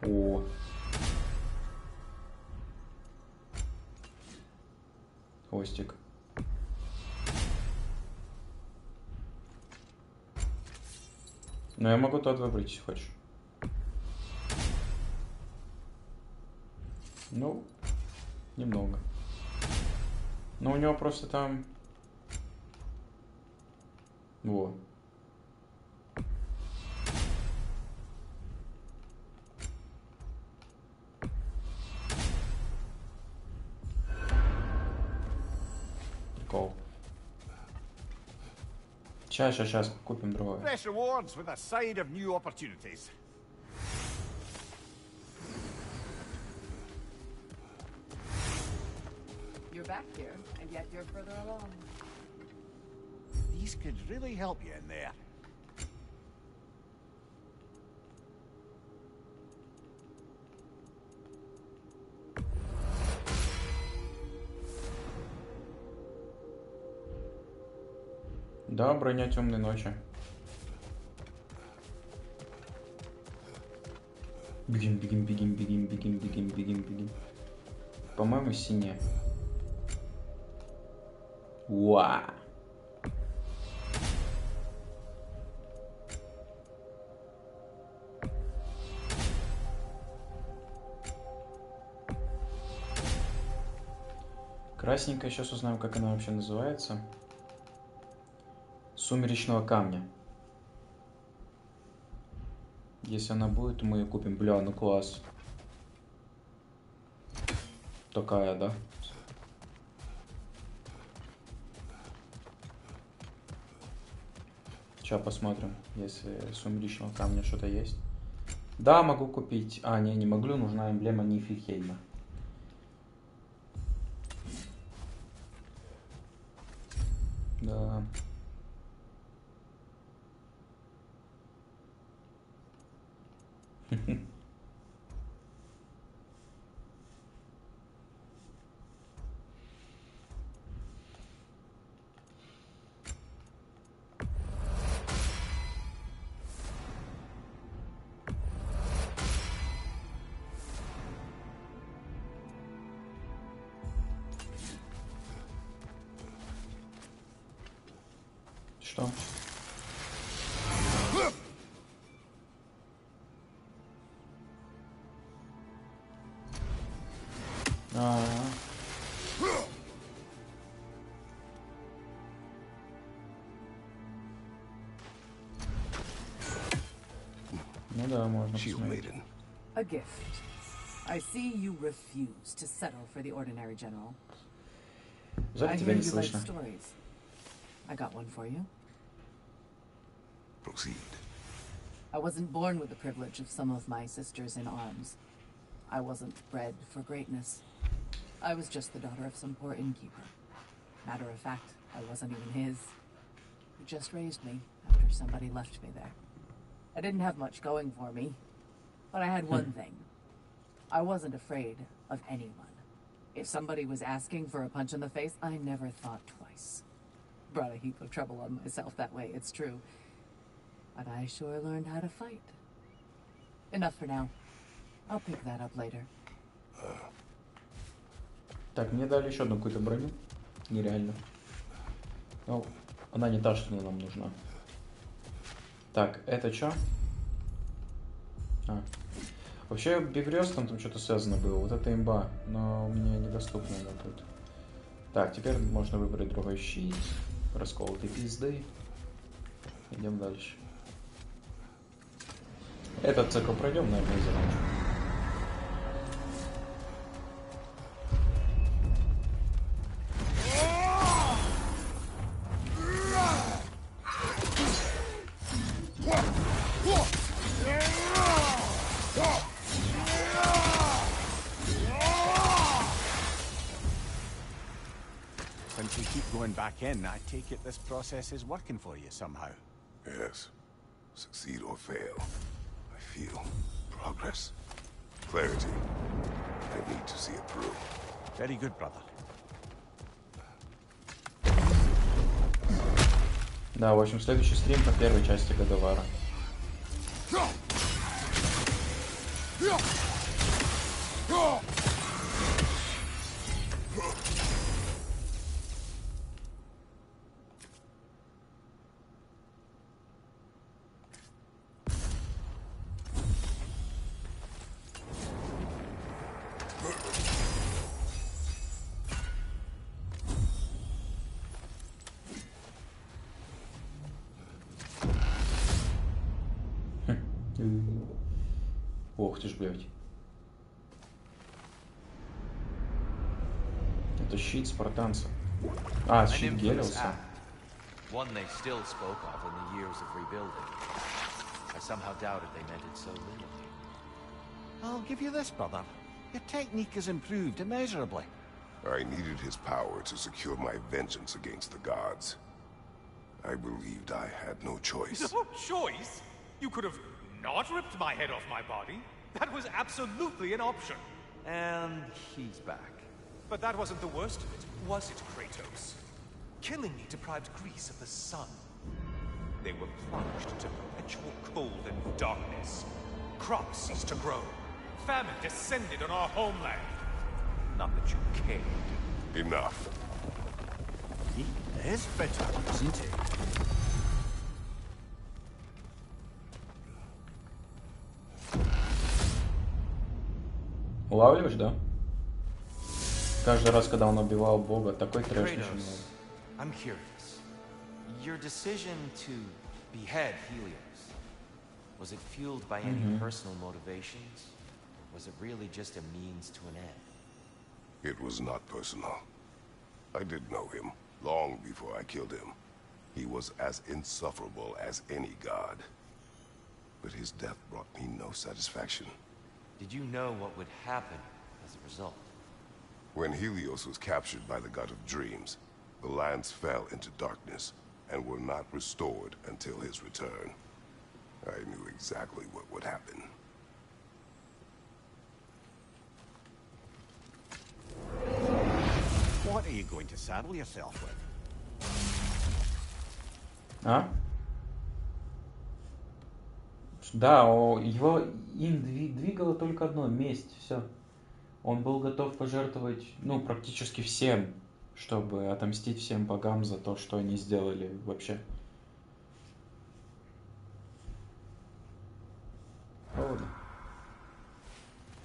О. Хвостик. Но я могу тот выбрать, если хочешь. Ну, немного. Но у него просто там... Во. Прикол. Сейчас купим другое. Fresh rewards with a side of new opportunities. You're back here, and yet you're further along. These could really help you in there. Да, броня темной ночи. Бегим. По-моему, синяя. Уа! Красненькая, сейчас узнаем, как она вообще называется. Сумеречного камня. Если она будет, то мы ее купим. Бля, ну класс. Такая, да? Сейчас посмотрим, если сумеречного камня что-то есть. Да, могу купить. А, не могу, нужна эмблема Нифльхейма. Да. Что? Ну да, можно посмотреть. A gift. I see you refuse to settle for the ordinary general. Жаль, тебя не слышно. I got one for you. Proceed. I wasn't born with the privilege of some of my sisters in arms. I wasn't bred for greatness. I was just the daughter of some poor innkeeper. Matter of fact, I wasn't even his. He just raised me after somebody left me there. I didn't have much going for me, but I had one thing. I wasn't afraid of anyone. If somebody was asking for a punch in the face, I never thought twice. Brought a heap of trouble on myself that way, it's true. But I sure learned how to fight. Enough for now. I'll pick that up later. Так, мне дали еще одну какую-то броню. Нереально. Ну, она не та, что нам нужна. Так, это что? Вообще, Бифрёстом там что-то связано было. Вот это имба. Но мне недоступно она тут. Так, теперь можно выбрать другой щит. Расколотый пизды. Идем дальше. Этот цикл пройдем, наверное, и закончим. Since you keep going back in, I take it this process is working for you somehow. Yes. Succeed or fail, I feel progress. Clarity. I need to see it through. Very good, brother. Да, в общем, следующий стрим по первой части Годовара. Ох ты ж, блядь. Это щит спартанца. А, щит Гелиоса. One they still spoke of in the years of rebuilding. I somehow doubted they meant it so literally. I'll give you this, brother. Your technique has improved immeasurably. I needed his power to secure my vengeance against the gods. I believed I had no choice. No choice? You could have not ripped my head off my body. That was absolutely an option. And he's back. But that wasn't the worst of it, was it, Kratos? Killing me deprived Greece of the sun. They were plunged into perpetual cold and darkness. Crops ceased to grow. Famine descended on our homeland. Not that you cared. Enough. He is bitter, isn't he? Улавливаешь, да? Каждый раз, когда он убивал бога, такой трэш начинал. I'm curious. Your decision to behead Helios, was it fueled by any personal motivations? Or was it really just a means to an end? It was not personal. I did know him, long before I killed him. He was as insufferable as any god. But his death brought me no satisfaction. Did you know what would happen as a result? When Helios was captured by the god of dreams, the lands fell into darkness and were not restored until his return. I knew exactly what would happen. What are you going to saddle yourself with? А? Да, его им двигало только одно — месть, все. Он был готов пожертвовать, ну, практически всем, чтобы отомстить всем богам за то, что они сделали вообще.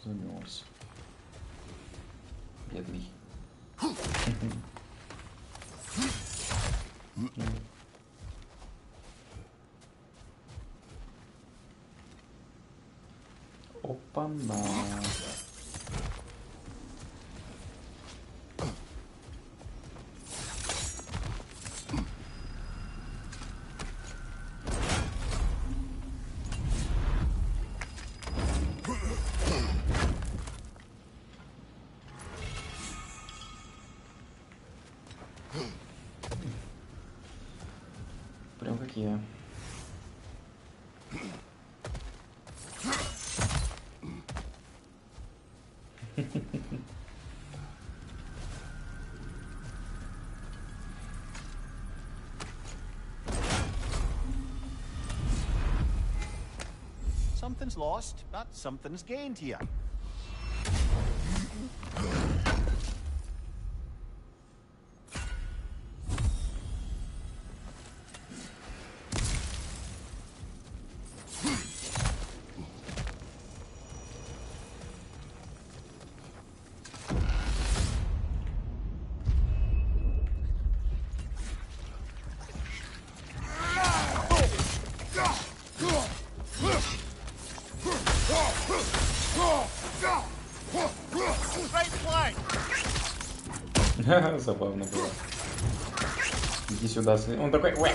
Донес. Бедный. Опа-на. Прям как я. Something's lost, but something's gained here. Забавно было. Иди сюда. Он такой... Уэ!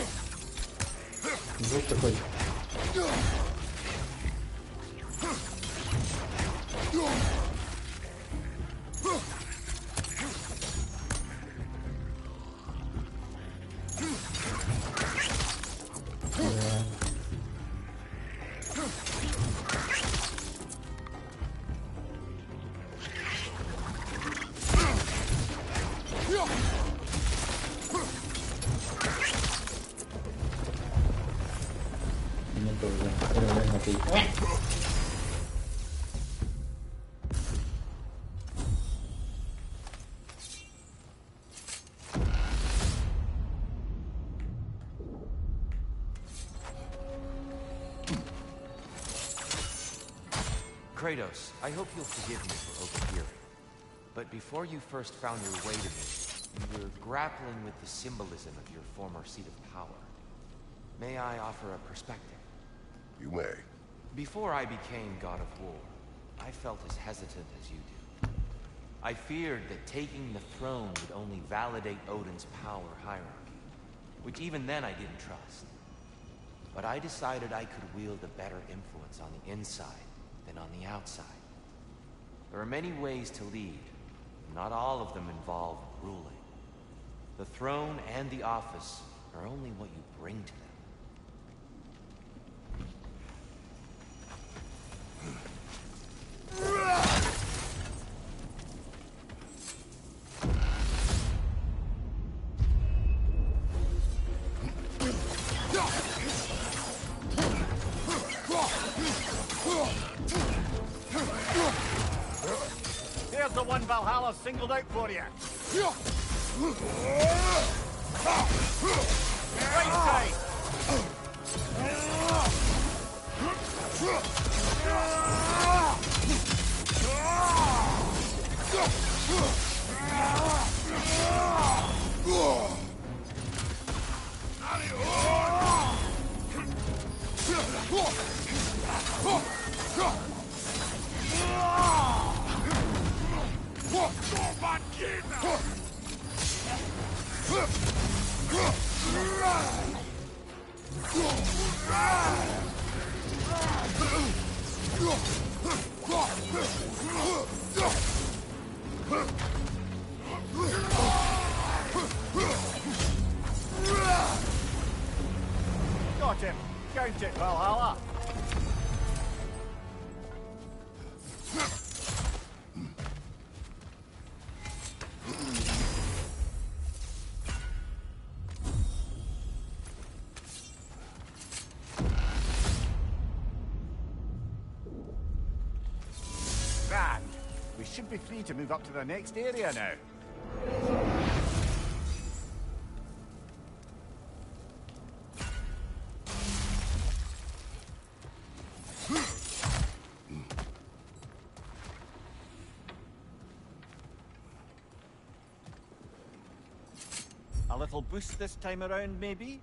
Звук такой... Kratos, I hope you'll forgive me for overhearing. But before you first found your way to me, you were grappling with the symbolism of your former seat of power. May I offer a perspective? You may. Before I became God of War, I felt as hesitant as you do. I feared that taking the throne would only validate Odin's power hierarchy, which even then I didn't trust. But I decided I could wield a better influence on the inside than on the outside. There are many ways to lead. Not all of them involve ruling. The throne and the office are only what you bring to them. Here's the one Valhalla singled out for you. Right side. Got him. Count it, Valhalla. Grand. We should be free to move up to the next area now. A little boost this time around, maybe?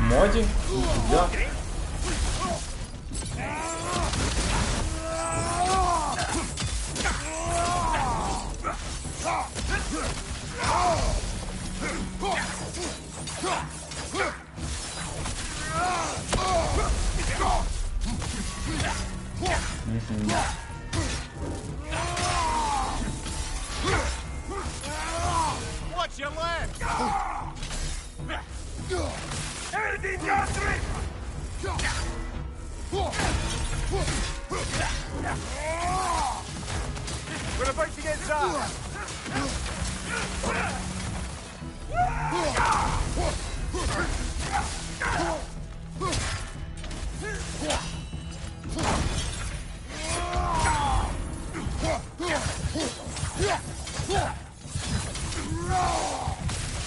Моди? Да. Watch your leg! We're about to get zapped!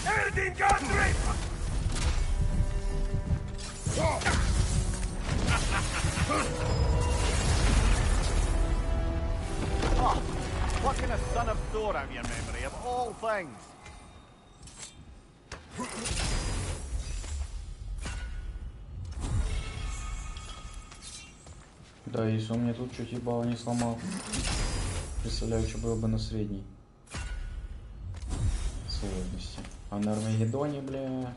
Everything gone through! Oh, plucking a son of Thor out of your memory, of all things. Да, если он мне тут чуть ебало не сломал. Представляю, что было бы на средней сложности. А на Армагеддоне, бля...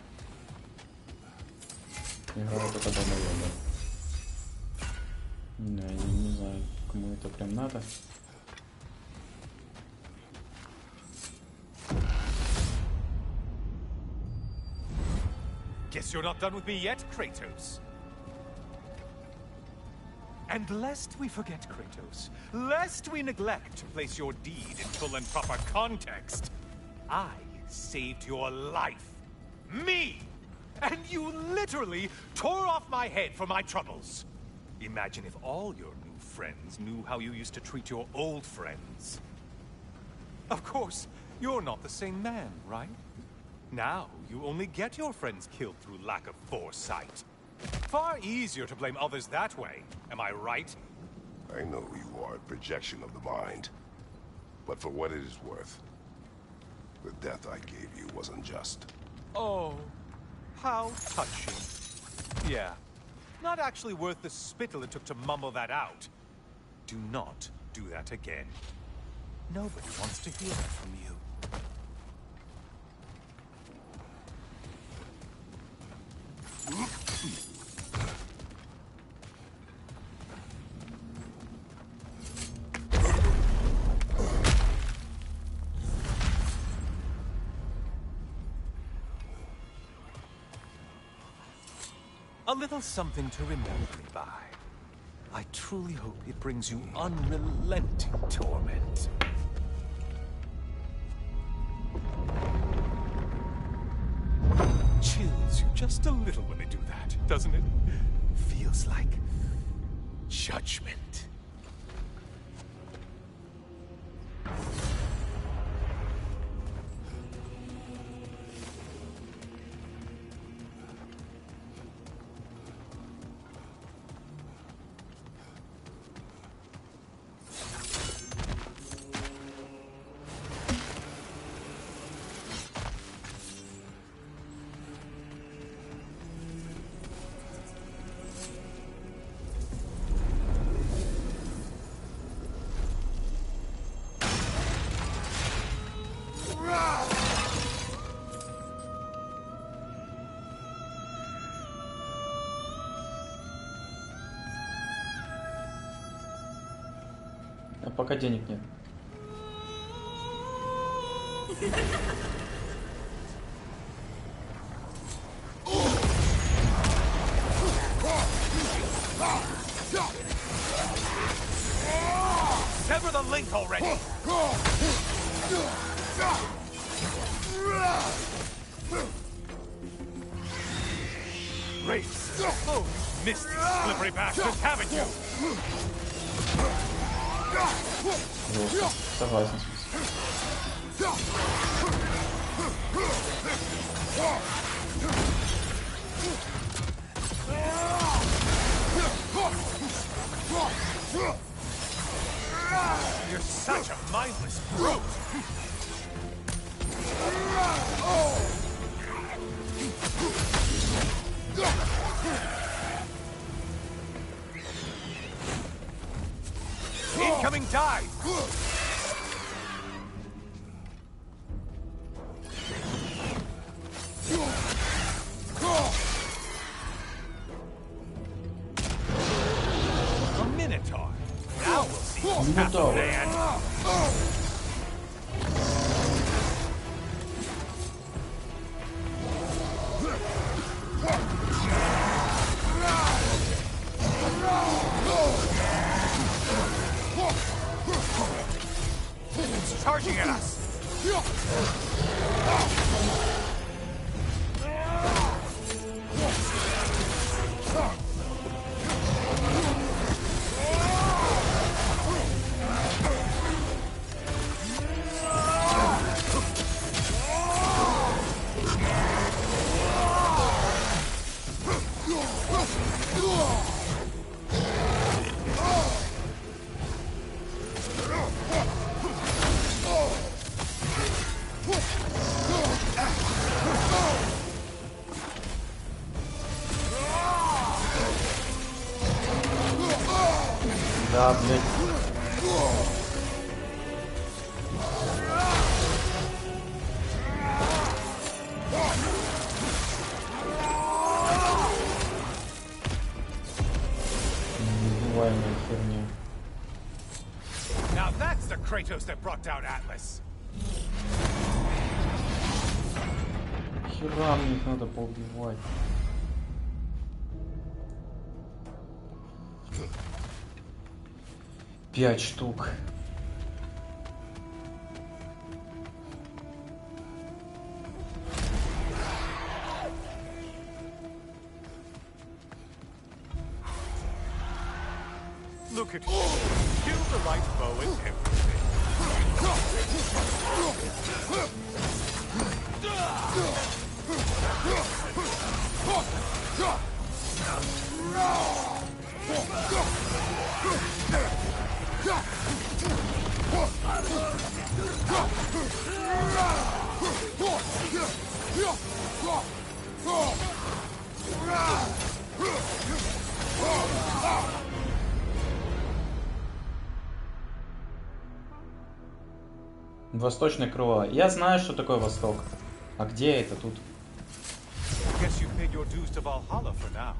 Игра вот это баба-яба. Да, я не знаю, кому это прям надо. Guess you're not done with me yet, Kratos. And lest we forget, Kratos, lest we neglect to place your deed in full and proper context, I saved your life. Me! And you literally tore off my head for my troubles. Imagine if all your new friends knew how you used to treat your old friends. Of course, you're not the same man, right? Now, you only get your friends killed through lack of foresight. Far easier to blame others that way, am I right? I know you are a projection of the mind. But for what it is worth, the death I gave you was unjust. Oh, how touching. Yeah, not actually worth the spittle it took to mumble that out. Do not do that again. Nobody wants to hear that from you. A little something to remember me by. I truly hope it brings you unrelenting torment. Chills you just a little when they do that, doesn't it? Feels like judgment. А пока денег нет. Sever the link already! missed these slippery bastards, haven't you? Жестко. Согласен с You're such a mindless brute. Incoming dive! A Minotaur. Now we'll see who's half a man. It's charging at us. Да, блядь. Небываемая херня. Now that's the Kratos that brought down Atlas. Хера мне их надо поубивать. Пять штук. Look at you. Kill the light bow and everything. Восточное крыло. Я знаю, что такое Восток. А где это тут? Guess you paid your dues to Valhalla for now.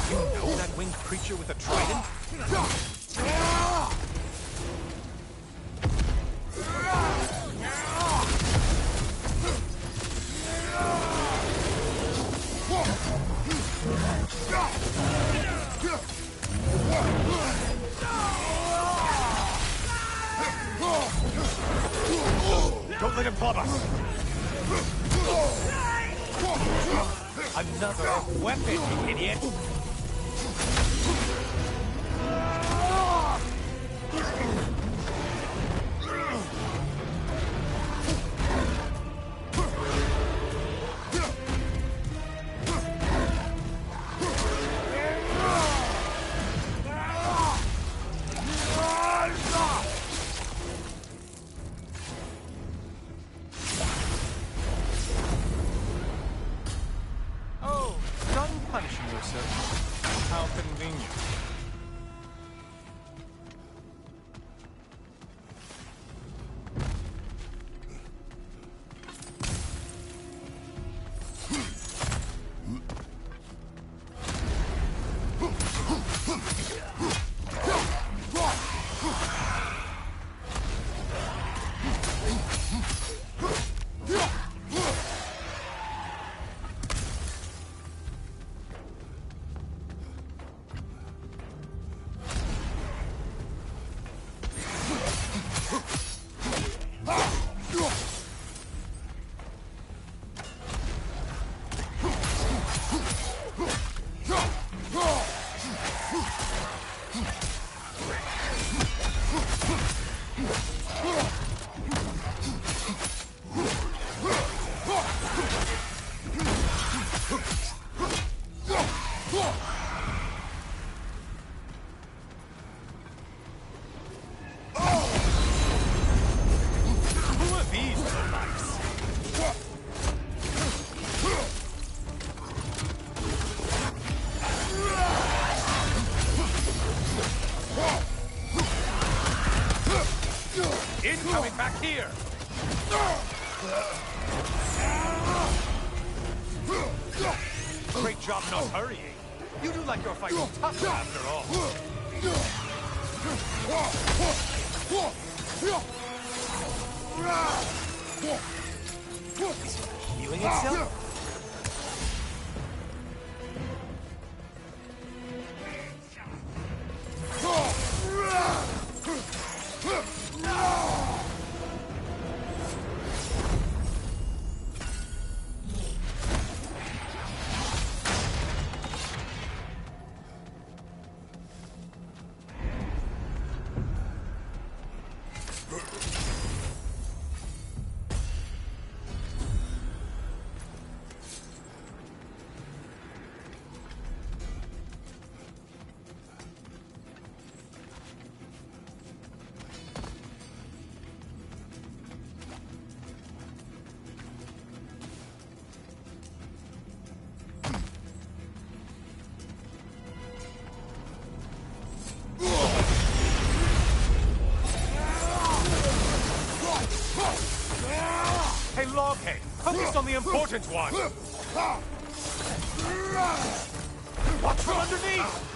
You know that winged creature with a trident? Don't let him club us! Another weapon, you idiot! Oh, done punishing yourself. How convenient. job not hurrying. You do like you're fighting tough after all. Is it healing itself? Hey, Loghead, focus on the important one! Watch from underneath!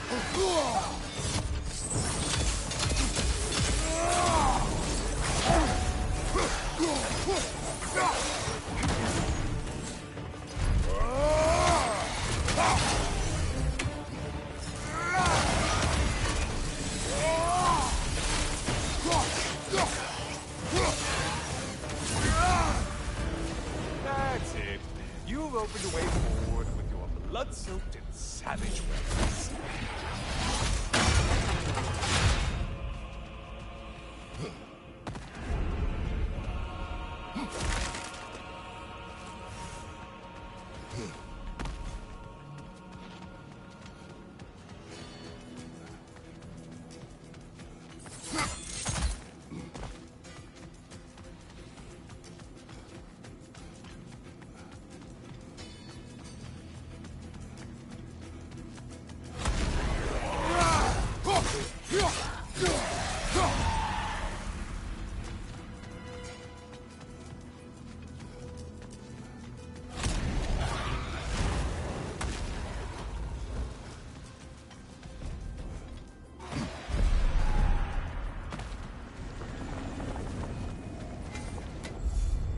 That's it. You've opened a way forward with your blood-soaked and savage weapons.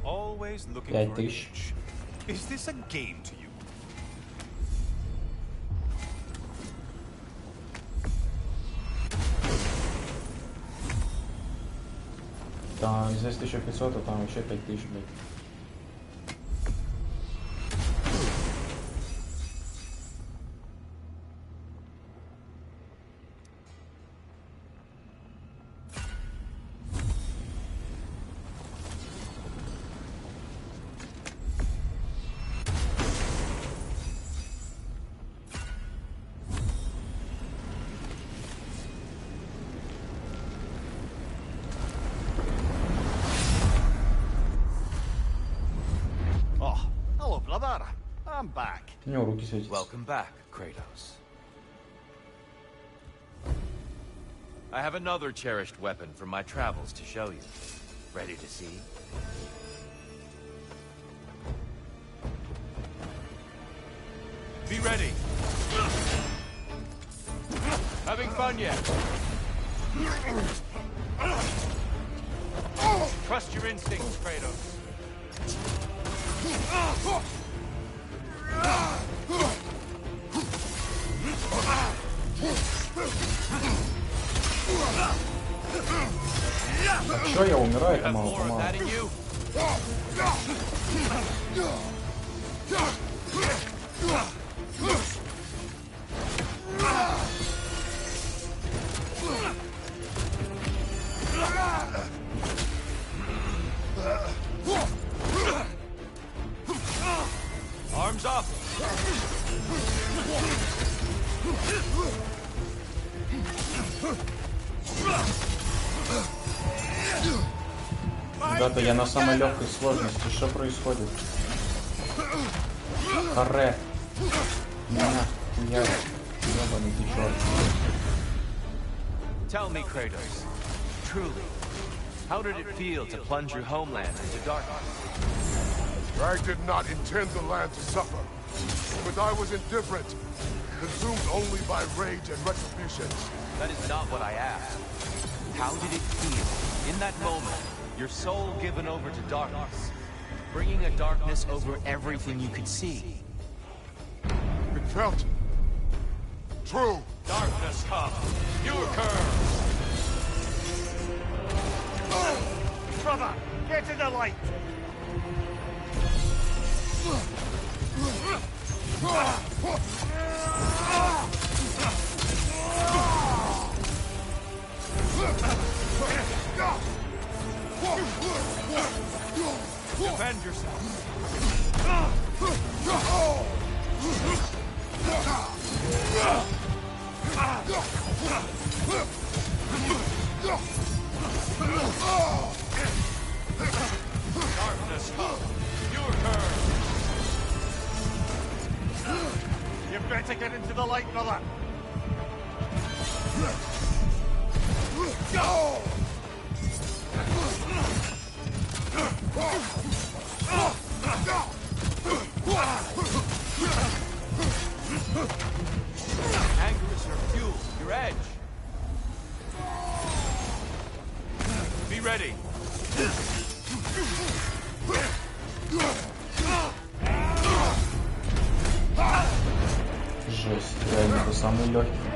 Always looking for an 5000. itch. Is this a game to you? Там здесь 1500, а там еще 5000, блядь. Hello, brother. I'm back. У него руки светятся. Welcome back, Kratos. I have another cherished weapon from my travels to show you. Ready to see? Be ready. Having fun yet? Trust your instincts, Kratos. Чё, я умираю, это Have мало, more of мало. that in you? Arms up. Ребята, я на самой легкой сложности. Что происходит? Харе. Меня хуярит. Ёбаный ты чёрт. Tell me, Kratos, truly, how did it feel to plunge your homeland into darkness? I did not intend the land to suffer. But I was indifferent, consumed only by rage and retribution. That is not what I asked. How did it feel, in that moment, your soul given over to darkness, bringing a darkness over everything you could see? It felt true. Darkness come, you curse! Brother, get in the light! Defend yourself! Darkness come, your turn! You better get into the light, brother! Go! Anger is your fuel, your edge. Be ready. Жесть, реально, это самый легкий.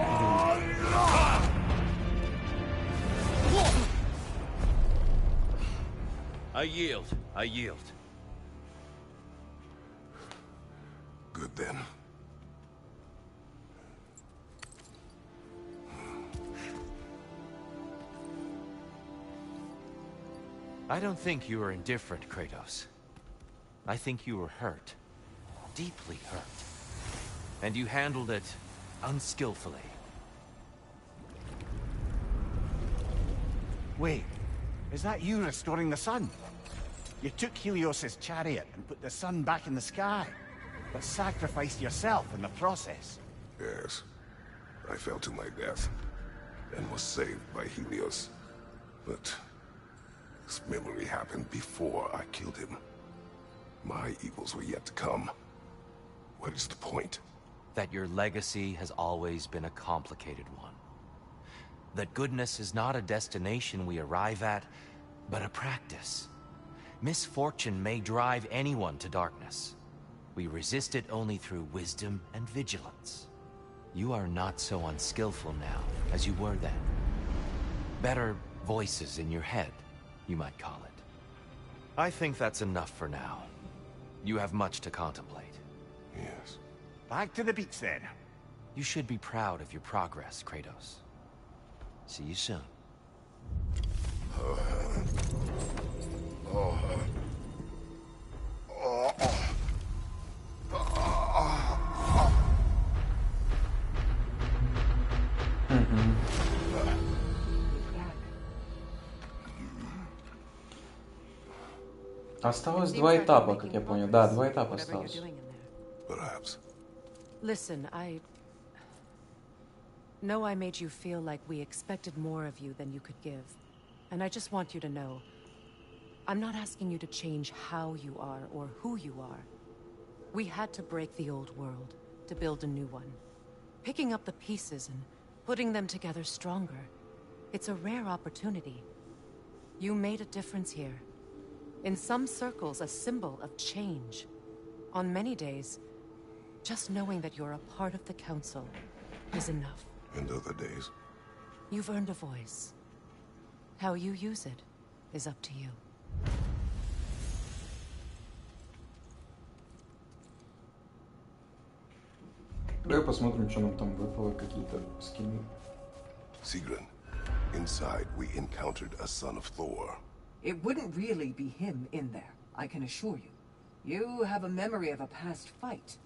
I yield. I yield. Good then. I don't think you were indifferent, Kratos. I think you were hurt. Deeply hurt. And you handled it unskillfully. Wait, is that you restoring the sun? You took Helios's chariot and put the sun back in the sky, but sacrificed yourself in the process. Yes. I fell to my death, and was saved by Helios. But this memory happened before I killed him. My evils were yet to come. What is the point? That your legacy has always been a complicated one. That goodness is not a destination we arrive at, but a practice. Misfortune may drive anyone to darkness. We resist it only through wisdom and vigilance. You are not so unskillful now as you were then. Better voices in your head, you might call it. I think that's enough for now. You have much to contemplate. Yes. Back to the beach then. You should be proud of your progress, Kratos. See you soon. Осталось два этапа, как я понял. Да, два этапа осталось. Perhaps. Listen, I know I made you feel like we expected more of you than you could give. And I just want you to know, I'm not asking you to change how you are or who you are. We had to break the old world to build a new one. Picking up the pieces and putting them together stronger. It's a rare opportunity. You made a difference here. In some circles, a symbol of change. On many days, just knowing that you're a part of the Council is enough. And other days? You've earned a voice. How you use it is up to you. Давай посмотрим, что нам там выпало, какие-то скины. Sigrun, inside we encountered a son of Thor. It wouldn't really be him in there, I can assure you. You have a memory of a past fight,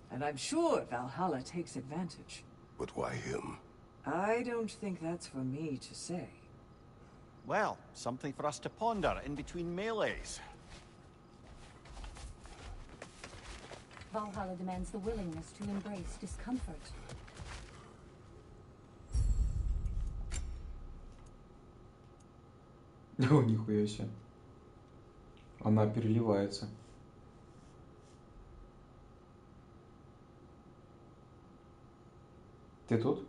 and I'm sure Valhalla takes advantage. But why him? I don't think that's for me to say. Well, something for us to ponder in between melees. Valhalla demands the willingness to embrace discomfort. О, нихуя себе. Она переливается. Ты тут?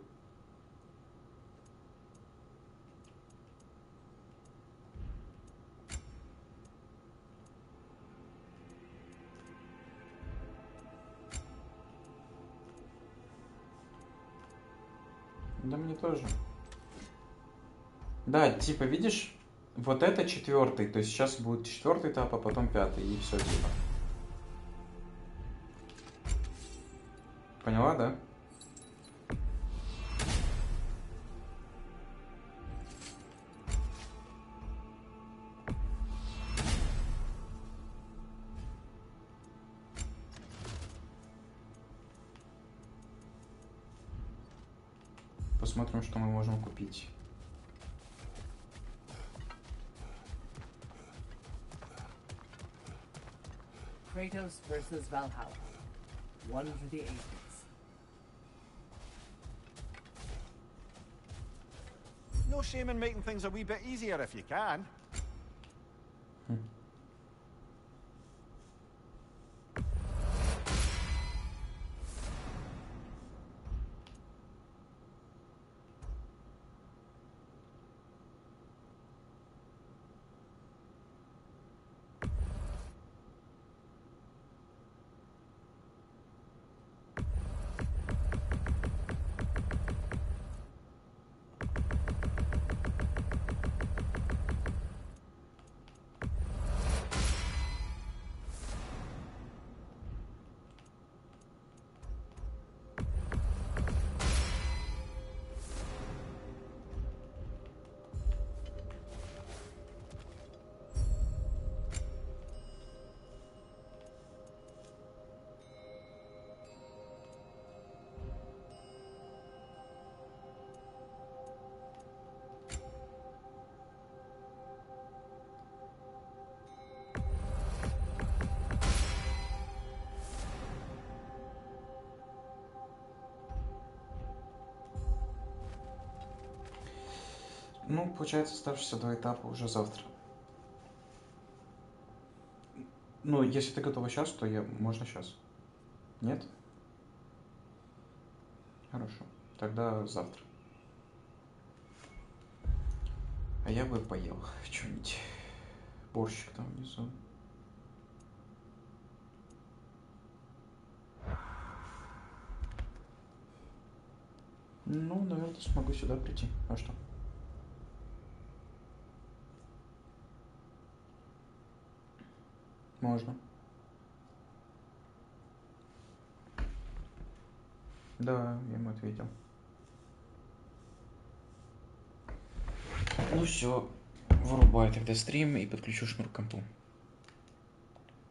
Да мне тоже. Да, типа, видишь, вот это 4-й, то есть сейчас будет 4-й этап, а потом 5-й, и все, типа. Поняла, да? Посмотрим, что мы можем купить. Kratos versus Valhalla. One for the ages. No shame in making things a wee bit easier if you can. Ну, получается, оставшиеся 2 этапа уже завтра. Ну, если ты готова сейчас, то можно сейчас. Нет? Хорошо. Тогда завтра. А я бы поел что-нибудь. Борщик там внизу. Ну, наверное, смогу сюда прийти. А что? Можно. Да, я ему ответил. Ну все, вырубай тогда стрим и подключу шнур к компу.